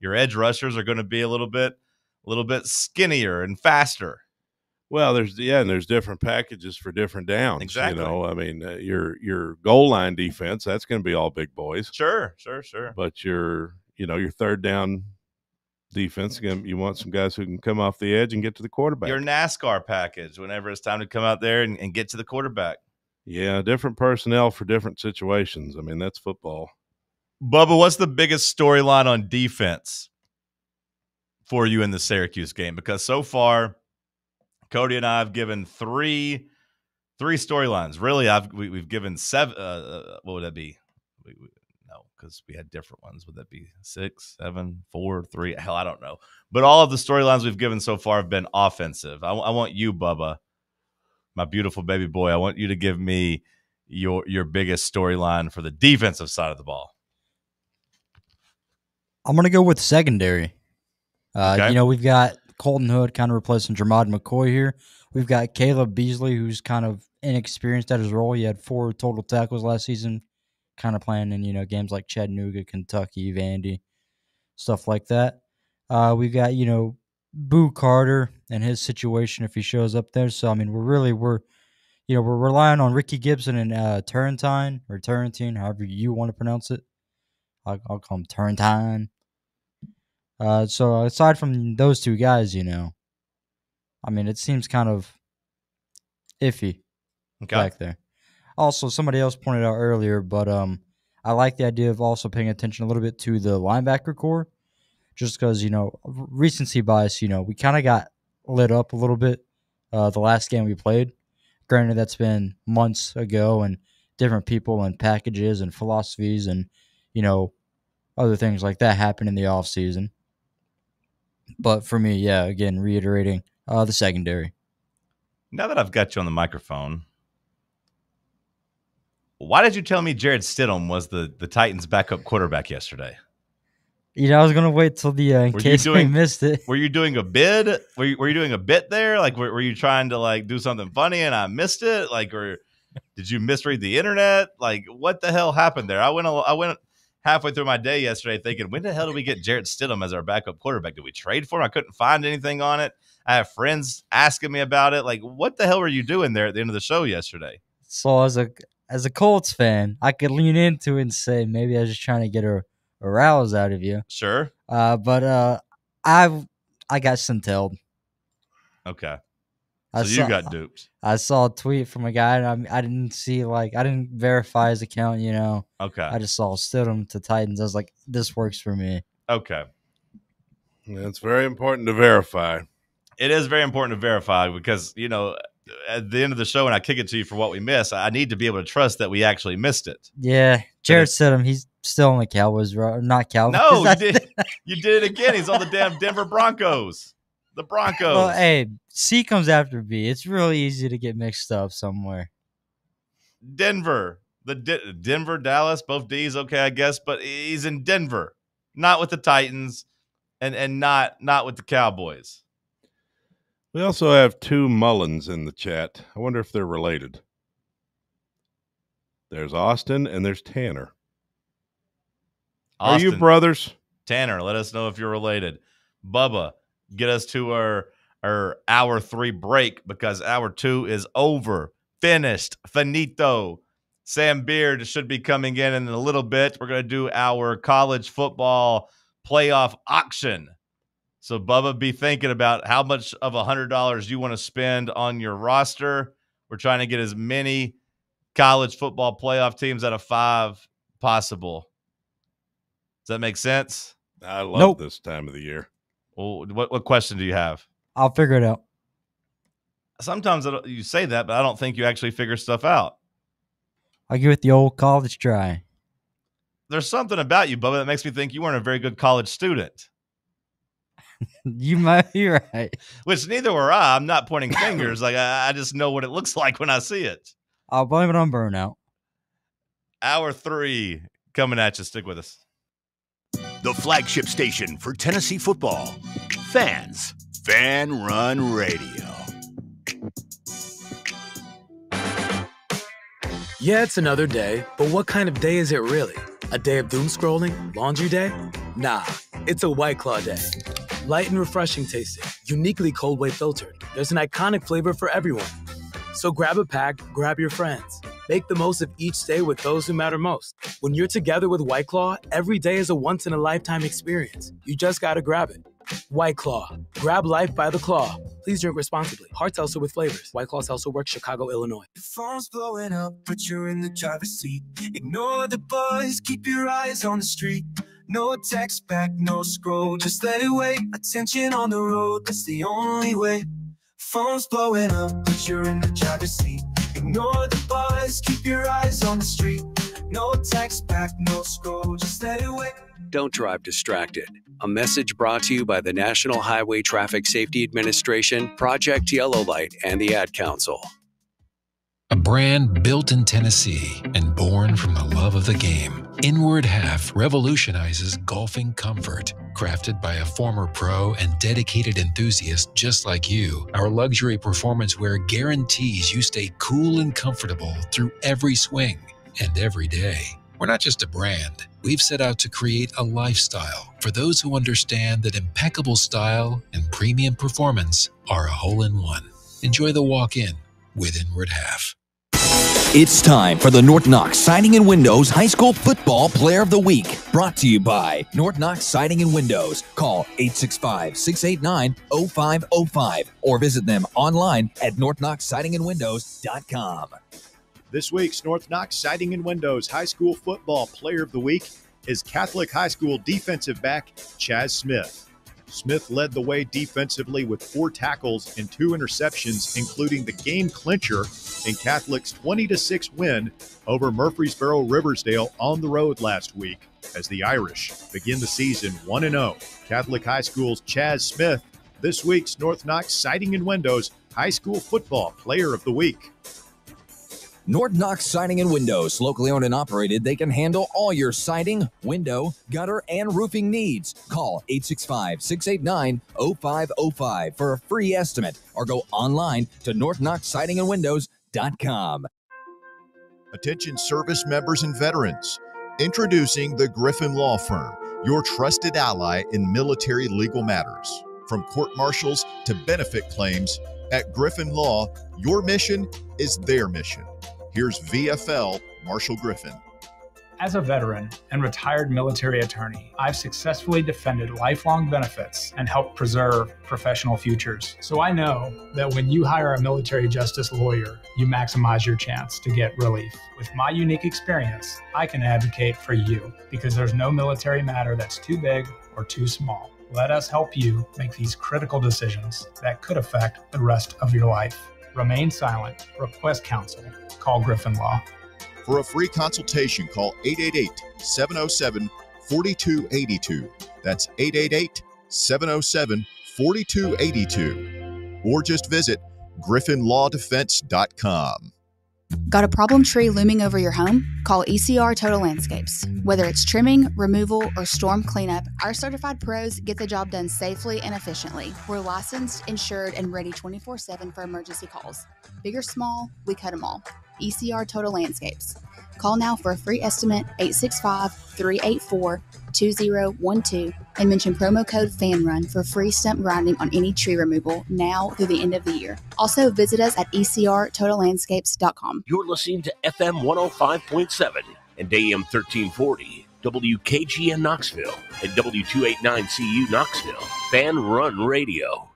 your edge rushers are going to be a little bit skinnier and faster. Well, there's different packages for different downs. Exactly. I mean, your goal line defense, that's going to be all big boys. Sure. But your third down defense, again, you want some guys who can come off the edge and get to the quarterback. Your NASCAR package, whenever it's time to come out there and get to the quarterback. Yeah, different personnel for different situations. I mean, that's football. Bubba, what's the biggest storyline on defense for you in the Syracuse game? Because so far, Cody and I have given three storylines. Really, we've given 7. What would that be? No, because we had different ones. Would that be 6, 7, 4, 3? Hell, I don't know. But all of the storylines we've given so far have been offensive. I want you, Bubba, my beautiful baby boy. I want you to give me your biggest storyline for the defensive side of the ball. I'm gonna go with secondary. Okay. We've got Colton Hood kind of replacing Jermod McCoy here. We've got Caleb Beasley, who's kind of inexperienced at his role. He had 4 total tackles last season, kind of playing in, games like Chattanooga, Kentucky, Vandy, stuff like that. We've got, Boo Carter and his situation if he shows up there. So, I mean, we're relying on Ricky Gibson and Turrentine, however you want to pronounce it. I'll call him Turrentine. So aside from those 2 guys, I mean, it seems kind of iffy back there. Also, somebody else pointed out earlier, but I like the idea of also paying attention a little bit to the linebacker core, just because, recency bias, we kind of got lit up a little bit the last game we played. Granted, that's been months ago, and different people and packages and philosophies and, other things like that happen in the offseason. But for me, yeah, again, reiterating the secondary. Now that I've got you on the microphone, why did you tell me Jared Stidham was the Titans' backup quarterback yesterday? I was gonna wait till the in case we missed it. Were you doing a bid? Were you doing a bit there? Like, were you trying to do something funny and I missed it? Like, or did you misread the internet? Like, what the hell happened there? I went halfway through my day yesterday thinking, when the hell did we get Jared Stidham as our backup quarterback? Did we trade for him? I couldn't find anything on it. I have friends asking me about it. Like, what the hell were you doing there at the end of the show yesterday? So as a Colts fan, I could lean into it and say maybe I was just trying to get a rouse out of you. Sure. But I got centelled. Okay. So you got duped. I saw a tweet from a guy, and I didn't see, I didn't verify his account, Okay. I just saw Stidham to Titans. I was like, this works for me. Okay. Yeah, it's very important to verify. It is very important to verify because, at the end of the show, when I kick it to you for what we miss, I need to be able to trust that we actually missed it. Yeah. Jared Stidham, he's still on the Cowboys, not Cowboys. No, you did it again. He's on the damn Denver Broncos. The Broncos. Well, hey, C comes after B. It's really easy to get mixed up somewhere. Denver. Denver, Dallas, both D's, okay, I guess, but he's in Denver, not with the Titans. and not with the Cowboys. We also have two Mullins in the chat. I wonder if they're related. There's Austin and there's Tanner. Austin, are you brothers? Tanner, let us know if you're related. Bubba, get us to our hour 3 break because hour 2 is over. Finished. Finito. Sam Beard should be coming in a little bit. We're going to do our college football playoff auction. So, Bubba, be thinking about how much of $100 you want to spend on your roster. We're trying to get as many college football playoff teams out of 5 possible. Does that make sense? I love this time of the year. Well, what question do you have? I'll figure it out. Sometimes you say that, but I don't think you actually figure stuff out. I'll give it the old college try. There's something about you, Bubba, that makes me think you weren't a very good college student. You might be right. Which neither were I. I'm not pointing fingers. Like I just know what it looks like when I see it. I'll blame it on burnout. Hour 3 coming at you. Stick with us. The flagship station for Tennessee football. Fans. Fan Run Radio. Yeah, it's another day, but what kind of day is it really? A day of doom scrolling? Laundry day? Nah, it's a White Claw day. Light and refreshing tasting, uniquely cold way filtered. There's an iconic flavor for everyone. So grab a pack, grab your friends. Make the most of each day with those who matter most. When you're together with White Claw, every day is a once-in-a-lifetime experience. You just gotta grab it. White Claw. Grab life by the claw. Please drink responsibly. Hard seltzer with flavors. White Claw Seltzer Works, Chicago, Illinois. Your phone's blowing up, but you're in the driver's seat. Ignore the buzz, keep your eyes on the street. No text back, no scroll, just let it wait. Attention on the road, that's the only way. Phone's blowing up, but you're in the driver's seat. Ignore the buzz, keep your eyes on the street. No text back, no scroll, just let it wait. Don't drive distracted. A message brought to you by the National Highway Traffic Safety Administration, Project Yellow Light, and the Ad Council. A brand built in Tennessee and born from the love of the game, Inward Half revolutionizes golfing comfort. Crafted by a former pro and dedicated enthusiast just like you, our luxury performance wear guarantees you stay cool and comfortable through every swing and every day. We're not just a brand. We've set out to create a lifestyle for those who understand that impeccable style and premium performance are a hole-in-one. Enjoy the walk-in with Inward Half. It's time for the North Knox Siding and Windows High School Football Player of the Week. Brought to you by North Knox Siding and Windows. Call 865-689-0505 or visit them online at northknoxsidingandwindows.com. This week's North Knox Siding and Windows High School Football Player of the Week is Catholic High School defensive back Chaz Smith. Smith led the way defensively with 4 tackles and 2 interceptions, including the game clincher in Catholic's 20-6 win over Murfreesboro Riversdale on the road last week as the Irish begin the season 1-0. Catholic High School's Chaz Smith, this week's North Knox Siding and Windows High School Football Player of the Week. North Knox Siding and Windows, locally owned and operated, they can handle all your siding, window, gutter, and roofing needs. Call 865-689-0505 for a free estimate or go online to northknoxsidingandwindows.com. Attention service members and veterans. Introducing the Griffin Law Firm, your trusted ally in military legal matters. From court martials to benefit claims, at Griffin Law, your mission is their mission. Here's VFL Marshall Griffin. As a veteran and retired military attorney, I've successfully defended lifelong benefits and helped preserve professional futures. So I know that when you hire a military justice lawyer, you maximize your chance to get relief. With my unique experience, I can advocate for you because there's no military matter that's too big or too small. Let us help you make these critical decisions that could affect the rest of your life. Remain silent. Request counsel. Call Griffin Law. For a free consultation, call 888-707-4282. That's 888-707-4282. Or just visit griffinlawdefense.com. Got a problem tree looming over your home? Call ECR Total Landscapes. Whether it's trimming, removal, or storm cleanup, our certified pros get the job done safely and efficiently. We're licensed, insured, and ready 24/7 for emergency calls. Big or small, we cut them all. ECR Total Landscapes. Call now for a free estimate, 865-384-2012, and mention promo code FANRUN for free stump grinding on any tree removal now through the end of the year. Also, visit us at ecrtotallandscapes.com. You're listening to FM 105.7 and AM 1340, WKGN Knoxville, and W289CU Knoxville, Fan Run Radio.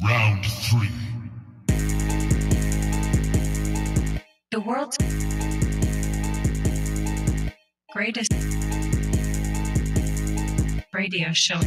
Round 3. The world's greatest radio show.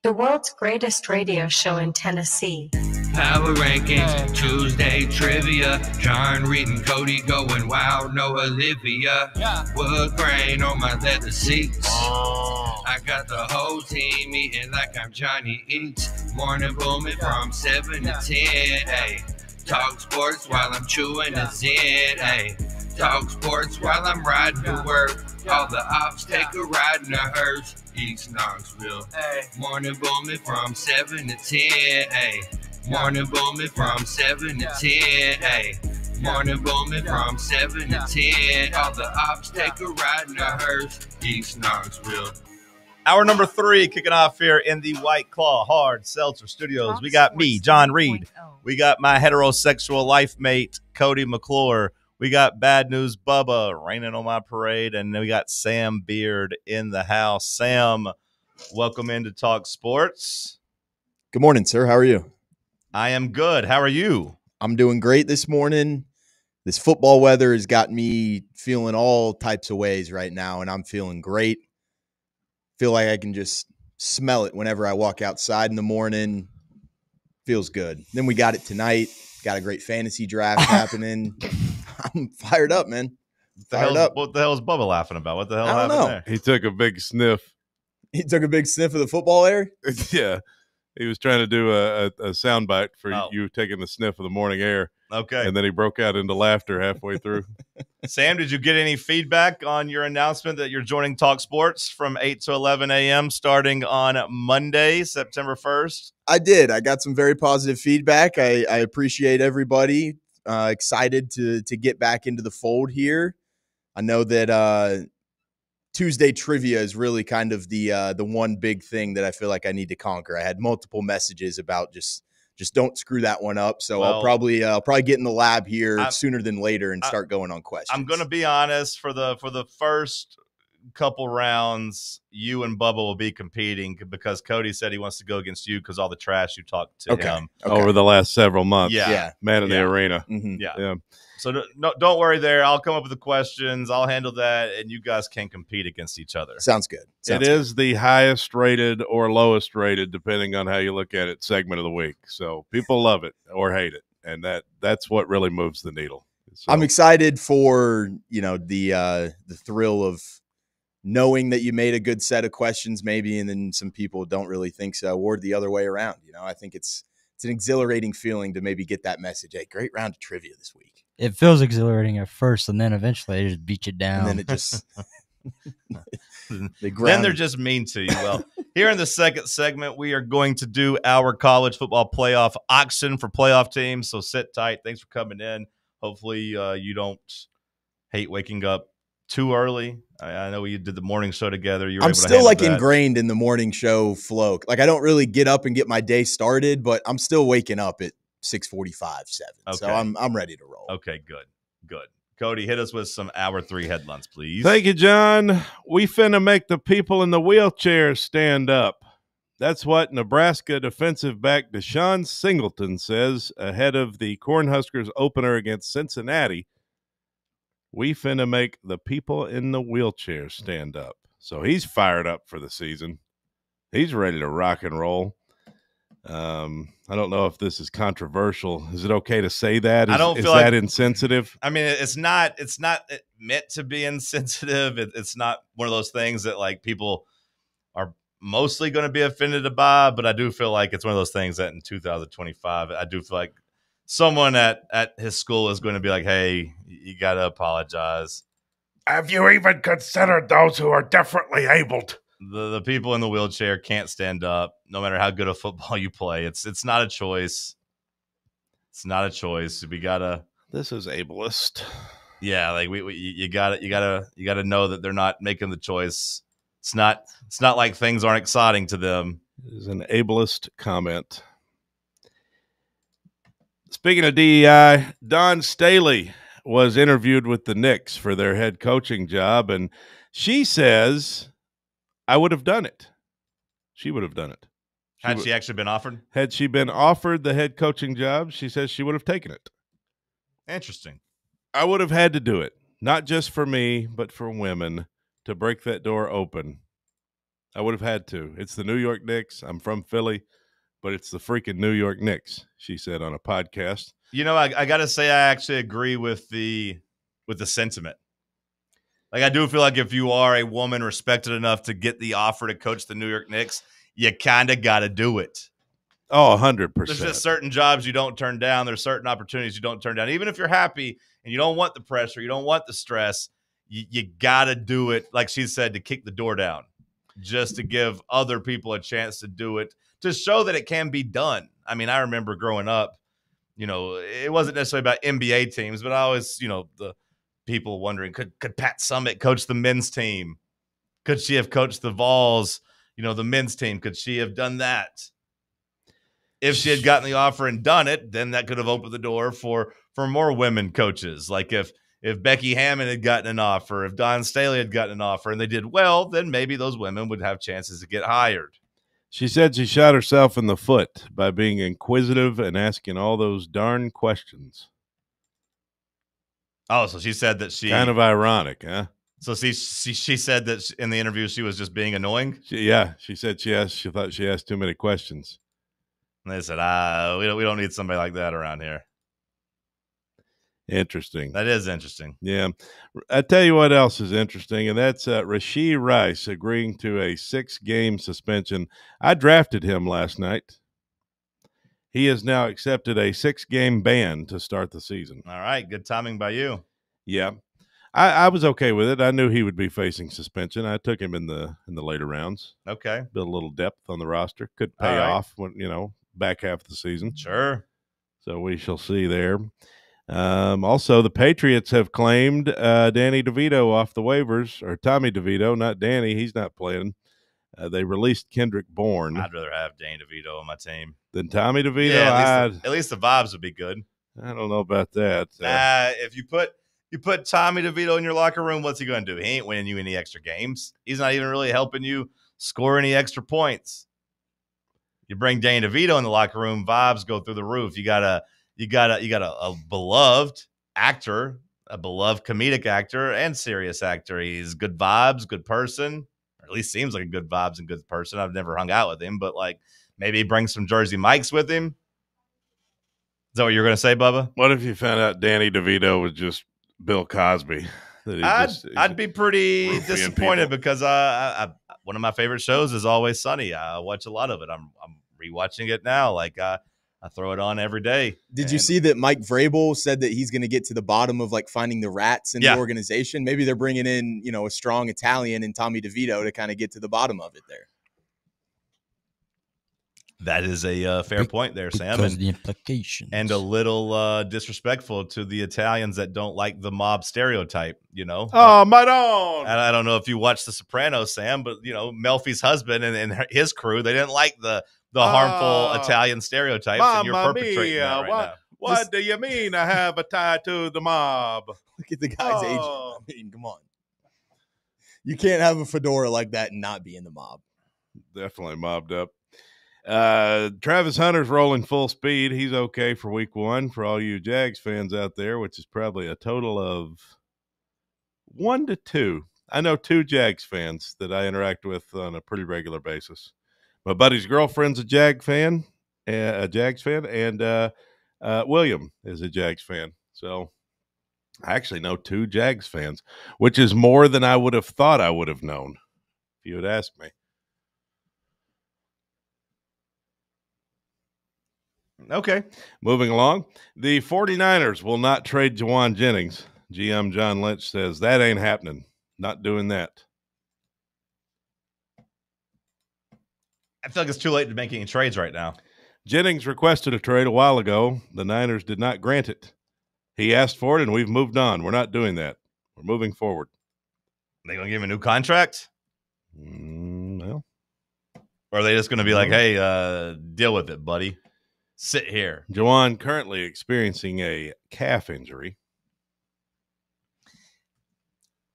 The world's greatest radio show in Tennessee. Power Rankings, Tuesday Trivia. John Reed and Cody going wild, no Olivia. Wood grain on my leather seats. I got the whole team eating like I'm Johnny Eats. Morning booming from 7 to 10, ayy. Talk sports while I'm chewing a Zen, ayy. Talk sports while I'm riding to work. All the ops take a ride in a hearse. East Knoxville, ayy. Morning booming from 7 to 10, ayy. Morning booming from 7 to 10, ayy. Morning booming from 7 to 10. All the ops take a ride in a hearse. East Knoxville. Hour number 3 kicking off here in the White Claw Hard Seltzer Studios. We got me, John Reed. We got my heterosexual life mate, Cody McClure. We got Bad News Bubba raining on my parade. And then we got Sam Beard in the house. Sam, welcome into Talk Sports. Good morning, sir. How are you? I am good. How are you? I'm doing great this morning. This football weather has got me feeling all types of ways right now, and I'm feeling great. Feel like I can just smell it whenever I walk outside in the morning. Feels good. Then we got it tonight. Got a great fantasy draft happening. I'm fired up, man. Fired up. What the hell is Bubba laughing about? What the hell I don't happened know. there? He took a big sniff. He took a big sniff of the football air? Yeah. He was trying to do a soundbite for you taking a sniff of the morning air. Okay. And then he broke out into laughter halfway through. Sam, did you get any feedback on your announcement that you're joining Talk Sports from 8 to 11 a.m. starting on Monday, September 1st? I did. I got some very positive feedback. I appreciate everybody. Excited to get back into the fold here. I know that Tuesday trivia is really kind of the one big thing that I feel like I need to conquer. I had multiple messages about just don't screw that one up. So I'll probably get in the lab here sooner than later and start going on questions. I'm going to be honest, for the first couple rounds, you and Bubba will be competing because Cody said he wants to go against you because all the trash you talked to him over the last several months. Yeah. Man in the arena. Mm-hmm. Yeah. So don't worry there. I'll come up with the questions. I'll handle that, and you guys can compete against each other. Sounds good. It is the highest rated or lowest rated, depending on how you look at it, segment of the week. So people love it or hate it, and that's what really moves the needle. So, I'm excited for the thrill of knowing that you made a good set of questions, maybe, and then some people don't really think so, or the other way around. I think it's an exhilarating feeling to maybe get that message. Hey, great round of trivia this week. It feels exhilarating at first, and then eventually they just beat you down. And then it just then they're just mean to you. Well, here in the second segment, we are going to do our college football playoff auction for playoff teams. So sit tight. Thanks for coming in. Hopefully you don't hate waking up too early. I know we did the morning show together. I'm still ingrained in the morning show flow. Like I don't really get up and get my day started, but I'm still waking up at 6:45, 7. Okay. So I'm ready to roll. Okay, good. Cody, hit us with some hour 3 headlines, please. Thank you, John. We finna make the people in the wheelchairs stand up. That's what Nebraska defensive back Deshaun Singleton says ahead of the Cornhuskers opener against Cincinnati. We finna make the people in the wheelchairs stand up. So he's fired up for the season. He's ready to rock and roll. I don't know if this is controversial. Is it okay to say that? I don't is feel that like, insensitive? I mean, it's not meant to be insensitive. It's not one of those things that like people mostly going to be offended by, but I do feel like it's one of those things that in 2025, I do feel like someone at his school is going to be like, hey, you got to apologize. Have you even considered those who are differently abled? The people in the wheelchair can't stand up no matter how good a football you play. It's not a choice. It's not a choice. We got to. This is ableist. Yeah, like you gotta know that they're not making the choice. It's not like things aren't exciting to them. It is an ableist comment. Speaking of DEI, Dawn Staley was interviewed with the Knicks for their head coaching job, and she says, I would have done it. She would have done it. Had she actually been offered? Had she been offered the head coaching job, she says she would have taken it. Interesting. I would have had to do it, not just for me, but for women, to break that door open. I would have had to. It's the New York Knicks. I'm from Philly, but it's the freaking New York Knicks, she said on a podcast. You know, I got to say I actually agree with the sentiment. Like, I do feel like if you are a woman respected enough to get the offer to coach the New York Knicks, you kind of got to do it. Oh, 100%. There's just certain jobs you don't turn down. There's certain opportunities you don't turn down. Even if you're happy and you don't want the pressure, you don't want the stress, you got to do it, like she said, to kick the door down, just to give other people a chance to do it, to show that it can be done. I mean, I remember growing up, you know, it wasn't necessarily about NBA teams, but I always, you know, the people wondering, could Pat Summitt coach the men's team? Could she have coached the Vols, you know, the men's team? Could she have done that? If she had gotten the offer and done it, then that could have opened the door for more women coaches. Like if Becky Hammond had gotten an offer, if Dawn Staley had gotten an offer and they did well, then maybe those women would have chances to get hired. She said she shot herself in the foot by being inquisitive and asking all those darn questions. Oh, so she said that she... Kind of ironic, huh? So she said that in the interview she was just being annoying? She said she thought she asked too many questions. And they said, we don't need somebody like that around here. Interesting. That is interesting. Yeah. I tell you what else is interesting, and that's Rashee Rice agreeing to a 6-game suspension. I drafted him last night. He has now accepted a 6-game ban to start the season. All right. Good timing by you. Yeah. I was okay with it. I knew he would be facing suspension. I took him in the later rounds. Okay. Build a little depth on the roster. Could pay off when, back half of the season. Sure. So we shall see there. Also, the Patriots have claimed Danny DeVito off the waivers, or Tommy DeVito, not Danny. He's not playing. They released Kendrick Bourne. I'd rather have Danny DeVito on my team than Tommy DeVito. Yeah, at least the vibes would be good. I don't know about that. If you put Tommy DeVito in your locker room, what's he going to do? He ain't winning you any extra games. He's not even really helping you score any extra points. You bring Danny DeVito in the locker room, vibes go through the roof. You got a beloved actor, a beloved comedic actor and serious actor. He's good vibes, good person, or at least seems like a good vibes and good person. I've never hung out with him, but like maybe bring some Jersey Mikes with him. Is that what you're going to say, Bubba? What if you found out Danny DeVito was just Bill Cosby? I'd be pretty disappointed because one of my favorite shows is Always Sunny. I watch a lot of it. I'm rewatching it now. Like I throw it on every day. Did you see that Mike Vrabel said that he's going to get to the bottom of like finding the rats in the organization? Maybe they're bringing in, a strong Italian and Tommy DeVito to kind of get to the bottom of it there. That is a fair point there, Sam. Because the implications. And a little disrespectful to the Italians that don't like the mob stereotype, Oh, Madonna! And I don't know if you watched The Sopranos, Sam, but, Melfi's husband and his crew, they didn't like the harmful Italian stereotypes, and you're perpetrating that right now. What do you mean I have a tie to the mob? Look at the guy's agent. I mean, come on. You can't have a fedora like that and not be in the mob. Definitely mobbed up. Travis Hunter's rolling full speed. He's okay for week 1 for all you Jags fans out there, which is probably a total of 1 to 2. I know 2 Jags fans that I interact with on a pretty regular basis. My buddy's girlfriend's a Jags fan, and William is a Jags fan. So I actually know 2 Jags fans, which is more than I would have thought I would have known if you had asked me. Okay. Moving along, the 49ers will not trade Jawan Jennings. GM John Lynch says that ain't happening. Not doing that. I feel like it's too late to make any trades right now. Jennings requested a trade a while ago. The Niners did not grant it. He asked for it, and we've moved on. We're not doing that. We're moving forward. They going to give him a new contract? Well. Or are they just going to be like, hey, deal with it, buddy? Sit here. Jawan currently experiencing a calf injury.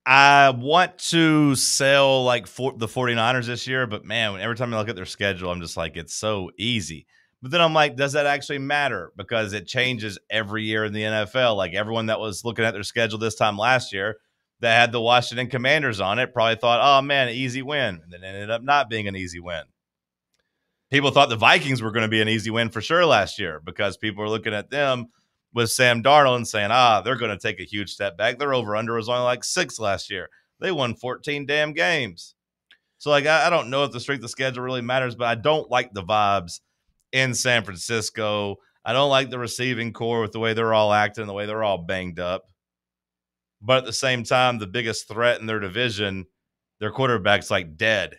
I want to sell like the 49ers this year, but man, every time I look at their schedule, I'm just like, it's so easy. But then I'm like, does that actually matter? Because it changes every year in the NFL. Like everyone that was looking at their schedule this time last year that had the Washington Commanders on it probably thought, oh man, an easy win. And then it ended up not being an easy win. People thought the Vikings were going to be an easy win for sure last year because people were looking at them with Sam Darnold and saying, they're going to take a huge step back. Their over-under was only like 6 last year. They won 14 damn games. So, like, I don't know if the strength of schedule really matters, but I don't like the vibes in San Francisco. I don't like the receiving core with the way they're all acting, the way they're all banged up. But at the same time, the biggest threat in their division, their quarterback's like dead.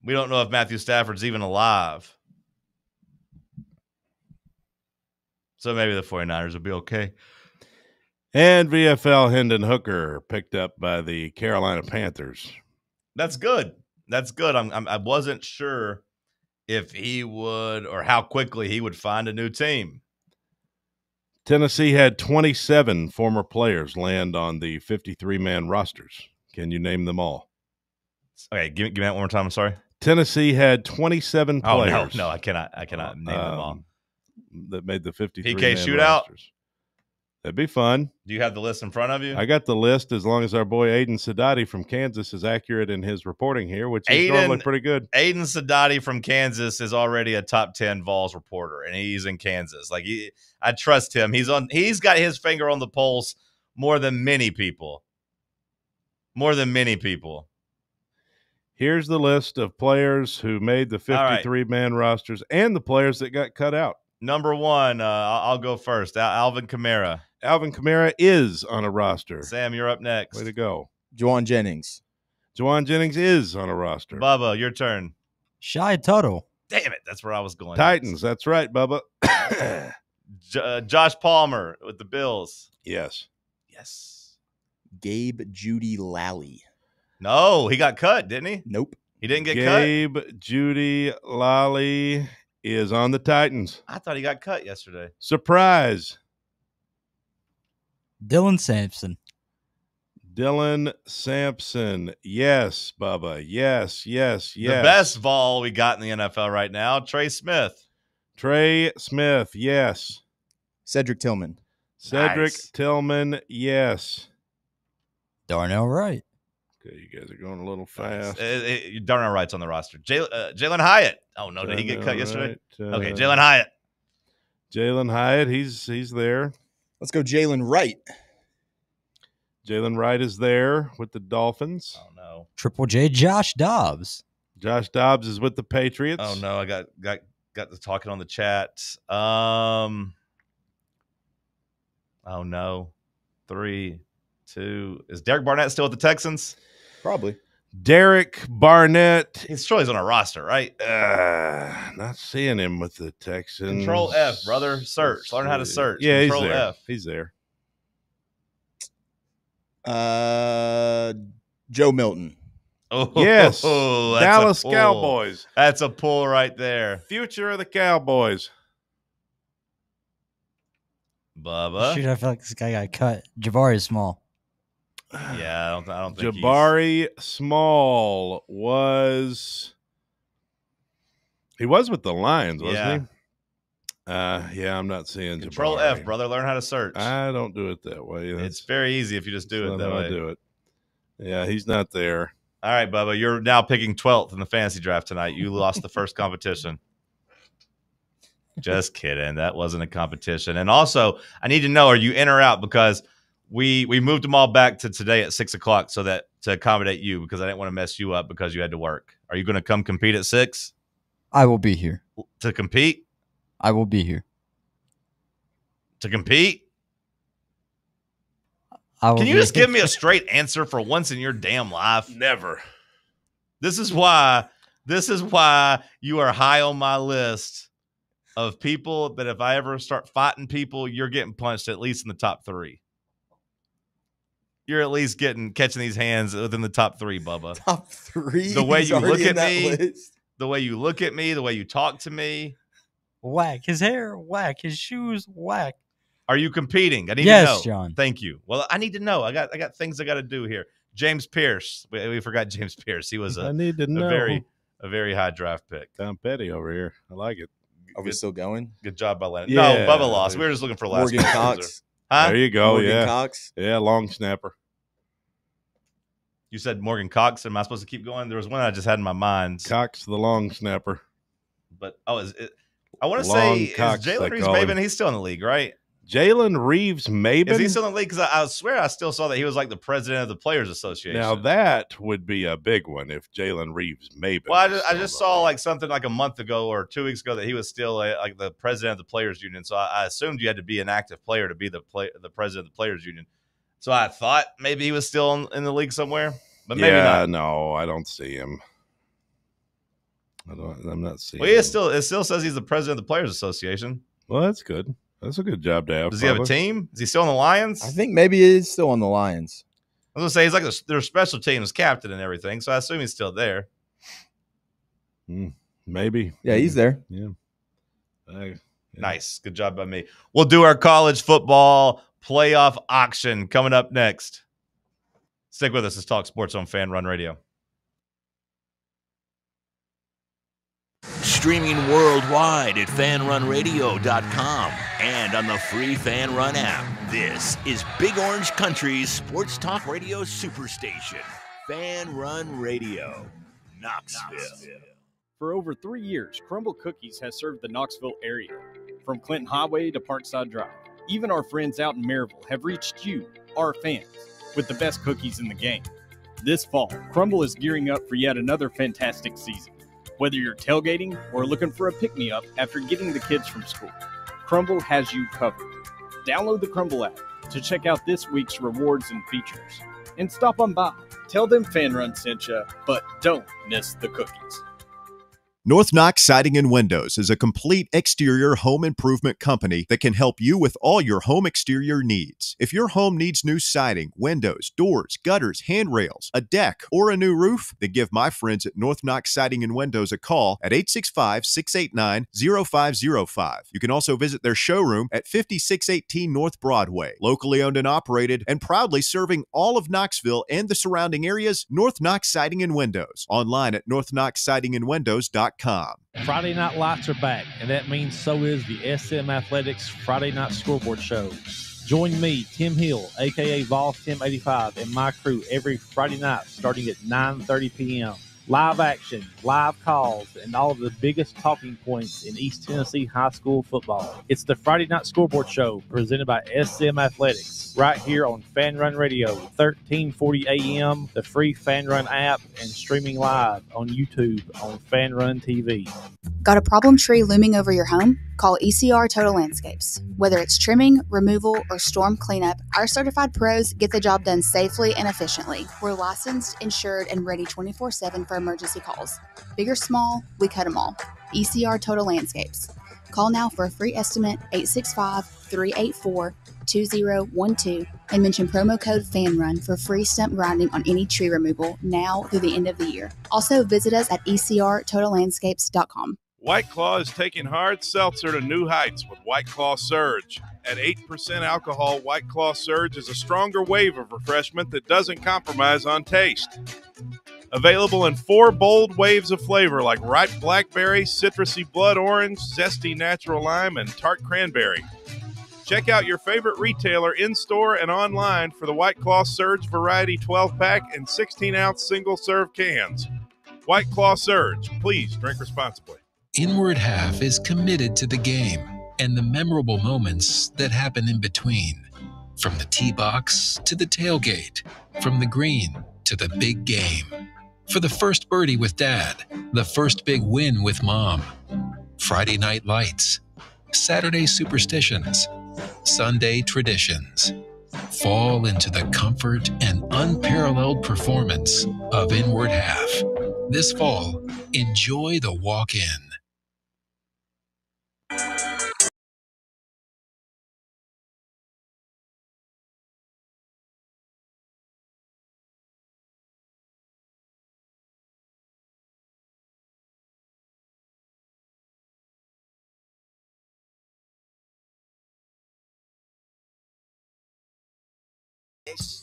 We don't know if Matthew Stafford's even alive. So maybe the 49ers will be okay. And VFL Hendon Hooker picked up by the Carolina Panthers. That's good. That's good. I wasn't sure if he would or how quickly he would find a new team. Tennessee had 27 former players land on the 53-man rosters. Can you name them all? Okay, give me that one more time. I'm sorry. Tennessee had 27 players. Oh, no, I cannot name them all. That made the 53-man PK shootout? rosters. That'd be fun. Do you have the list in front of you? I got the list as long as our boy Aiden Sadati from Kansas is accurate in his reporting here, which is normally pretty good. Aiden Sadati from Kansas is already a top 10 Vols reporter, and he's in Kansas. Like I trust him. He's got his finger on the pulse more than many people. More than many people. Here's the list of players who made the 53-man rosters and the players that got cut out. Number 1, I'll go first. Alvin Kamara. Alvin Kamara is on a roster. Sam, you're up next. Way to go. Juwan Jennings. Juwan Jennings is on a roster. Bubba, your turn. Shy Tuttle. Damn it. That's where I was going. Titans. That's right, Bubba. Josh Palmer with the Bills. Yes. Yes. Gabe Judy Lally. No, he got cut, didn't he? Nope. He didn't get cut? Gabe Judy Lally is on the Titans. I thought he got cut yesterday. Surprise. Dylan Sampson. Dylan Sampson. Yes, Bubba. Yes. The best Vol we got in the NFL right now, Trey Smith. Trey Smith. Yes. Cedric Tillman. Cedric Tillman. Yes. Darnell Wright. Okay, you guys are going a little fast. Darnell Wright's on the roster. Jalen Hyatt. Oh, no. Did he get cut yesterday? Okay, Jalen Hyatt. Jalen Hyatt. He's there. Let's go Jalen Wright. Jalen Wright is there with the Dolphins. Oh, no. Triple J Josh Dobbs. Josh Dobbs is with the Patriots. Oh, no. I got the talking on the chat. Oh, no. 3, 2. Is Derek Barnett still with the Texans? Probably. Derek Barnett. He's surely on a roster, right? Not seeing him with the Texans. Control F, brother. Search. Learn how to search. Yeah, Control he's there. F. He's there. Joe Milton. Oh, yes. That's Dallas Cowboys. That's a pull right there. Future of the Cowboys. Bubba. Shoot, I feel like this guy got cut. Jabari Small. Yeah, I don't think Jabari Small was with the Lions, wasn't he? Yeah, I'm not seeing Control Jabari. F, brother. Learn how to search. I don't do it that way. It's very easy if you just do it that way. I do it. Yeah, he's not there. All right, Bubba. You're now picking 12th in the fantasy draft tonight. You lost the first competition. Just kidding. That wasn't a competition. And also, I need to know, are you in or out? Because we moved them all back to today at 6 o'clock so that to accommodate you because I didn't want to mess you up because you had to work. Are you going to come compete at 6? I will be here. To compete? I will be here. To compete? I will Can you be just give me a straight answer for once in your damn life? Never. This is why you are high on my list of people that if I ever start fighting people, you're getting punched at least in the top 3. You're at least catching these hands within the top 3, Bubba. Top 3? The way He's you already look in at that me, list. the way you look at me, the way you talk to me. Whack his hair, whack his shoes, whack. Are you competing? I need Yes, to know. John. Thank you. Well, I need to know. I got things I got to do here. James Pierce. We forgot James Pierce. He was I need to know. a very high draft pick. Tom Petty over here. I like it. Are we still going? Good job by Lennon. Yeah, No, Bubba lost. We were just looking for last Morgan Cox. Huh? There you go. Morgan Cox. Yeah, long snapper. You said Morgan Cox. Am I supposed to keep going? There was one I just had in my mind. Cox, the long snapper. But is it? I want to Long say Cox, is Jalen they Reeves call him. Maben? He's still in the league, right? Jalen Reeves Maben? Is he still in the league? Because I swear I still saw that he was like the president of the Players Association. Now that would be a big one if Jalen Reeves Maben. Well, I just saw like something like a month ago or 2 weeks ago that he was still like the president of the Players Union. So I assumed you had to be an active player to be the president of the Players Union. So I thought maybe he was still in the league somewhere, but maybe not. No, I don't see him. I'm not seeing. Well, it still says he's the president of the Players Association. Well, that's good. That's a good job to have. Does he have a team? Is he still on the Lions? I think maybe he is still on the Lions. I was gonna say he's like their special teams captain and everything, so I assume he's still there. Maybe. Yeah, he's there. Yeah. Nice. Good job by me. We'll do our college football playoff auction coming up next. Stick with us. It's Talk Sports on Fan Run Radio. Streaming worldwide at fanrunradio.com and on the free Fan Run app. This is Big Orange Country's sports talk radio superstation, Fan Run Radio, Knoxville. For over 3 years, Crumble Cookies has served the Knoxville area. From Clinton Highway to Parkside Drive, even our friends out in Maryville have reached you, our fans, with the best cookies in the game. This fall, Crumble is gearing up for yet another fantastic season. Whether you're tailgating or looking for a pick-me-up after getting the kids from school, Crumble has you covered. Download the Crumble app to check out this week's rewards and features. And stop on by. Tell them Fan Run sent you, but don't miss the cookies. North Knox Siding and Windows is a complete exterior home improvement company that can help you with all your home exterior needs. If your home needs new siding, windows, doors, gutters, handrails, a deck, or a new roof, then give my friends at North Knox Siding and Windows a call at 865-689-0505. You can also visit their showroom at 5618 North Broadway. Locally owned and operated and proudly serving all of Knoxville and the surrounding areas, North Knox Siding and Windows. Online at northknoxsidingandwindows.com. Friday Night Lights are back, and that means so is the SM Athletics Friday Night Scoreboard Show. Join me, Tim Hill, a.k.a. Vols Tim 85, and my crew every Friday night starting at 9:30 p.m. Live action, live calls, and all of the biggest talking points in East Tennessee high school football. It's the Friday Night Scoreboard Show presented by SM Athletics right here on Fan Run Radio, 1340 AM, the free Fan Run app, and streaming live on YouTube on Fan Run TV. Got a problem tree looming over your home? Call ECR Total Landscapes. Whether it's trimming, removal, or storm cleanup, our certified pros get the job done safely and efficiently. We're licensed, insured, and ready 24/7 for emergency calls. Big or small, we cut them all. ECR Total Landscapes. Call now for a free estimate, 865-384-2012, and mention promo code FANRUN for free stump grinding on any tree removal now through the end of the year. Also, visit us at ecrtotallandscapes.com. White Claw is taking hard seltzer to new heights with White Claw Surge. At 8% alcohol, White Claw Surge is a stronger wave of refreshment that doesn't compromise on taste. Available in 4 bold waves of flavor like ripe blackberry, citrusy blood orange, zesty natural lime, and tart cranberry. Check out your favorite retailer in-store and online for the White Claw Surge Variety 12-pack and 16-ounce single-serve cans. White Claw Surge. Please drink responsibly. Inward Half is committed to the game and the memorable moments that happen in between. From the tee box to the tailgate, from the green to the big game. For the first birdie with Dad, the first big win with Mom. Friday night lights, Saturday superstitions, Sunday traditions. Fall into the comfort and unparalleled performance of Inward Half. This fall, enjoy the walk-in.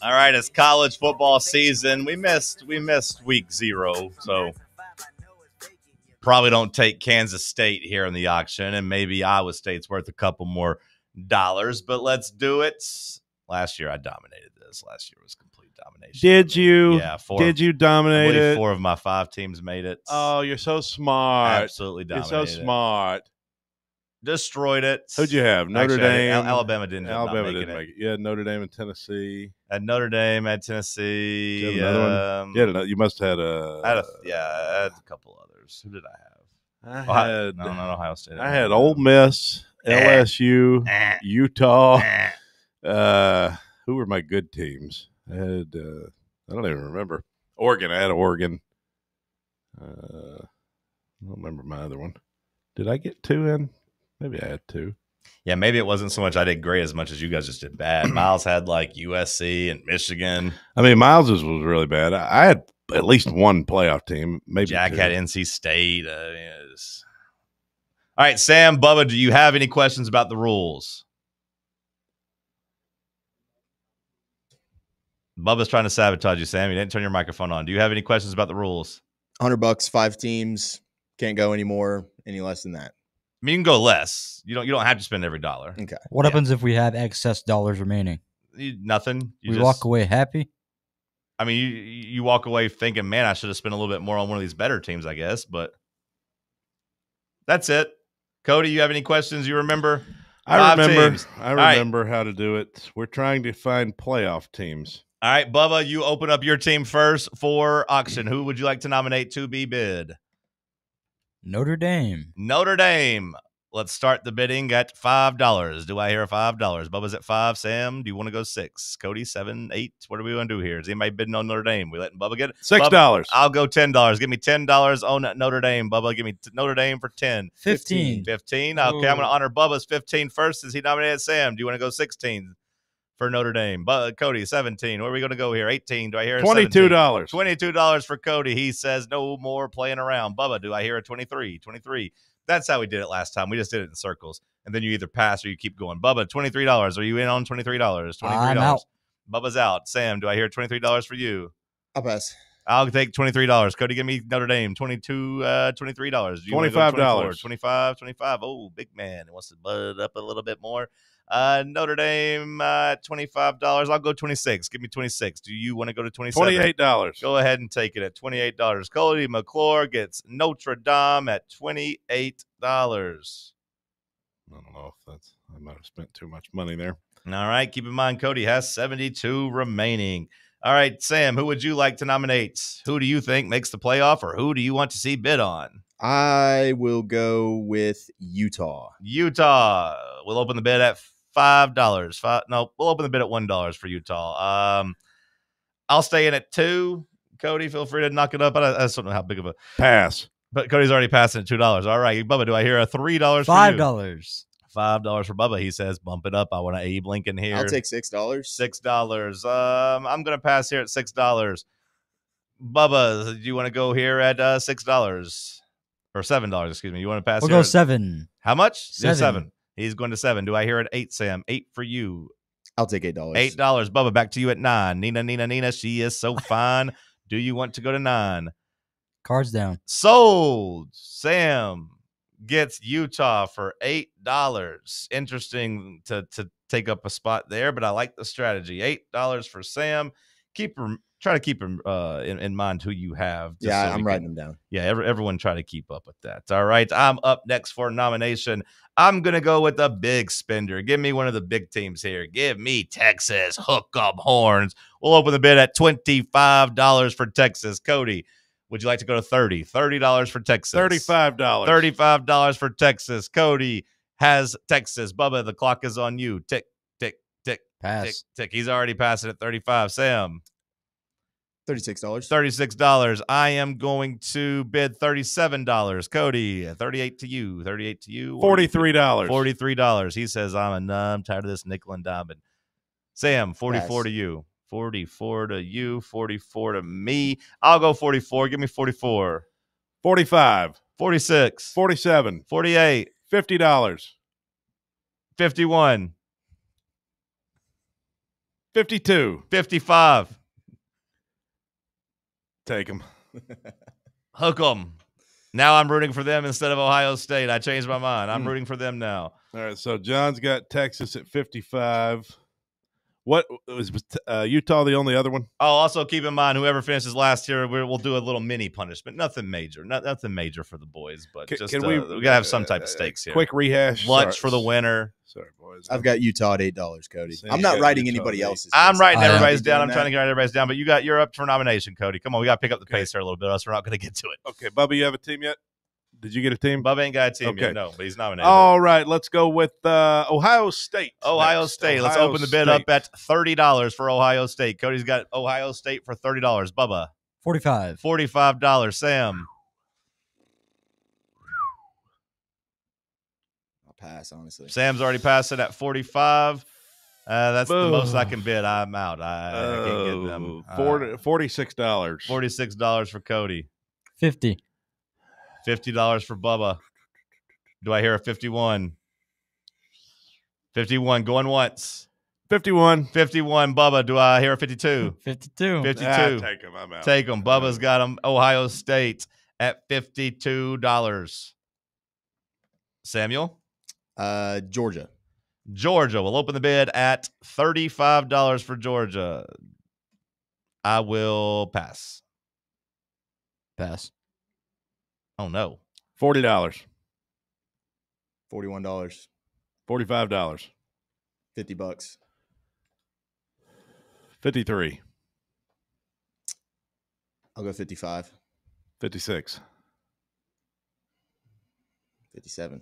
All right, it's college football season. We missed week 0, so probably don't take Kansas State here in the auction, and maybe Iowa State's worth a couple more dollars, but let's do it. Last year I dominated this. Last year was complete domination. Did you? Yeah. Did you dominate it? 4 of my 5 teams made it. Oh, you're so smart. Absolutely dominated. You're so smart. Destroyed it. Who'd you have? Notre Dame. Alabama didn't. Alabama didn't make it. You had Notre Dame and Tennessee. At Notre Dame, at Tennessee. You had another one? You must have had a. I had a couple others. Who did I have? Not Ohio State. I had Ole Miss, LSU, Utah. Who were my good teams? I had. I don't even remember. Oregon. I had Oregon. I don't remember my other one. Did I get 2 in? Maybe I had 2. Yeah, maybe it wasn't so much I did great as much as you guys just did bad. Miles had like USC and Michigan. I mean, Miles was really bad. I had at least one playoff team. Maybe Jack 2. had NC State. All right, Sam, Bubba, do you have any questions about the rules? Bubba's trying to sabotage you, Sam. You didn't turn your microphone on. Do you have any questions about the rules? $100, 5 teams. Can't go any more, any less than that. I mean, you can go less. You don't have to spend every dollar. Okay. What happens if we have excess dollars remaining? Nothing. We walk away happy? I mean, you walk away thinking, man, I should have spent a little bit more on one of these better teams, I guess. But that's it. Cody, you have any questions you remember? I remember how to do it. We're trying to find playoff teams. All right, Bubba, you open up your team first for auction. Who would you like to nominate to be bid? Notre Dame. Notre Dame. Let's start the bidding at $5. Do I hear $5? Bubba's at 5. Sam, do you want to go 6? Cody, 7, 8. What do we want to do here? Is anybody bidding on Notre Dame? We letting Bubba get it? $6. Bubba, I'll go $10. Give me $10 on Notre Dame. Bubba, give me Notre Dame for 10. 15. 15. Okay, I'm going to honor Bubba's 15 first since he nominated Sam. Do you want to go 16 for Notre Dame? Cody, 17. Where are we going to go here? 18. Do I hear $22? $22 for Cody. He says no more playing around. Bubba, do I hear a 23? 23. That's how we did it last time. We just did it in circles. And then you either pass or you keep going. Bubba, $23. Are you in on $23? $23. I'm out. Bubba's out. Sam, do I hear $23 for you? I'll pass. I'll take $23. Cody, give me Notre Dame. $23. $25. 25. Oh, big man. He wants to butt up a little bit more. Notre Dame, $25. I'll go 26. Give me 26. Do you want to go to 27? $28. Go ahead and take it at $28. Cody McClure gets Notre Dame at $28. I don't know if I might have spent too much money there. All right. Keep in mind, Cody has 72 remaining. All right, Sam, who would you like to nominate? Who do you think makes the playoff, or who do you want to see bid on? I will go with Utah. Utah. We'll open the bid at $5. We'll open the bid at $1 for Utah. I'll stay in at 2. Cody, feel free to knock it up. I just don't know how big of a pass. But Cody's already passing at $2. All right, Bubba, do I hear a $3 for you? $5. $5 for Bubba. He says, bump it up. I want to Abe Lincoln here. I'll take $6. $6. I'm going to pass here at $6. Bubba, do you want to go here at $6? Or $7, excuse me. You want to pass? We'll go 7. How much? 7. He's going to 7. Do I hear at 8, Sam? 8 for you. I'll take $8. $8. Bubba, back to you at 9. Nina. She is so fine. Do you want to go to 9? Cards down. Sold. Sam gets Utah for $8. Interesting to take up a spot there, but I like the strategy. $8 for Sam. Try to keep him in mind who you have. Yeah, I'm writing them down. Yeah, everyone try to keep up with that. All right, I'm up next for nomination. I'm going to go with a big spender. Give me one of the big teams here. Give me Texas. Hook 'em horns. We'll open the bid at $25 for Texas. Cody, Would you like to go to 30? $30 for Texas. $35. $35 for Texas. Cody has Texas. Bubba, the clock is on you. Tick, tick, tick, Pass. tick, tick. He's already passed it at 35. Sam. $36. $36. I am going to bid $37. Cody, 38 to you. 38 to you. $43. $43. He says, I'm tired of this nickel and diamond. Sam, 44 Pass. to you. 44 to you. 44 to me. I'll go 44. Give me 44. 45. 46. 47. 48. $50. 51. 52. 55. Take them. Hook 'em. Now I'm rooting for them instead of Ohio State. I changed my mind. I'm rooting for them now. All right, so John's got Texas at 55. What was Utah the only other one? Oh, also keep in mind, whoever finishes last here, we'll do a little mini punishment. Nothing major. Nothing major for the boys, but Can just we got to have some type of stakes here. Quick rehash. Lunch for the winner. Sorry, boys. I've got Utah at $8, Cody. Sam, I'm not got writing Utah anybody at else's. I'm writing everybody's down. I'm doing trying to that. get everybody's down, but you're up for nomination, Cody. Come on, we got to pick up the pace here a little bit, else we're not going to get to it. Okay, Bubba, you have a team yet? Did you get a team? Bubba ain't got a team Okay. yet, no, but he's nominated. All right, let's go with Ohio State. Ohio next. State. Let's Ohio open the bid State. up at $30 for Ohio State. Cody's got Ohio State for $30. Bubba. 45. $45. Sam. I'll pass, honestly. Sam's already passed it at 45. That's the most I can bid. I'm out. I can't get them. $46. $46 for Cody. 50. $50 for Bubba. Do I hear a 51? 51 going once. 51. 51 Bubba. Do I hear a 52? 52. 52. Take him. I'm out. Take him. Bubba's got him. Ohio State at $52. Samuel? Georgia. Georgia. We'll open the bid at $35 for Georgia. I will pass. Pass. Oh, no. $40. $41. $45. $50. 53. I'll go 55. 56. 57.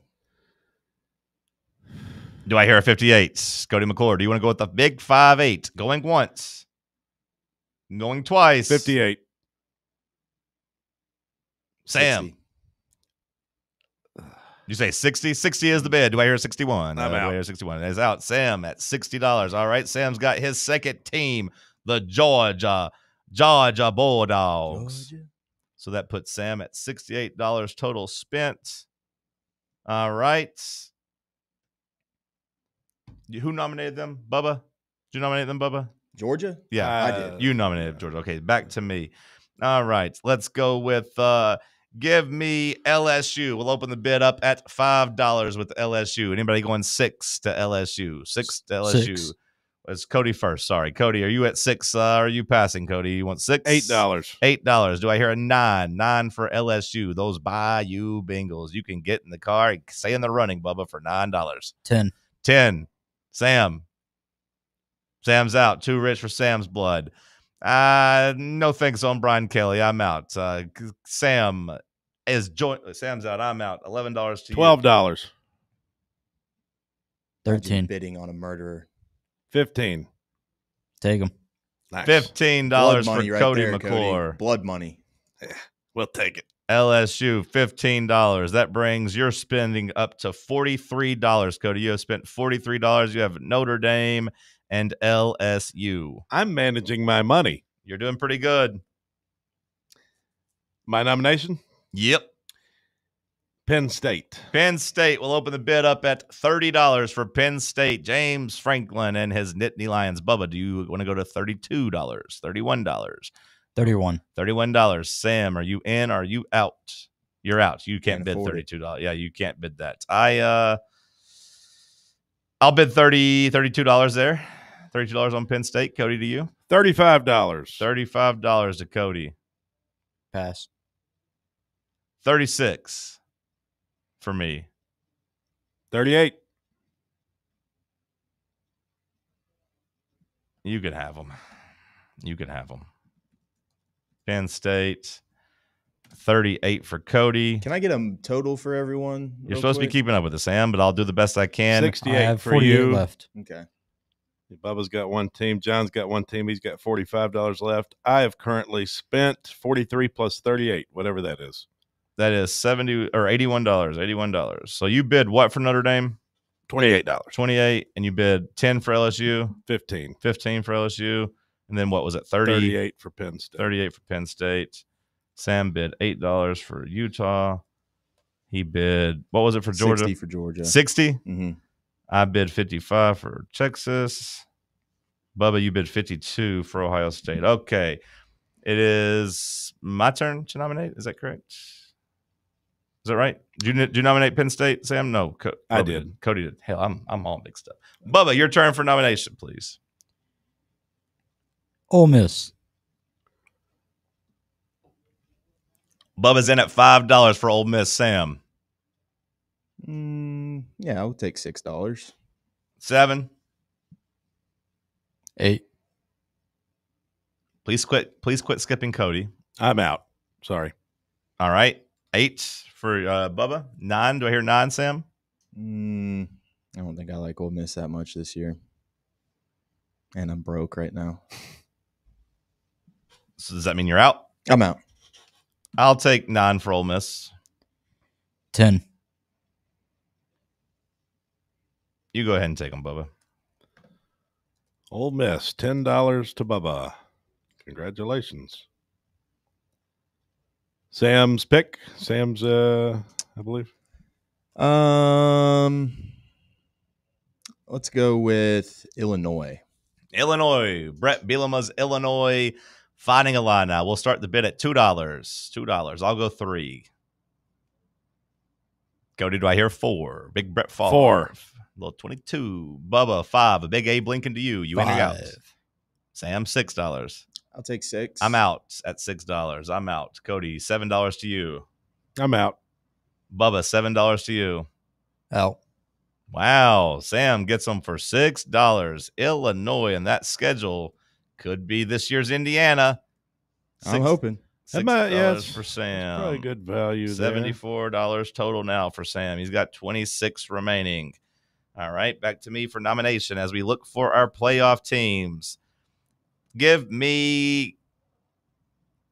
Do I hear a 58? Cody McClure, do you want to go with the big 5-8? Going once. Going twice. 58. Sam. 60. You say 60? 60 is the bid. Do I hear 61? I'm Do I out. hear 61? It's out. Sam at $60. All right. Sam's got his second team, the Georgia Bulldogs. Georgia. So that puts Sam at $68 total spent. All right. Who nominated them? Bubba? Did you nominate them, Bubba? Georgia? Yeah, I did. You nominated Georgia. Okay, back to me. All right. Let's go with give me LSU. We'll open the bid up at $5 with LSU. Anybody going 6 to LSU? 6 to LSU. 6. It's Cody first. Sorry. Cody, are you at 6? Are you passing, Cody? You want 6? $8. $8. Do I hear a 9? 9 for LSU. Those Bayou Bengals. You can get in the car and stay in the running, Bubba, for $9. 10. 10. Sam. Sam's out. Too rich for Sam's blood. No thanks on Brian Kelly. I'm out. Sam is Sam's out. I'm out. $11 to you. $12. 13. Bidding on a murderer. 15. Take them. Nice. $15 Blood for money right Cody there, McClure. Cody. Blood money. We'll take it. LSU, $15. That brings your spending up to $43. Cody, you have spent $43. You have Notre Dame and LSU. I'm managing my money. You're doing pretty good. My nomination? Yep. Penn State. Penn State will open the bid up at $30 for Penn State. James Franklin and his Nittany Lions. Bubba, do you want to go to $32? $31? 31. $31. Sam, are you in or are you out? You're out. You can't bid afford it. $32. Yeah, you can't bid that. I'll bid $32 there. $32 on Penn State. Cody, to you? $35. $35 to Cody. Pass. 36 for me. 38. You can have them. You can have them. Penn State. 38 for Cody. Can I get a total for everyone? You're supposed to be keeping up with this, Sam, but I'll do the best I can. 68 I have for 48 you. left. Okay. Bubba's got one team. John's got one team. He's got $45 left. I have currently spent 43 plus 38, whatever that is. That is $70 or $81. $81. So you bid what for Notre Dame? $28. 28, and you bid 10 for LSU. 15. 15 for LSU, and then what was it? 30? 38 for Penn State. 38 for Penn State. Sam bid $8 for Utah. He bid, what was it for Georgia? 60 for Georgia. 60? Mm-hmm. I bid 55 for Texas. Bubba, you bid 52 for Ohio State. Okay. It is my turn to nominate. Is that correct? Is that right? Did you nominate Penn State, Sam? No. I did. Cody did. Hell, I'm all mixed up. Bubba, your turn for nomination, please. Ole Miss. Bubba's in at $5 for Ole Miss. Sam. Yeah, I'll take $6. 7. 8. Please quit skipping Cody. I'm out. Sorry. All right. 8 for Bubba. 9. Do I hear 9, Sam? I don't think I like Ole Miss that much this year. And I'm broke right now. So does that mean you're out? I'm out. I'll take 9 for Ole Miss. 10. You go ahead and take them, Bubba. Ole Miss, $10 to Bubba. Congratulations. Sam's pick. Sam's, I believe. Let's go with Illinois. Illinois. Brett Bielema's Illinois Fighting Illini. We'll start the bid at $2. $2. I'll go 3. Cody, do I hear 4? Big Brett Favre. 4. Little 22. Bubba, 5. A big Abe Lincoln to you. You in or out? 5. Sam, $6. I'll take 6. I'm out at $6. I'm out. Cody, $7 to you. I'm out. Bubba, $7 to you. Out. Wow. Sam gets them for $6. Illinois, and that schedule could be this year's Indiana. I'm hoping. $6 for Sam. Probably good value there. $74 total now for Sam. He's got 26 remaining. All right, back to me for nomination as we look for our playoff teams. Give me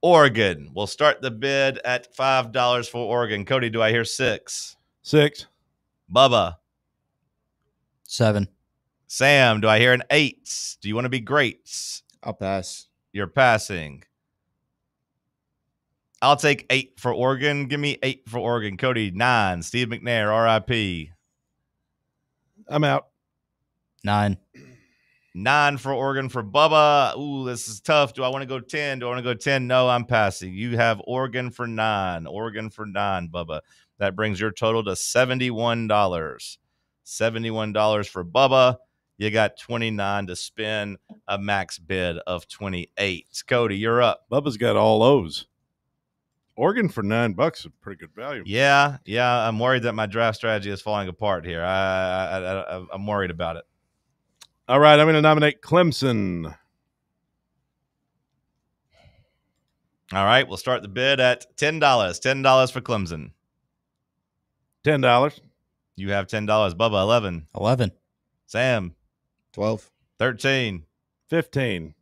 Oregon. We'll start the bid at $5 for Oregon. Cody, do I hear 6? 6. Bubba. 7. Sam, do I hear an 8? Do you want to be great? I'll pass. You're passing. I'll take 8 for Oregon. Give me 8 for Oregon. Cody, 9. Steve McNair, RIP. I'm out. 9. 9 for Oregon for Bubba. Ooh, this is tough. Do I want to go 10? Do I want to go 10? No, I'm passing. You have Oregon for 9. Oregon for 9, Bubba. That brings your total to $71. $71 for Bubba. You got 29 to spend, a max bid of 28. Cody, you're up. Bubba's got all those. Oregon for $9 is a pretty good value. Yeah. I'm worried that my draft strategy is falling apart here. I'm worried about it. All right, I'm going to nominate Clemson. All right, we'll start the bid at $10. $10 for Clemson. $10. You have $10. Bubba, 11. 11. Sam. 12. 13. 15.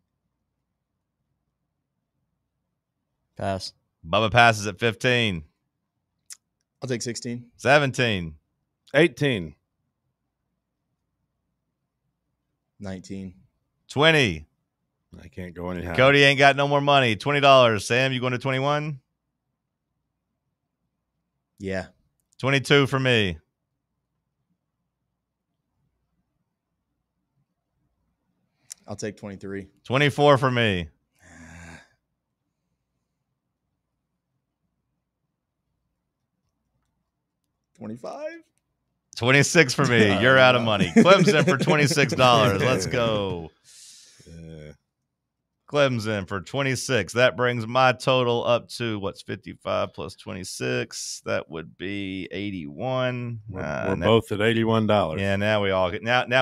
Pass. Bubba passes at 15. I'll take 16. 17. 18. 19. 20. I can't go any higher. Cody ain't got no more money. $20. Sam, you going to 21? Yeah. 22 for me. I'll take 23. 24 for me. 25. 26 for me. You're out of money. Clemson for $26. Let's go. Clemson for 26. That brings my total up to what's 55 plus 26. That would be 81. We're both at $81. Yeah, now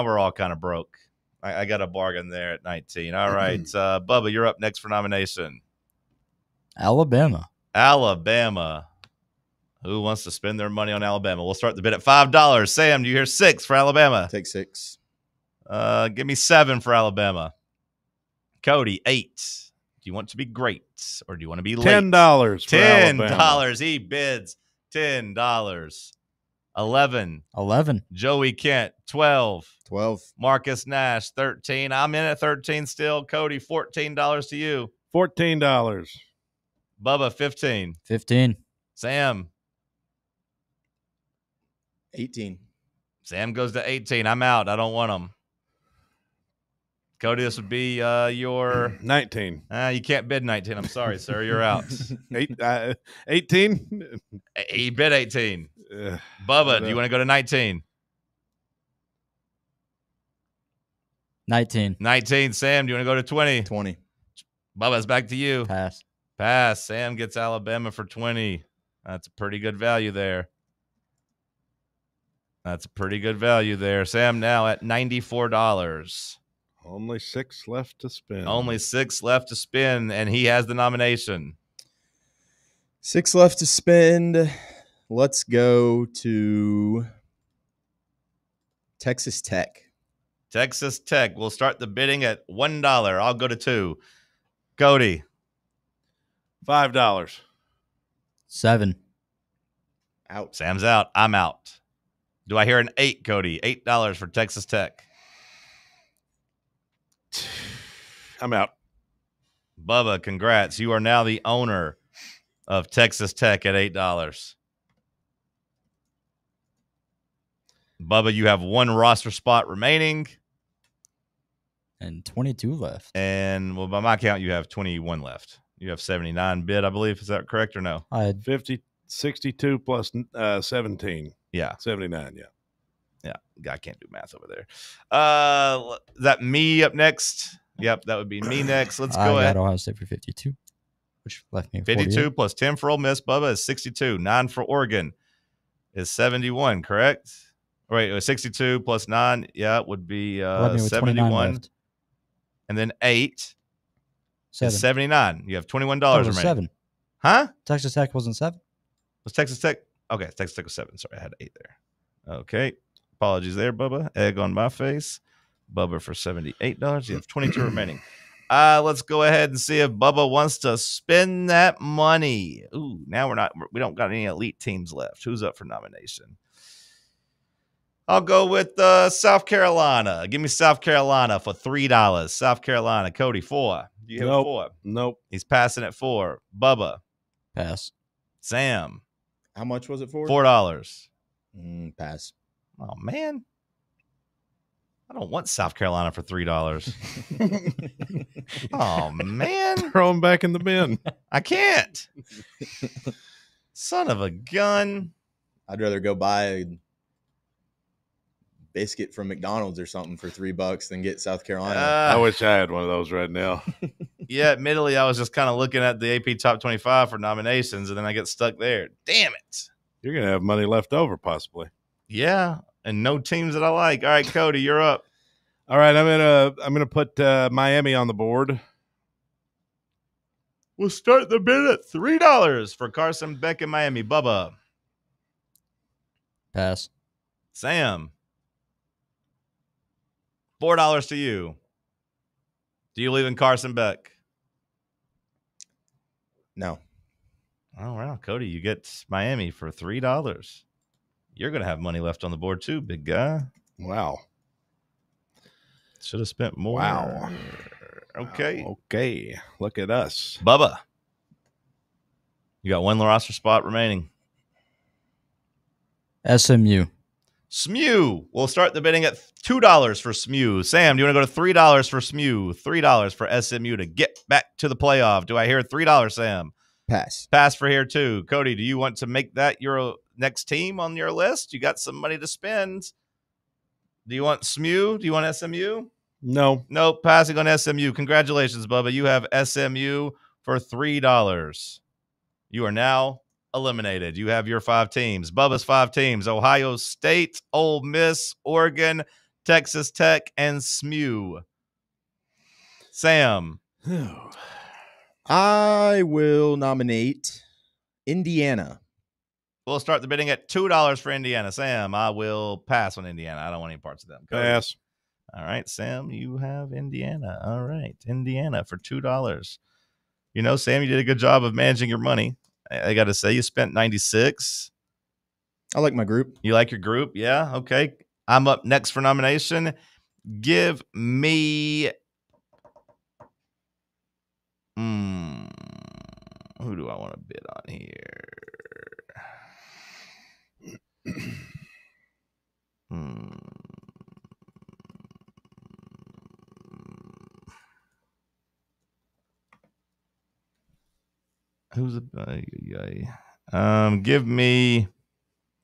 we're all kind of broke. I got a bargain there at 19. All right, Bubba, you're up next for nomination. Alabama. Alabama. Who wants to spend their money on Alabama? We'll start the bid at $5. Sam, do you hear 6 for Alabama? Take 6. Give me 7 for Alabama. Cody, 8. Do you want to be great or do you want to be late? $10 for Alabama. $10. He bids $10. 11. Joey Kent, 12. Marcus Nash, 13. I'm in at 13 still. Cody, $14 to you. $14. Bubba, 15. 15. Sam. 18. Sam goes to 18. I'm out. I don't want them. Cody, this would be your 19. You can't bid 19. I'm sorry, sir. You're out. 18. He bid 18. Bubba, do you want to go to 19? 19. 19. Sam, do you want to go to 20? 20. Bubba's back to you. Pass. Sam gets Alabama for 20. That's a pretty good value there. Sam now at $94. Only 6 left to spend. And he has the nomination. 6 left to spend. Let's go to Texas Tech. Texas Tech. We'll start the bidding at $1. I'll go to 2. Cody. $5. 7. Out. Sam's out. I'm out. Do I hear an 8, Cody? $8 for Texas Tech. I'm out. Bubba, congrats. You are now the owner of Texas Tech at $8. Bubba, you have 1 roster spot remaining. And 22 left. And, well, by my count, you have 21 left. You have 79 bid, I believe. Is that correct or no? I had 62 plus 17. Yeah. 79, yeah. Yeah, I can't do math over there. Is that me up next? Yep, that would be me next. Let's go ahead. I got Ohio State for 52, which left me 52 48. plus 10 for Ole Miss. Bubba is 62. 9 for Oregon is 71, correct? Wait, it was 62 plus 9. Yeah, it would be 71. And then 8 is 79. You have $21 remaining. 7. Huh? Texas Tech wasn't 7? Was Texas Tech? Okay, Texas Tech was 7. Sorry, I had 8 there. Okay. Apologies there, Bubba. Egg on my face. Bubba for $78. You have 22 remaining. Let's go ahead and see if Bubba wants to spend that money. Ooh, now we don't got any elite teams left. Who's up for nomination? I'll go with South Carolina. Give me South Carolina for $3. South Carolina. Cody, 4. Do you have 4? Nope. He's passing at 4. Bubba. Pass. How Sam. much was it for? $4. Pass. Oh, man. I don't want South Carolina for $3. Oh, man. Throw him back in the bin. I can't. Son of a gun. I'd rather go buy a biscuit from McDonald's or something for $3 than get South Carolina. I wish I had one of those right now. Yeah, admittedly, I was just kind of looking at the AP Top 25 for nominations, and then I get stuck there. Damn it. You're going to have money left over, possibly. Yeah, and no teams that I like. All right, Cody, you're up. All right, I'm gonna put Miami on the board. We'll start the bid at $3 for Carson Beck in Miami. Bubba. Pass. Sam. $4 to you. Do you leave in Carson Beck? No. Oh, wow, Cody, you get Miami for $3. You're going to have money left on the board too, big guy. Wow. Should have spent more. Wow. Okay. Okay. Look at us. Bubba. You got 1 roster spot remaining. SMU. SMU. We'll start the bidding at $2 for SMU. Sam, do you want to go to $3 for SMU? $3 for SMU to get back to the playoff. Do I hear $3, Sam? Pass. Pass for here too. Cody, do you want to make that your next team on your list? You got some money to spend. Do you want SMU? Do you want SMU? No. Nope. Passing on SMU. Congratulations, Bubba. You have SMU for $3. You are now eliminated. You have your 5 teams. Bubba's 5 teams: Ohio State, Ole Miss, Oregon, Texas Tech, and SMU. Sam. I will nominate Indiana. We'll start the bidding at $2 for Indiana. Sam, I will pass on Indiana. I don't want any parts of them. Cody. Pass. All right, Sam, you have Indiana. All right, Indiana for $2. You know, Sam, you did a good job of managing your money. I got to say, you spent 96. I like my group. You like your group? Yeah. Okay. I'm up next for nomination. Give me. Who do I want to bid on here? Who's give me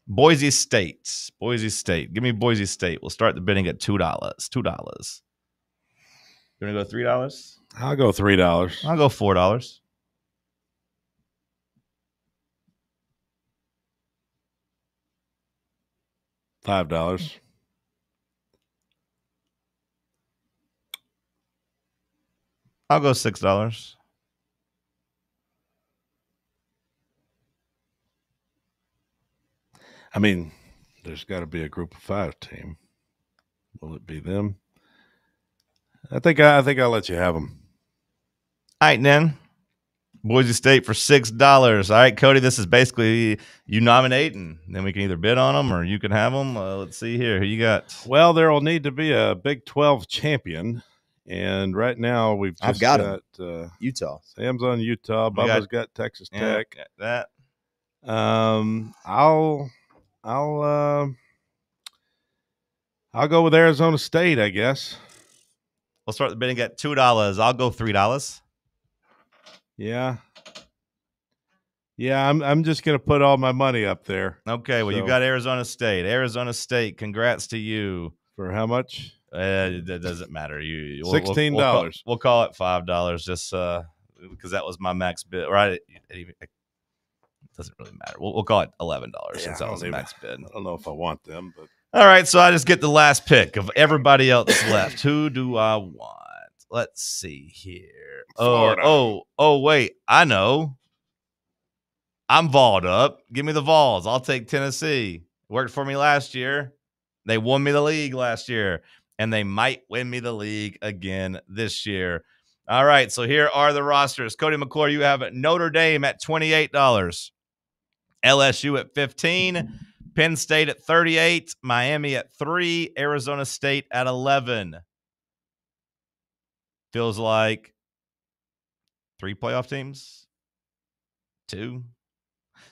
Boise State. Boise State. Give me Boise State. We'll start the bidding at $2. $2. You want to go $3? I'll go $3. I'll go $4. $5. I'll go $6. I mean, there's got to be a group of 5 team. Will it be them? I think I'll let you have them. All right, then. Boise State for $6. All right, Cody, this is basically you nominate, and then we can either bid on them or you can have them. Let's see here. Who you got? Well, there will need to be a Big 12 champion, and right now I've got Utah. Sam's on Utah. Bubba's got Texas Tech. That. I'll go with Arizona State, I guess. We'll start the bidding at $2. I'll go $3. Yeah. Yeah, I'm just going to put all my money up there. Okay, well, you got Arizona State. Arizona State, congrats to you. For how much? It doesn't matter. $16. We'll call it $5 just because that was my max bid. Right? It doesn't really matter. We'll call it $11 since that was the max bid. I don't know if I want them, but all right, so I just get the last pick of everybody else left. Who do I want? Let's see here. Florida. Oh, wait. I know. I'm Volled up. Give me the Vols. I'll take Tennessee. Worked for me last year. They won me the league last year, and they might win me the league again this year. All right, so here are the rosters. Cody McClure, you have Notre Dame at $28, LSU at $15, Penn State at $38, Miami at $3, Arizona State at $11. Feels like 3 playoff teams? 2.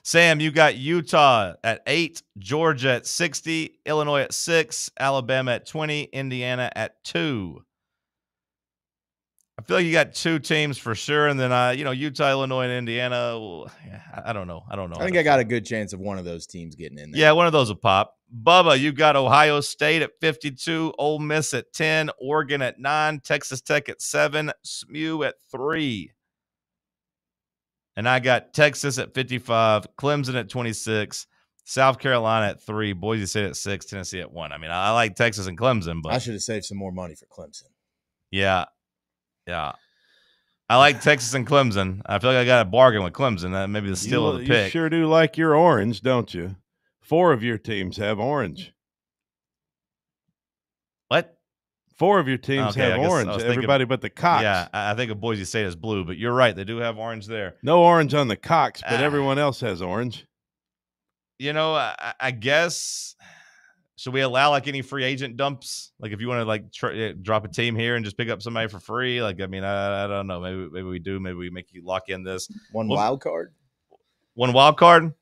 Sam, you got Utah at 8, Georgia at 60, Illinois at 6, Alabama at 20, Indiana at 2. I feel like you got 2 teams for sure, and then Utah, Illinois, and Indiana. Well, I don't know. I think I got a good chance of one of those teams getting in there. Yeah, one of those will pop. Bubba, you got Ohio State at 52, Ole Miss at 10, Oregon at 9, Texas Tech at 7, SMU at 3. And I got Texas at 55, Clemson at 26, South Carolina at 3, Boise State at 6, Tennessee at 1. I mean, I like Texas and Clemson, but I should have saved some more money for Clemson. Yeah. I like Texas and Clemson. I feel like I got a bargain with Clemson. Maybe the steal of the pick. You sure do like your orange, don't you? 4 of your teams have orange. What? 4 of your teams have orange. Everybody but the Cox. Yeah, I think of Boise State as blue, but you're right. They do have orange there. No orange on the Cox, but everyone else has orange. I guess, should we allow like any free agent dumps? Like if you want to like drop a team here and just pick up somebody for free? Like, I mean, I don't know. Maybe we do. Maybe we make you lock in this. Wild card? One wild card?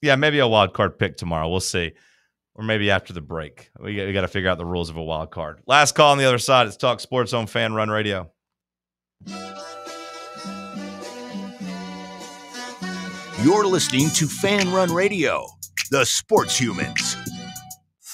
Yeah, maybe a wild card pick tomorrow. We'll see. Or maybe after the break. We got to figure out the rules of a wild card. Last call on the other side. It's Talk Sports on Fan Run Radio. You're listening to Fan Run Radio, the sports humans.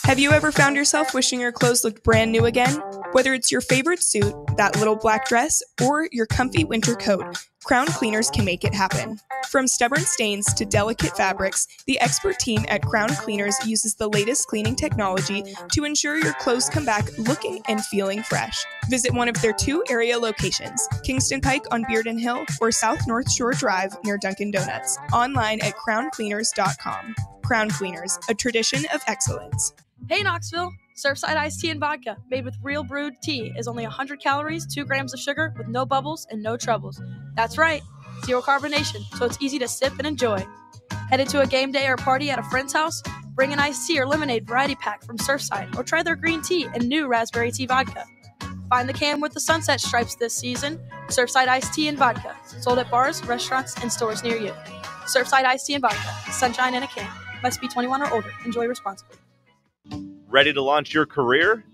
Have you ever found yourself wishing your clothes looked brand new again? Whether it's your favorite suit, that little black dress, or your comfy winter coat, Crown Cleaners can make it happen. From stubborn stains to delicate fabrics, the expert team at Crown Cleaners uses the latest cleaning technology to ensure your clothes come back looking and feeling fresh. Visit one of their 2 area locations, Kingston Pike on Bearden Hill or South North Shore Drive near Dunkin' Donuts. Online at crowncleaners.com. Crown Cleaners, a tradition of excellence. Hey Knoxville! Surfside iced tea and vodka, made with real brewed tea, is only 100 calories, 2 grams of sugar, with no bubbles and no troubles. That's right, zero carbonation, so it's easy to sip and enjoy. Headed to a game day or party at a friend's house? Bring an iced tea or lemonade variety pack from Surfside, or try their green tea and new raspberry tea vodka. Find the can with the sunset stripes this season. Surfside iced tea and vodka, sold at bars, restaurants, and stores near you. Surfside iced tea and vodka, sunshine in a can. Must be 21 or older. Enjoy responsibly. Ready to launch your career?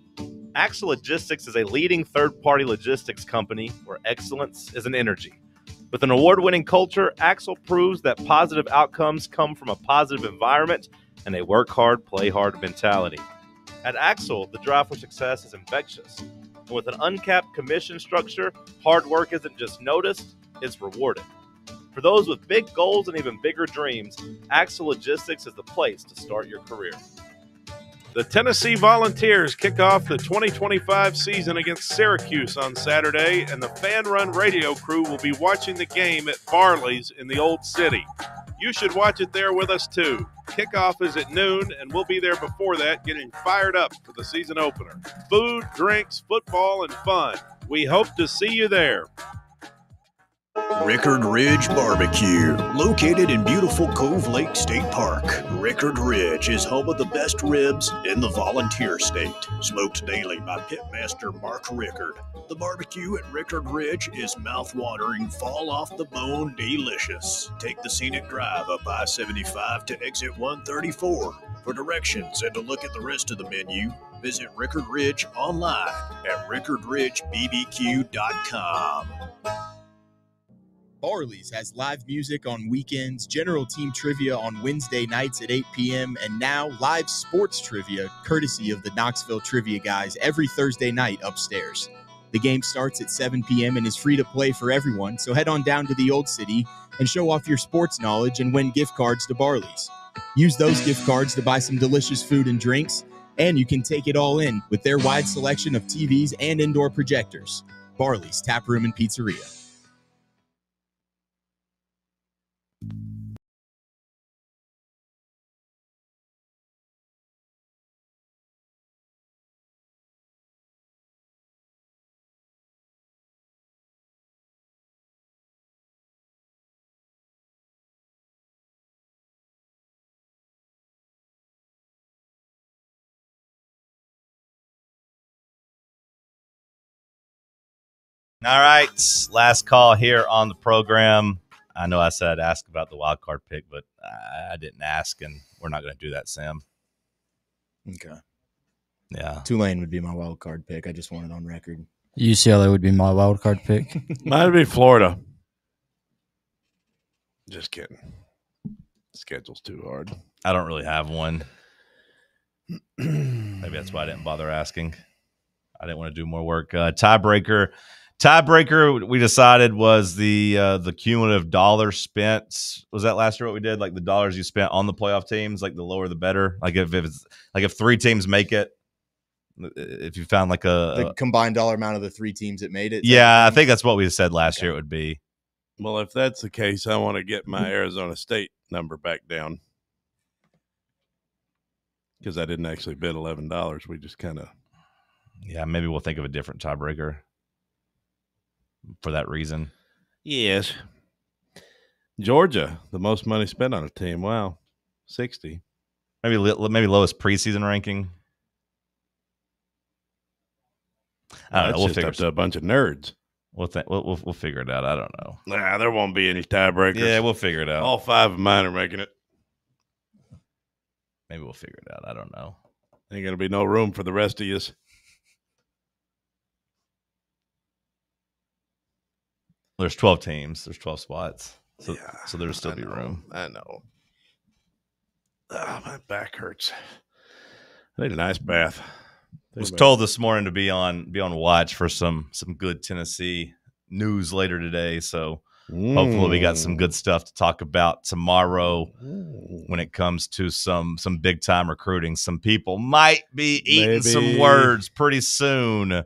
Axle Logistics is a leading third-party logistics company where excellence is an energy. With an award-winning culture, Axle proves that positive outcomes come from a positive environment and a work hard, play hard mentality. At Axle, the drive for success is infectious. And with an uncapped commission structure, hard work isn't just noticed, it's rewarded. For those with big goals and even bigger dreams, Axle Logistics is the place to start your career. The Tennessee Volunteers kick off the 2025 season against Syracuse on Saturday, and the Fan Run radio crew will be watching the game at Barley's in the Old City. You should watch it there with us, too. Kickoff is at noon, and we'll be there before that, getting fired up for the season opener. Food, drinks, football, and fun. We hope to see you there. Rickard Ridge Barbecue, located in beautiful Cove Lake State Park. Rickard Ridge is home of the best ribs in the Volunteer State. Smoked daily by Pitmaster Mark Rickard. The barbecue at Rickard Ridge is mouth-watering, fall-off-the-bone delicious. Take the scenic drive up I-75 to exit 134. For directions and to look at the rest of the menu, visit Rickard Ridge online at rickardridgebbq.com. Barley's has live music on weekends, general team trivia on Wednesday nights at 8 p.m., and now live sports trivia courtesy of the Knoxville Trivia Guys every Thursday night upstairs. The game starts at 7 p.m. and is free to play for everyone, so head on down to the Old City and show off your sports knowledge and win gift cards to Barley's. Use those gift cards to buy some delicious food and drinks, and you can take it all in with their wide selection of TVs and indoor projectors. Barley's Tap Room and Pizzeria. All right, last call here on the program. I know I said I'd ask about the wild card pick, but I didn't ask, and we're not going to do that, Sam. Okay. Yeah. Tulane would be my wild card pick. I just want it on record. UCLA would be my wild card pick. Mine would be Florida. Just kidding. Schedule's too hard. I don't really have one. Maybe that's why I didn't bother asking. I didn't want to do more work. Tiebreaker, we decided was the cumulative dollars spent. Was that last year what we did? Like the dollars you spent on the playoff teams, like the lower the better. Like if 3 teams make it, if you found like the combined dollar amount of the 3 teams that made it. Yeah, I think that's what we said last year it would be. Well, if that's the case, I want to get my Arizona State number back down because I didn't actually bid $11. We just kind of. Yeah, maybe we'll think of a different tiebreaker for that reason. Yes. Georgia, the most money spent on a team. Wow, 60. Maybe lowest preseason ranking. I don't know. We'll figure up to a bunch of nerds. We'll figure it out. I don't know. Nah, there won't be any tiebreakers. Yeah, we'll figure it out. All 5 of mine are making it. Maybe we'll figure it out. I don't know. Ain't gonna be no room for the rest of yous. There's 12 teams. There's 12 spots. So there'll still be room. I know. Oh, my back hurts. I need an ice bath. Was told this morning to be on watch for some good Tennessee news later today. So hopefully we got some good stuff to talk about tomorrow when it comes to some big time recruiting. Some people might be eating some words pretty soon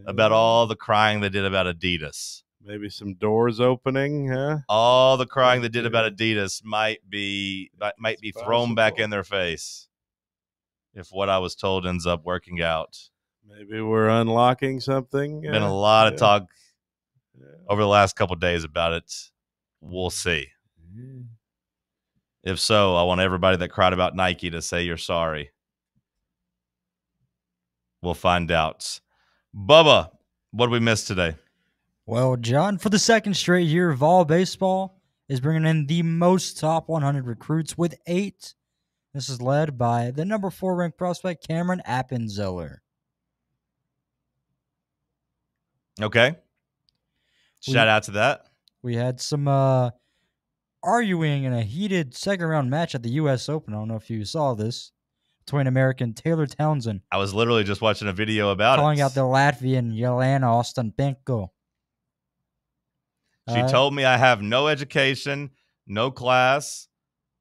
about all the crying they did about Adidas. Maybe some doors opening, huh? All the crying they did about Adidas might be thrown back in their face if what I was told ends up working out. Maybe we're unlocking something. Been a lot of talk over the last couple of days about it. We'll see. If so, I want everybody that cried about Nike to say you're sorry. We'll find out. Bubba, what did we miss today? Well, John, for the second straight year, Vol Baseball is bringing in the most top 100 recruits with 8. This is led by the number 4 ranked prospect, Cameron Appenzeller. Okay. Shout out to that. We had some arguing in a heated second-round match at the U.S. Open. I don't know if you saw this. Between American Taylor Townsend. I was literally just watching a video about calling out the Latvian Jelena Ostapenko. She told me I have no education, no class.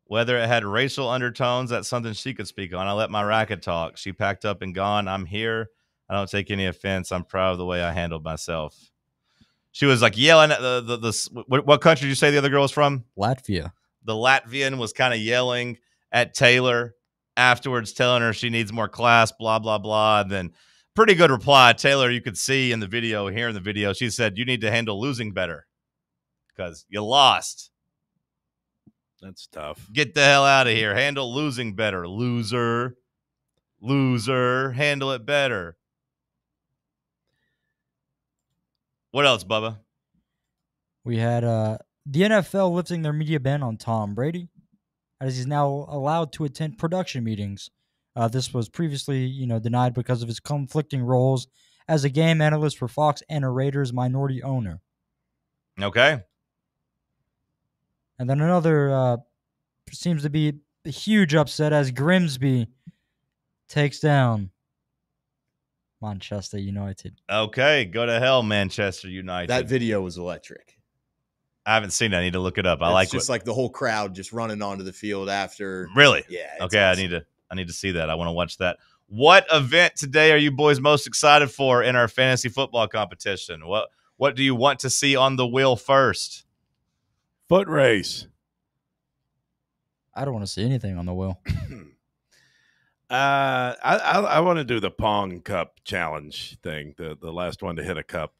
Whether it had racial undertones, that's something she could speak on. I let my racket talk. She packed up and gone. I'm here. I don't take any offense. I'm proud of the way I handled myself. She was like yelling at what country did you say the other girl was from? Latvia. The Latvian was kind of yelling at Taylor afterwards, telling her she needs more class, blah, blah, blah. And then pretty good reply. Taylor, you could see in the video, here in the video, she said, you need to handle losing better because you lost. That's tough. Get the hell out of here. Handle losing better. Loser. Handle it better. What else, Bubba? We had the NFL lifting their media ban on Tom Brady, as he's now allowed to attend production meetings. This was previously, denied because of his conflicting roles as a game analyst for Fox and a Raiders minority owner. Okay. And then another seems to be a huge upset as Grimsby takes down Manchester United. Okay, go to hell, Manchester United. That video was electric. I haven't seen it. I need to look it up. It's just like the whole crowd just running onto the field after. Really? Yeah. Okay, awesome. I need to see that. I want to watch that. What event today are you boys most excited for in our fantasy football competition? What do you want to see on the wheel first? Foot race. I don't want to see anything on the wheel. I want to do the Pong Cup challenge thing, the last one to hit a cup.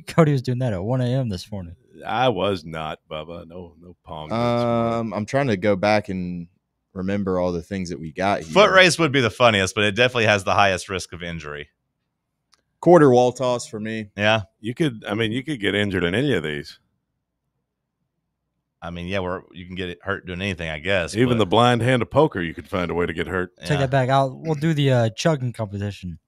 Cody was doing that at 1 a.m. this morning. I was not, Bubba. No Pong. I'm trying to go back and remember all the things that we got here. Foot race would be the funniest, but it definitely has the highest risk of injury. Quarter wall toss for me. Yeah. You could get injured in any of these. I mean, yeah, you can get hurt doing anything, I guess. Even the blind hand of poker, you could find a way to get hurt. Take that back. We'll do the chugging competition.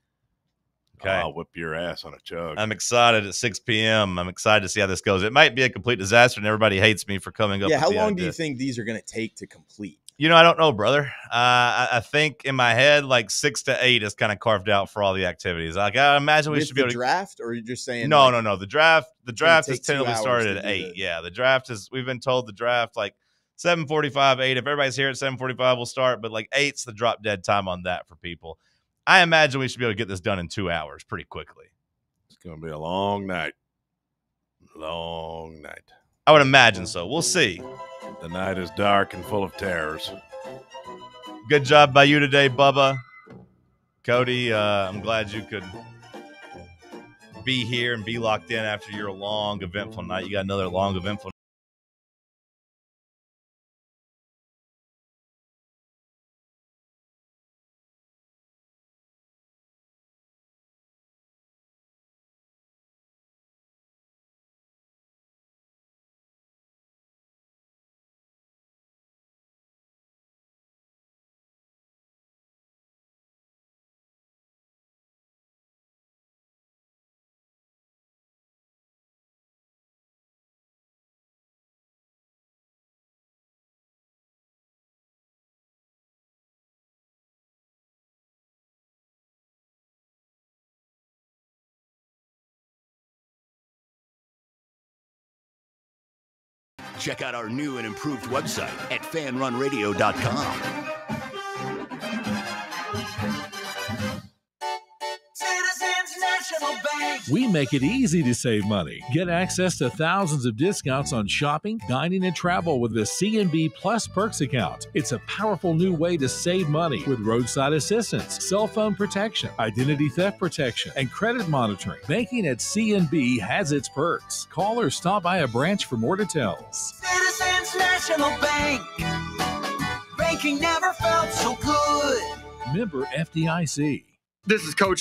Okay. I'll whip your ass on a chug. I'm excited at 6 p.m. I'm excited to see how this goes. It might be a complete disaster, and everybody hates me for coming up with how the long idea. do you think these are going to take to complete? I don't know, brother. I think in my head, like 6 to 8 is kind of carved out for all the activities. Like I imagine we With should be able to draft, or are you just saying no. The draft is take 2 tentatively hours started to at do 8. Yeah, the draft is. We've been told the draft like 7:45, 8. If everybody's here at 7:45, we'll start. But like 8's the drop dead time on that for people. I imagine we should be able to get this done in 2 hours pretty quickly. It's going to be a long night. Long night. I would imagine so. We'll see. The night is dark and full of terrors. Good job by you today, Bubba. Cody, I'm glad you could be here and be locked in after your long, eventful night. You got another long, eventful Check out our new and improved website at fanrunradio.com. We make it easy to save money. Get access to thousands of discounts on shopping, dining, and travel with the CNB Plus Perks account. It's a powerful new way to save money with roadside assistance, cell phone protection, identity theft protection, and credit monitoring. Banking at CNB has its perks. Call or stop by a branch for more details. Citizens National Bank. Banking never felt so good. Member FDIC. This is Coach